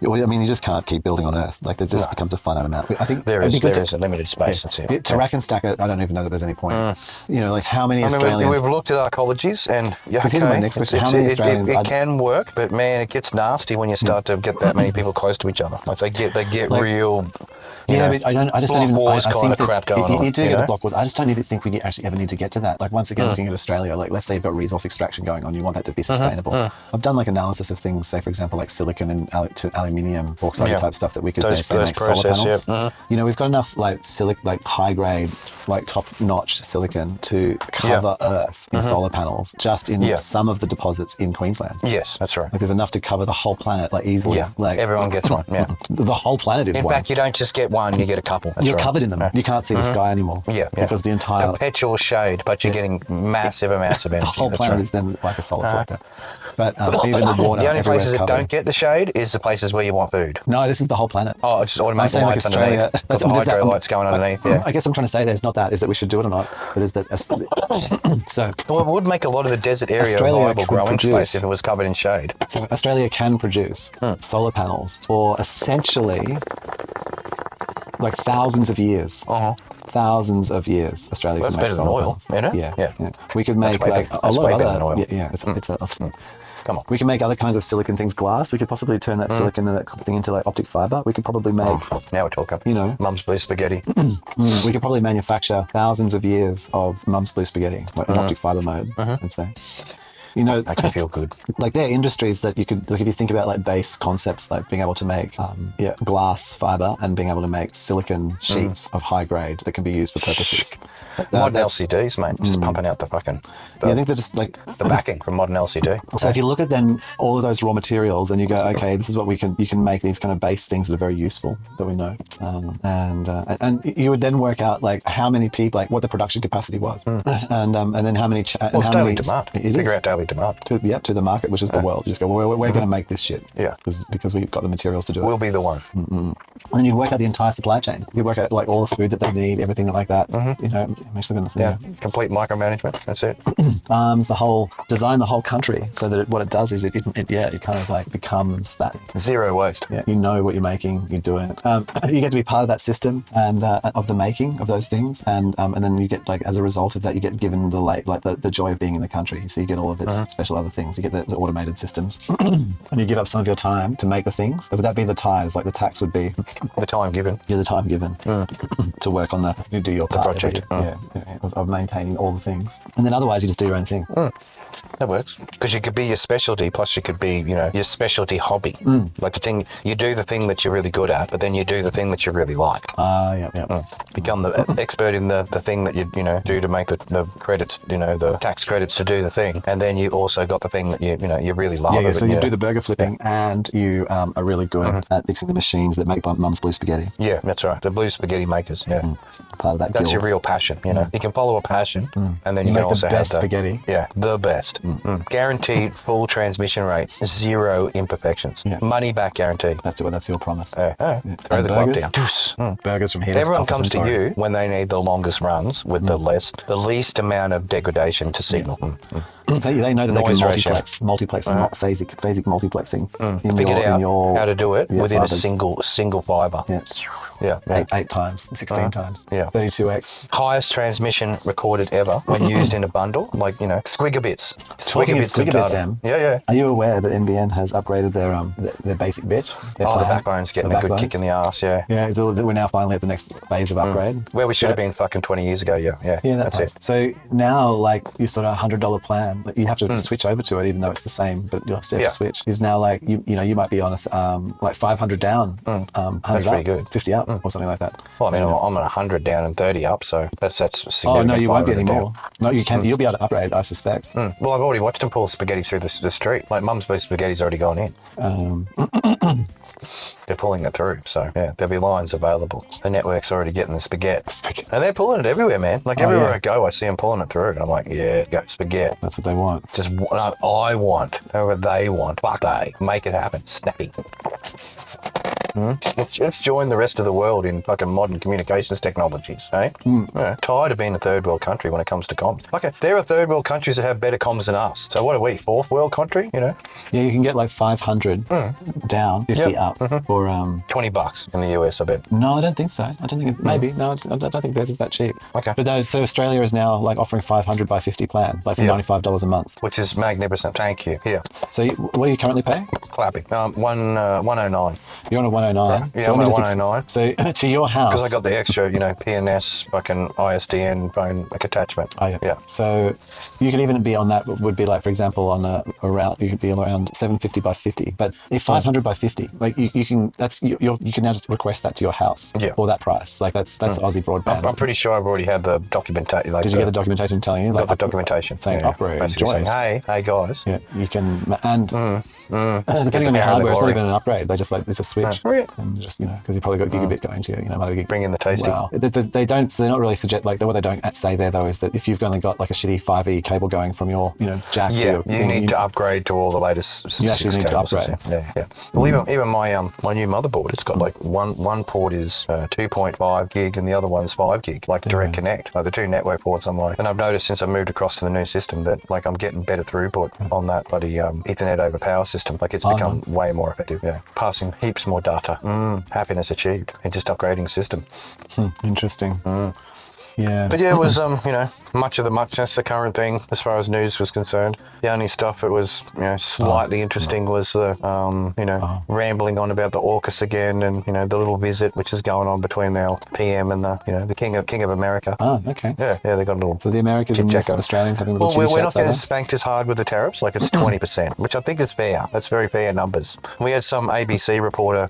Speaker 1: Well, I mean, you just can't keep building on Earth. Like, this becomes a finite amount. I think
Speaker 2: there is a limited space.
Speaker 1: To rack and stack it, I don't even know that there's any point. Like how many Australians...
Speaker 2: We've looked at our colleges and it can work, but man, it gets nasty when you start to get that many people close to each other. Like they get real...
Speaker 1: but I just don't even...
Speaker 2: wars kind of crap going on.
Speaker 1: You do get the block wars. I just don't even think we actually ever need to get to that. Like, once again, looking at Australia, like, let's say you've got resource extraction going on, you want that to be sustainable. I've done, like, analysis of things, say, for example, like silicon and aluminium, bauxite type stuff that we could say make solar panels. We've got enough, like, high-grade, like, top-notch silicon to cover Earth in solar panels, just in some of the deposits in Queensland.
Speaker 2: Yes, that's right.
Speaker 1: Like, there's enough to cover the whole planet, like, easily.
Speaker 2: Yeah,
Speaker 1: like,
Speaker 2: everyone gets one,
Speaker 1: The whole planet is one.
Speaker 2: In fact, you don't just get one, you get a couple. That's
Speaker 1: You're covered in them. You can't see the sky anymore. Because the entire...
Speaker 2: Perpetual shade, but you're getting massive amounts of energy.
Speaker 1: The whole planet is then like a solar collector. But even the water...
Speaker 2: The only places that don't get the shade is the places where you want food.
Speaker 1: No, this is the whole planet.
Speaker 2: Oh, it's just automatic lights underneath. Got the hydro lights going underneath,
Speaker 1: I guess what I'm trying to say there is not that, is that we should do it or not, but is that...
Speaker 2: Well, it would make a lot of the desert area a viable growing space if it was covered in shade.
Speaker 1: So Australia can produce solar panels for essentially... like thousands of years. Thousands of years, Australia can make
Speaker 2: better than oil,
Speaker 1: panels.
Speaker 2: isn't it?
Speaker 1: Yeah. We could make like a lot of other...
Speaker 2: Come on.
Speaker 1: We can make other kinds of silicon things, glass. We could possibly turn that silicon and that thing into like optic fiber. We could probably make...
Speaker 2: now we're talking. Mum's blue spaghetti.
Speaker 1: We could probably manufacture thousands of years of Mum's blue spaghetti, like in optic fiber mode, I'd say.
Speaker 2: Makes me feel good.
Speaker 1: Like, there are industries that you could, like, if you think about like base concepts, like being able to make glass fiber and being able to make silicon sheets of high grade that can be used for purposes.
Speaker 2: Modern LCDs, mate, just pumping out the fucking...
Speaker 1: I think they're just like...
Speaker 2: the backing from modern LCD.
Speaker 1: So if you look at then all of those raw materials and you go, okay, this is what you can make these kind of base things that are very useful that we know. And you would then work out like how many people, like what the production capacity was. And then how many...
Speaker 2: it's daily demand. Figure out daily demand.
Speaker 1: To the market, which is the world. You just go, well, we're going to make this shit. Yeah. Because we've got the materials to do it.
Speaker 2: We'll be the one.
Speaker 1: And then you work out the entire supply chain. You work out like all the food that they need, everything like that.
Speaker 2: Complete micromanagement. That's it.
Speaker 1: Design the whole country so that what it does is it kind of like becomes that.
Speaker 2: Zero waste.
Speaker 1: Yeah. You know what you're making, you do it. You get to be part of that system and of the making of those things. And then you get, like, as a result of that, you get given the joy of being in the country. So you get all of its special other things. You get the automated systems. And you give up some of your time to make the things. So would that be the tithe? Like the tax would be...
Speaker 2: the time given.
Speaker 1: Yeah, the time given to work on you do your part.
Speaker 2: The project.
Speaker 1: Of maintaining all the things. And then otherwise you just do your own thing.
Speaker 2: That works. Because you could be your specialty, plus you could be, your specialty hobby. Like you do the thing that you're really good at, but then you do the thing that you really like. Become the expert in the thing that you do to make the credits, the tax credits to do the thing. And then you also got the thing that you really love.
Speaker 1: Yeah, so you do the burger flipping and you are really good at fixing the machines that make Mum's blue spaghetti.
Speaker 2: Yeah, that's right. The blue spaghetti makers,
Speaker 1: Part of that
Speaker 2: That's
Speaker 1: guild.
Speaker 2: your real passion, You can follow a passion and then you can also
Speaker 1: the best
Speaker 2: have
Speaker 1: spaghetti.
Speaker 2: Yeah, the best. Guaranteed full transmission rate, 0 imperfections. Money back guarantee.
Speaker 1: That's your promise.
Speaker 2: Throw the clock down.
Speaker 1: Burgers from here.
Speaker 2: Everyone comes to you when they need the longest runs with the least amount of degradation to signal.
Speaker 1: They know that they can
Speaker 2: Noise ratio.
Speaker 1: multiplex and not phasic multiplexing.
Speaker 2: Figured out how to do it within
Speaker 1: fibers.
Speaker 2: a single fiber.
Speaker 1: Yeah. 8 times, 16 times. 32x.
Speaker 2: Highest transmission recorded ever when used in a bundle, like squigabits.
Speaker 1: Squigabits
Speaker 2: of data.
Speaker 1: Em.
Speaker 2: Yeah.
Speaker 1: Are you aware that NBN has upgraded their basic bit?
Speaker 2: The backbone's getting a good kick in the ass. Yeah.
Speaker 1: Yeah, we're now finally at the next phase of upgrade.
Speaker 2: Where we should have been fucking 20 years ago. Yeah, that's it.
Speaker 1: So now, like, your sort of $100 plan, like, you have to switch over to it, even though it's the same, but you'll still have to switch. Is now like you might be on like 500 down, 100
Speaker 2: that's
Speaker 1: up,
Speaker 2: pretty good.
Speaker 1: 50 up, or something like that.
Speaker 2: Well, I mean, I'm at 100 down and 30 up, so that's significant.
Speaker 1: Oh no, you won't be
Speaker 2: 500
Speaker 1: anymore.
Speaker 2: down.
Speaker 1: No, you can. You'll be able to upgrade, I suspect.
Speaker 2: Well, I've already watched them pull spaghetti through the street. Like Mum's blue spaghetti's already gone in. they're pulling it through. So yeah, there'll be lines available. The network's already getting the spaghetti. And they're pulling it everywhere, man. Like everywhere I go, I see them pulling it through. And I'm like, yeah, go spaghetti.
Speaker 1: That's what they want.
Speaker 2: Just what I want, however they want. Fuck they. Make it happen. Snappy. Let's join the rest of the world in fucking modern communications technologies, eh? Yeah, tired of being a third world country when it comes to comms. Okay, there are third world countries that have better comms than us. So what are we, fourth world country, you know?
Speaker 1: Yeah, you can get like 500 down, 50 up for...
Speaker 2: $20 in the US, I bet.
Speaker 1: No, I don't think so. I don't think it... Maybe. No, I don't think theirs is that cheap.
Speaker 2: Okay.
Speaker 1: But so Australia is now like offering 500 by 50 plan, like for $95 a month.
Speaker 2: Which is magnificent. Thank you. Here.
Speaker 1: So what are you currently paying?
Speaker 2: Clapping. 109.
Speaker 1: You're on a 109.
Speaker 2: Right. Yeah, I'm on a 109.
Speaker 1: So to your house...
Speaker 2: Because I got the extra, you know, PNS, fucking ISDN phone like attachment.
Speaker 1: Oh, yeah.
Speaker 2: Yeah.
Speaker 1: So you could even be on that, would be like, for example, on a route, you could be around 750 by 50. But if 500 by 50, like you can, you can now just request that to your house for that price. Like that's Aussie broadband.
Speaker 2: I'm pretty sure I've already had the documentation. Like,
Speaker 1: did you get the documentation telling you?
Speaker 2: Got the documentation.
Speaker 1: Saying upgrade.
Speaker 2: Basically saying, hey guys.
Speaker 1: Yeah, you can, and depending on your hardware, it's not even an upgrade. They just like, it's a switch. And just, you know, because you probably got gigabit going to you,
Speaker 2: Bring in the tasty.
Speaker 1: Wow. They don't, so they're not really suggest, like what they don't say there though is that if you've only got like a shitty 5E cable going from your, jack to your,
Speaker 2: you need to upgrade to all the latest.
Speaker 1: You actually need to upgrade.
Speaker 2: Yeah. Well, even my new motherboard, it's got like one port is 2.5 gig and the other one's 5 gig, like direct connect, like the two network ports. I'm like, and I've noticed since I moved across to the new system that like I'm getting better throughput on that bloody Ethernet over power system. Like it's become way more effective. Yeah, passing heaps more data. Happiness achieved in just upgrading system.
Speaker 1: Interesting. Yeah.
Speaker 2: But yeah, it was, much of the muchness, the current thing, as far as news was concerned. The only stuff that was, slightly interesting was the, rambling on about the AUKUS again and, the little visit which is going on between the PM and the King of America.
Speaker 1: Oh, okay.
Speaker 2: Yeah, they got a little...
Speaker 1: So the Americans and the Australians having a little chit-chat.
Speaker 2: We're not getting spanked as hard with the tariffs, like it's 20%, which I think is fair. That's very fair numbers. We had some ABC reporter,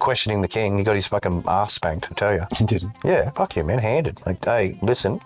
Speaker 2: questioning the King. He got his fucking ass spanked, I tell you.
Speaker 1: He did.
Speaker 2: Yeah, fuck you, man, handed. Like, hey, listen,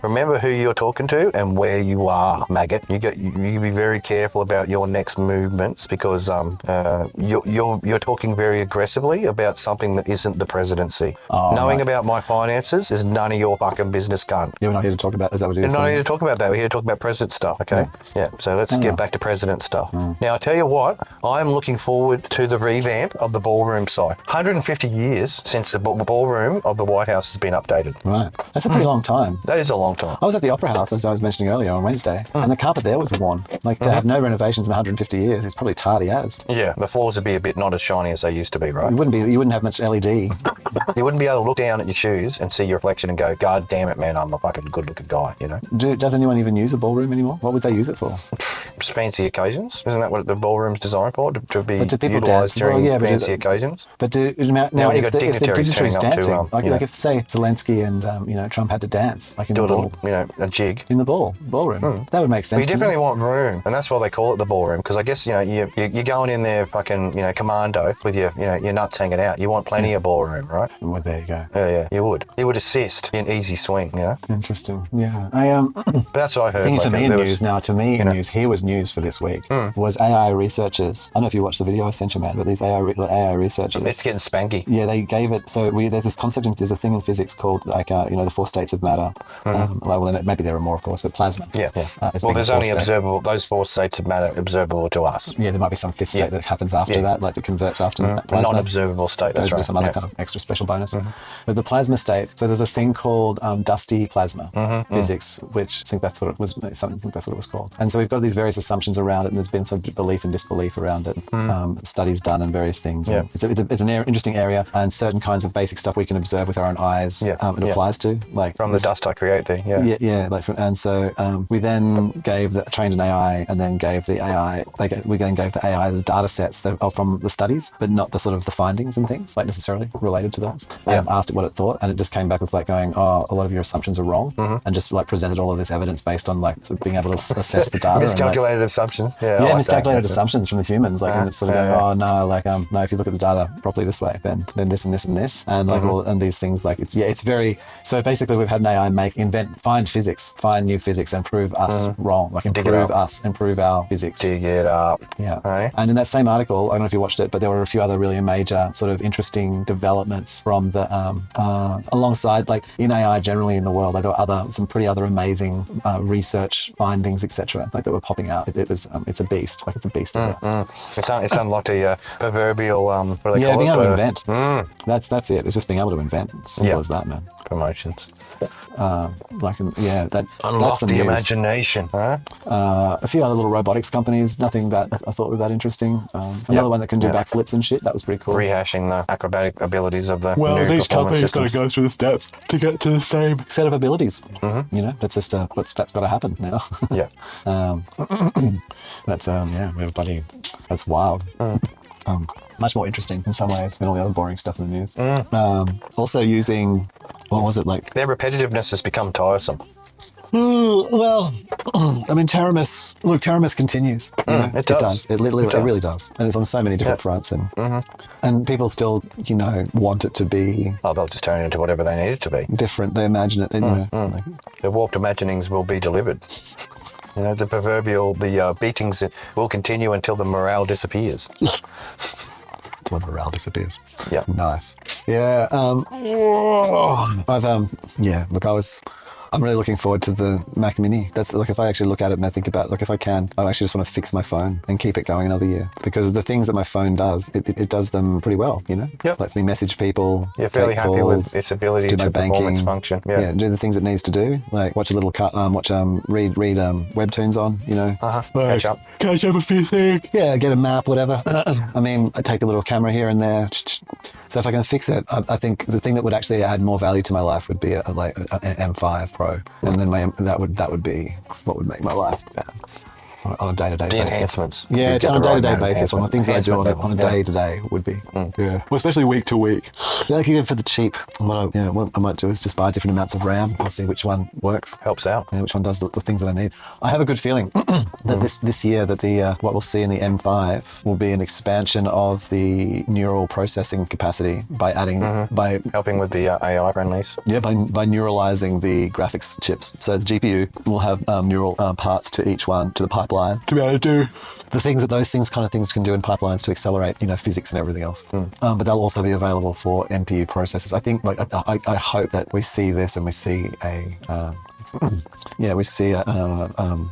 Speaker 2: remember who you're talking to and where you are, maggot. You be very careful about your next movements because you're talking very aggressively about something that isn't the presidency. Knowing about my finances is none of your fucking business, cunt.
Speaker 1: Yeah, we're not here to talk about. Is that what it is?
Speaker 2: We're not here to talk about that. We're here to talk about president stuff. Okay. Yeah. So let's get back to president stuff. Now I tell you what, I'm looking forward to the revamp of the ballroom site. 150 years since the ballroom of the White House has been updated.
Speaker 1: Right. That's a pretty long time.
Speaker 2: That is a long time.
Speaker 1: I was at the Opera House, as I was mentioning earlier, on Wednesday, and the carpet there was worn. Like, to have no renovations in 150 years, it's probably tardy as.
Speaker 2: Yeah, the floors would be a bit not as shiny as they used to be, right?
Speaker 1: You wouldn't have much LED.
Speaker 2: You wouldn't be able to look down at your shoes and see your reflection and go, God damn it, man, I'm a fucking good-looking guy,
Speaker 1: Does anyone even use a ballroom anymore? What would they use it for?
Speaker 2: Fancy occasions. Isn't that what the ballroom's designed for? To be utilised during fancy occasions?
Speaker 1: But now
Speaker 2: you
Speaker 1: if
Speaker 2: got
Speaker 1: the
Speaker 2: dignitaries turning up
Speaker 1: dancing,
Speaker 2: to,
Speaker 1: like if, say, Zelensky and, Trump had to dance, like in
Speaker 2: do
Speaker 1: the
Speaker 2: a little, a jig.
Speaker 1: In the ballroom. That would make sense.
Speaker 2: But you definitely want room, and that's why they call it the ballroom, because I guess, you're going in there fucking, commando with your nuts hanging out. You want plenty of ballroom, right?
Speaker 1: Well, there you go.
Speaker 2: Yeah, you would. It would assist in easy swing,
Speaker 1: Interesting. Yeah.
Speaker 2: But that's what I heard.
Speaker 1: To me in news, here was news for this week, was AI researchers. I don't know if you watched the video I sent you, man, but these AI researchers.
Speaker 2: It's getting spanky.
Speaker 1: Yeah, they gave it, there's this concept, there's a thing in physics called, the 4 states of matter. Maybe there are more, of course, but plasma.
Speaker 2: Yeah. There's only observable, those 4 states of matter observable to us.
Speaker 1: Yeah, there might be some 5th state that happens after that, like that converts after plasma.
Speaker 2: Non-observable state, that's right.
Speaker 1: There's some other kind of extra special bonus. But the plasma state, so there's a thing called dusty plasma physics, which I think that's what it was, that's what it was called. And so we've got these various assumptions around it, and there's been some belief and disbelief around it, studies done and various things.
Speaker 2: Yeah.
Speaker 1: It's an interesting area, and certain kinds of basic stuff we can observe with our own eyes, it applies to. Like
Speaker 2: from the dust I create there,
Speaker 1: and so we then trained an AI, and then gave the AI, we then gave the AI the data sets that are from the studies, but not the sort of the findings and things, like necessarily related to those. Asked it what it thought, and it just came back with like going, a lot of your assumptions are wrong, and just like presented all of this evidence based on like sort of being able to assess the data.
Speaker 2: Miscalculated assumptions.
Speaker 1: Miscalculated assumptions from the humans, like and it's sort of going, no, if you look at the data properly this way, then this and this and this, and like all and these things, like it's very. So basically, we've had an AI invent find physics, find new physics and prove us wrong. Like improve our physics.
Speaker 2: Dig it up.
Speaker 1: Yeah.
Speaker 2: Right?
Speaker 1: And in that same article, I don't know if you watched it, but there were a few other really major sort of interesting developments from the alongside, like in AI generally in the world. Like there were some pretty other amazing research findings, etc. Like that were popping out. It's a beast. Like it's a beast.
Speaker 2: It's unlocked a proverbial what do they call it?
Speaker 1: Being able to invent. That's it. It's just being able to invent. Simple as that, man.
Speaker 2: Promotions.
Speaker 1: Unlock
Speaker 2: Unlock the imagination. Huh?
Speaker 1: A few other little robotics companies. Nothing that I thought was that interesting. Another one that can do backflips and shit. That was pretty cool.
Speaker 2: Rehashing the acrobatic abilities of the
Speaker 1: new
Speaker 2: each company's got to
Speaker 1: go through the steps to get to the same set of abilities. You know, that's just that's got to happen now.
Speaker 2: Yeah.
Speaker 1: That's wild. Much more interesting in some ways than all the other boring stuff in the news. Also using, what was it like?
Speaker 2: Their repetitiveness has become tiresome.
Speaker 1: Well, I mean, Teramis continues.
Speaker 2: It does.
Speaker 1: It really does. And it's on so many different fronts. And people still, want it to be...
Speaker 2: Oh, they'll just turn it into whatever they need it to be.
Speaker 1: Different. They imagine it.
Speaker 2: The warped imaginings will be delivered. The proverbial, the beatings will continue until the morale disappears.
Speaker 1: Until the morale disappears.
Speaker 2: Yeah.
Speaker 1: Nice. Yeah. I'm really looking forward to the Mac Mini. That's like, if I actually look at it and I think about, like, if I can, I actually just want to fix my phone and keep it going another year, because the things that my phone does, it does them pretty well,
Speaker 2: Yep.
Speaker 1: Lets me message people.
Speaker 2: You're fairly happy
Speaker 1: calls,
Speaker 2: with its ability to perform its function.
Speaker 1: Yeah. Do the things it needs to do, like watch a little read webtoons on,
Speaker 2: Catch up
Speaker 1: a few things. Yeah, get a map, whatever. I mean, I take a little camera here and there. So if I can fix it, I think the thing that would actually add more value to my life would be an M5 Pro, and then that would be what would make my life better on a day-to-day basis.
Speaker 2: The enhancements.
Speaker 1: Yeah, on a day-to-day basis, on the things that I do on a day-to-day would be. Yeah. Well, especially week to week. Like even for the cheap, what I might do is just buy different amounts of RAM and see which one works.
Speaker 2: Helps out.
Speaker 1: Yeah, which one does the things that I need. I have a good feeling that this year that the what we'll see in the M5 will be an expansion of the neural processing capacity by adding by
Speaker 2: helping with the AI friendlies.
Speaker 1: Yeah, by neuralizing the graphics chips. So the GPU will have neural parts to each one, to the pipeline, to be able to do the things that those things can do in pipelines to accelerate, physics and everything else. But they'll also be available for NPU processors. I think, I hope that we see this and we see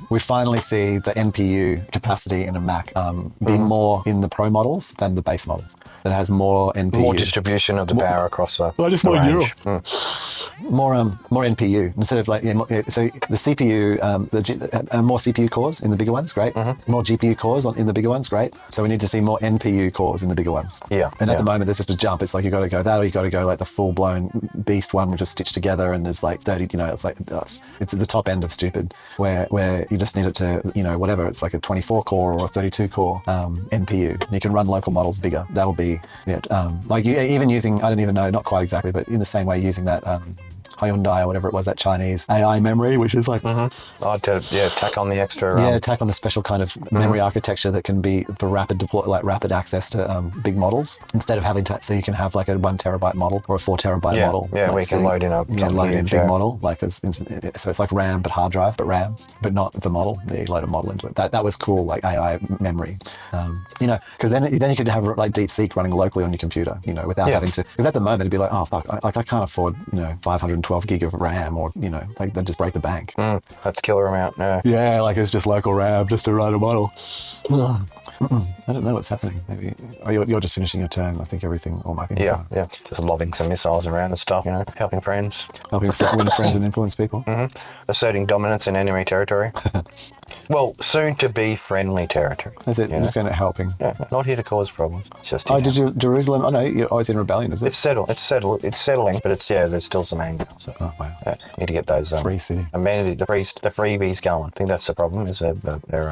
Speaker 1: we finally see the NPU capacity in a Mac be more in the Pro models than the base models. That has more NPU.
Speaker 2: More distribution of the power across the
Speaker 1: just more
Speaker 2: range.
Speaker 1: More NPU instead of so the CPU, more CPU cores in the bigger ones, great. More GPU cores in the bigger ones, great. So we need to see more NPU cores in the bigger ones.
Speaker 2: Yeah.
Speaker 1: And at the moment, there's just a jump. It's like you got to go that, or you got to go like the full blown beast one, which is stitched together, and there's like 30. It's like it's at the top end of stupid, where you just need it to whatever. It's like a 24 core or a 32 core NPU. And you can run local models bigger. That'll be even using, I don't even know, not quite exactly, but in the same way using that Hyundai or whatever it was, that Chinese AI memory, which is like
Speaker 2: tack on the extra
Speaker 1: tack on a special kind of memory architecture that can be for rapid rapid access to big models, instead of having to, so you can have like a 1 terabyte model or a 4 terabyte model.
Speaker 2: We can load in a
Speaker 1: big model, like so it's like RAM but hard drive, but RAM, but not the model. You load a model into it. That was cool, like AI memory, because then you could have like DeepSeek running locally on your computer, without having to, because at the moment it'd be like, oh fuck, I can't afford 512 gig of RAM, or like they just break the bank.
Speaker 2: That's killer amount.
Speaker 1: Yeah, like it's just local RAM just to run a model. I don't know what's happening. Maybe you're just finishing your turn. I think all my things.
Speaker 2: Yeah, just lobbing some missiles around and stuff. Helping friends,
Speaker 1: win friends and influence people.
Speaker 2: Asserting dominance in enemy territory. Well, soon to be friendly territory.
Speaker 1: That's it. Just going to helping.
Speaker 2: Yeah, not here to cause problems. It's just
Speaker 1: Jerusalem? Oh no, you're always in rebellion, is it?
Speaker 2: It's settling, but there's still some anger. So,
Speaker 1: wow.
Speaker 2: Need to get those
Speaker 1: free city.
Speaker 2: the freebies going. I think that's the problem. Is that they're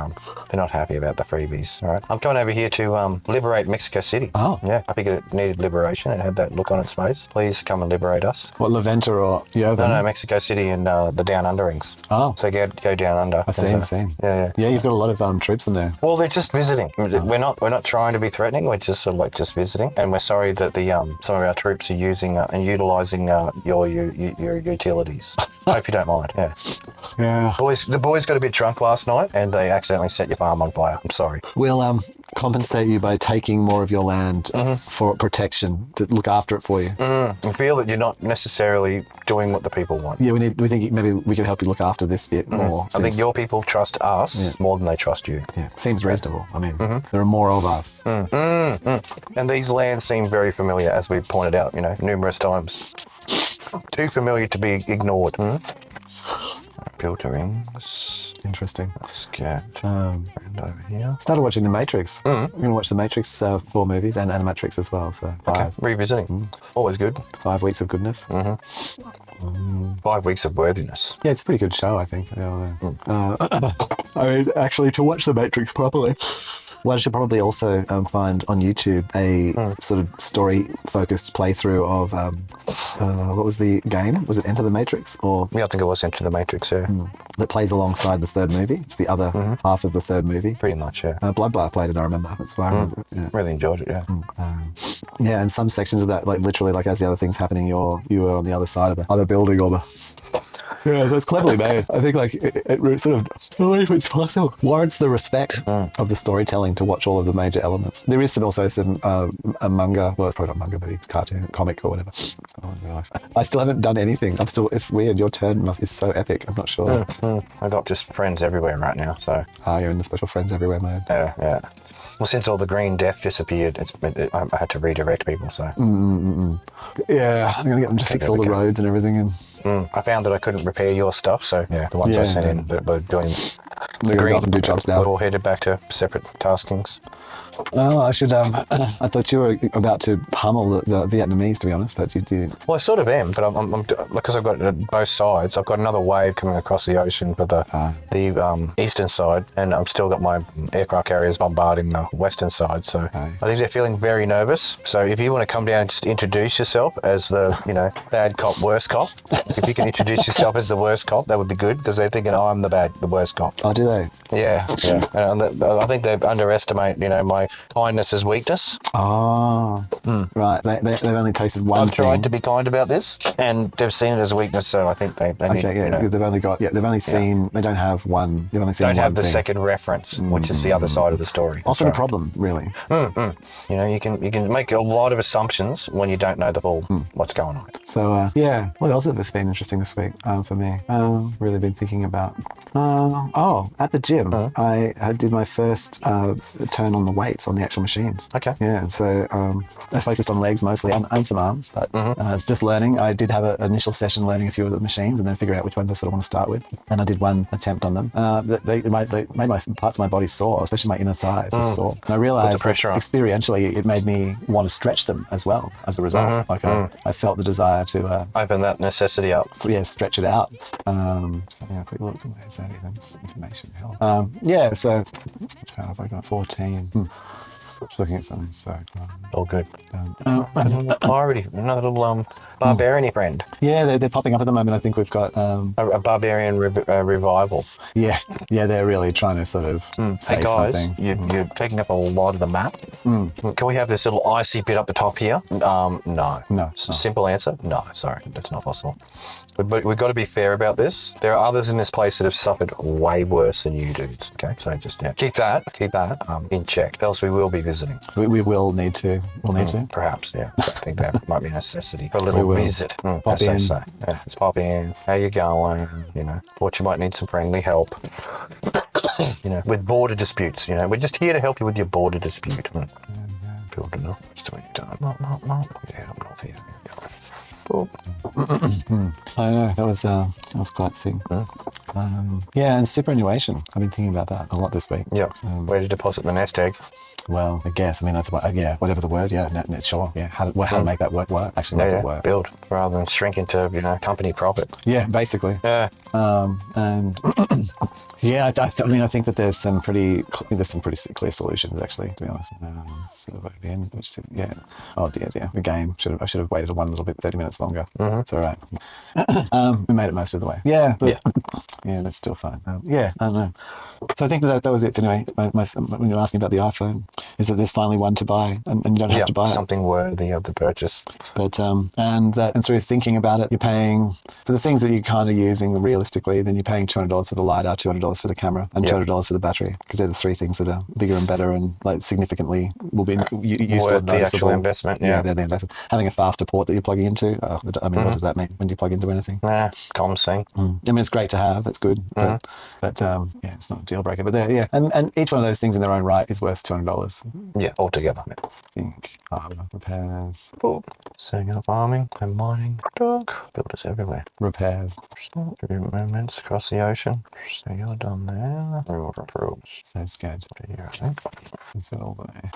Speaker 2: not happy about the freebies. All right, I'm coming over here to liberate Mexico City.
Speaker 1: Oh,
Speaker 2: yeah. I think it needed liberation. It had that look on its face. Please come and liberate us.
Speaker 1: What, La Venta or Yovan?
Speaker 2: No, Mexico City and the Down Underings.
Speaker 1: Oh,
Speaker 2: so go down under.
Speaker 1: I see. insane.
Speaker 2: Yeah.
Speaker 1: Yeah, you've got a lot of troops in there.
Speaker 2: Well, they're just visiting. We're not trying to be threatening. We're just sort of like just visiting, and we're sorry that the some of our troops are using and utilising your utilities. Hope you don't mind. Yeah.
Speaker 1: Yeah.
Speaker 2: The boys got a bit drunk last night, and they accidentally set your farm on fire. I'm sorry.
Speaker 1: We'll compensate you by taking more of your land for protection, to look after it for you.
Speaker 2: I feel that you're not necessarily doing what the people want.
Speaker 1: Yeah, we think maybe we can help you look after this bit more.
Speaker 2: I think your people trust us more than they trust you.
Speaker 1: Yeah, seems reasonable. I mean, there are more of us.
Speaker 2: And these lands seem very familiar, as we've pointed out, numerous times. Too familiar to be ignored. Filterings.
Speaker 1: Interesting.
Speaker 2: Let's get and over here.
Speaker 1: Started watching The Matrix. We're going to watch The Matrix 4 movies and Animatrix as well. So 5.
Speaker 2: Okay, revisiting. Always good.
Speaker 1: 5 weeks of goodness.
Speaker 2: 5 weeks of worthiness.
Speaker 1: Yeah, it's a pretty good show, I think. I mean, actually, to watch The Matrix properly, one should probably also find on YouTube a sort of story-focused playthrough of what was the game? Was it Enter the Matrix? Or
Speaker 2: Yeah, I think it was Enter the Matrix, yeah.
Speaker 1: that plays alongside the third movie. It's the other half of the third movie.
Speaker 2: Pretty much, yeah.
Speaker 1: Bloodbath played it, I remember. That's why I remember it. Yeah.
Speaker 2: Really enjoyed it, yeah.
Speaker 1: Yeah, and some sections of that, like literally, like as the other thing's happening, you were on the other side of the other building or the... Yeah, that's cleverly made. I think like it sort of, if it's possible, warrants the respect of the storytelling to watch all of the major elements. There is also some a manga, well, it's probably not manga, but cartoon, comic or whatever. Oh my gosh. I still haven't done anything. It's weird. Your turn is so epic. I'm not sure.
Speaker 2: I got just friends everywhere right now, so.
Speaker 1: You're in the special friends everywhere mode.
Speaker 2: Yeah. Well, since all the green death disappeared, I had to redirect people, so.
Speaker 1: Yeah, I'm going to get them to fix all the roads and everything. And
Speaker 2: I found that I couldn't repair your stuff, so the ones I sent in that were doing
Speaker 1: they're going to go off and do jobs now.
Speaker 2: We're all headed back to separate taskings.
Speaker 1: Well, I should. I thought you were about to pummel the Vietnamese, to be honest, but you.
Speaker 2: Well, I sort of am, but I'm because I've got both sides. I've got another wave coming across the ocean for the eastern side, and I've still got my aircraft carriers bombarding the western side. So I think they're feeling very nervous. So if you want to come down and just introduce yourself as the bad cop, worst cop, if you can introduce yourself as the worst cop, that would be good because they're thinking I'm the worst cop.
Speaker 1: Oh, do they?
Speaker 2: Yeah. And I think they underestimate my kindness as weakness.
Speaker 1: Oh, right. They've only tasted one
Speaker 2: I've tried to be kind about this, and they've seen it as a weakness. So I think they need,
Speaker 1: because they've only got. Yeah, they've only seen. They don't have one. They've only seen.
Speaker 2: Don't
Speaker 1: one
Speaker 2: have the
Speaker 1: thing.
Speaker 2: second reference, which is the other side of the story.
Speaker 1: Often a problem, really.
Speaker 2: You can make a lot of assumptions when you don't know the full what's going on.
Speaker 1: So what else has been interesting this week for me? Really been thinking about. At the gym, I did my first turn on the weights on the actual machines.
Speaker 2: Okay.
Speaker 1: Yeah, so I focused on legs mostly and some arms, but it's just learning. I did have an initial session learning a few of the machines and then figure out which ones I sort of want to start with. And I did one attempt on them. They made my parts of my body sore, especially my inner thighs was sore. And I realized that experientially it made me want to stretch them as well as a result. I felt the desire to
Speaker 2: open that necessity up.
Speaker 1: Stretch it out. Quick look. Where's that even? Information. So how have I got? 14. Just looking at something, so...
Speaker 2: all good. Already, another little barbarian friend.
Speaker 1: Yeah, they're popping up at the moment. I think we've got...
Speaker 2: a barbarian revival.
Speaker 1: Yeah, they're really trying to sort of say
Speaker 2: hey guys,
Speaker 1: something.
Speaker 2: You're taking up a lot of the map. Can we have this little icy bit up the top here? No. Simple answer, no. Sorry, that's not possible. But we've got to be fair about this. There are others in this place that have suffered way worse than you dudes. Okay, so just keep that in check. Else we will be visiting.
Speaker 1: We will need to. We'll need to.
Speaker 2: Perhaps, yeah. I think that might be a necessity for a little visit.
Speaker 1: Pop in.
Speaker 2: Yeah, just pop in. How you going? Thought you might need some friendly help. With border disputes. We're just here to help you with your border dispute. Filled enough. Still your time. Yeah, I'm not here.
Speaker 1: I know that was quite a thing. And superannuation. I've been thinking about that a lot this week.
Speaker 2: Yeah. Where to deposit the nest egg?
Speaker 1: Well, I guess. I mean, that's what, yeah, whatever the word, yeah, no, sure. Yeah, how to make that work, actually make it work.
Speaker 2: Build rather than shrink into, company profit.
Speaker 1: Yeah, basically.
Speaker 2: Yeah.
Speaker 1: And yeah, I mean, I think that there's some pretty clear solutions, actually, to be honest. Sort of at the end, yeah. Oh dear. The game I should have waited one little bit, 30 minutes longer. It's all right. We made it most of the way. Yeah. Yeah, that's still fine. Yeah, I don't know. So I think that was it anyway. When you're asking about the iPhone, is that there's finally one to buy, and you don't have to buy it.
Speaker 2: Something worthy of the purchase.
Speaker 1: But and through thinking about it, you're paying for the things that you're kind of using realistically. Then you're paying $200 for the LIDAR, $200 for the camera, and $200 for the battery, because they're the three things that are bigger and better and like significantly will be useful.
Speaker 2: Worth the actual investment. Yeah,
Speaker 1: they're the investment. Having a faster port that you're plugging into. I mean, what does that mean when you plug into anything?
Speaker 2: Comms thing.
Speaker 1: I mean, it's great to have. It's good, but yeah, it's not a deal breaker. But yeah, and each one of those things in their own right is worth $200.
Speaker 2: Yeah, altogether.
Speaker 1: I think repairs.
Speaker 2: Setting up farming and mining. Dog. Builders everywhere.
Speaker 1: Repairs.
Speaker 2: Movements across the ocean. So you're done there.
Speaker 1: That's good.
Speaker 2: Here, I think.
Speaker 1: It's all the way.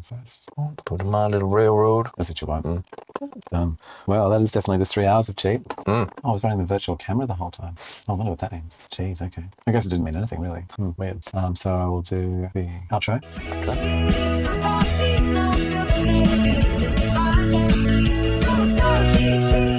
Speaker 1: First.
Speaker 2: Put in my little railroad.
Speaker 1: That's what you want. Done. Well, that is definitely the 3 hours of Cheep. Oh, I was running the virtual camera the whole time. Oh, I wonder what that means. Jeez, okay. I guess it didn't mean anything really. Weird. So I will do the outro.
Speaker 4: So cheap.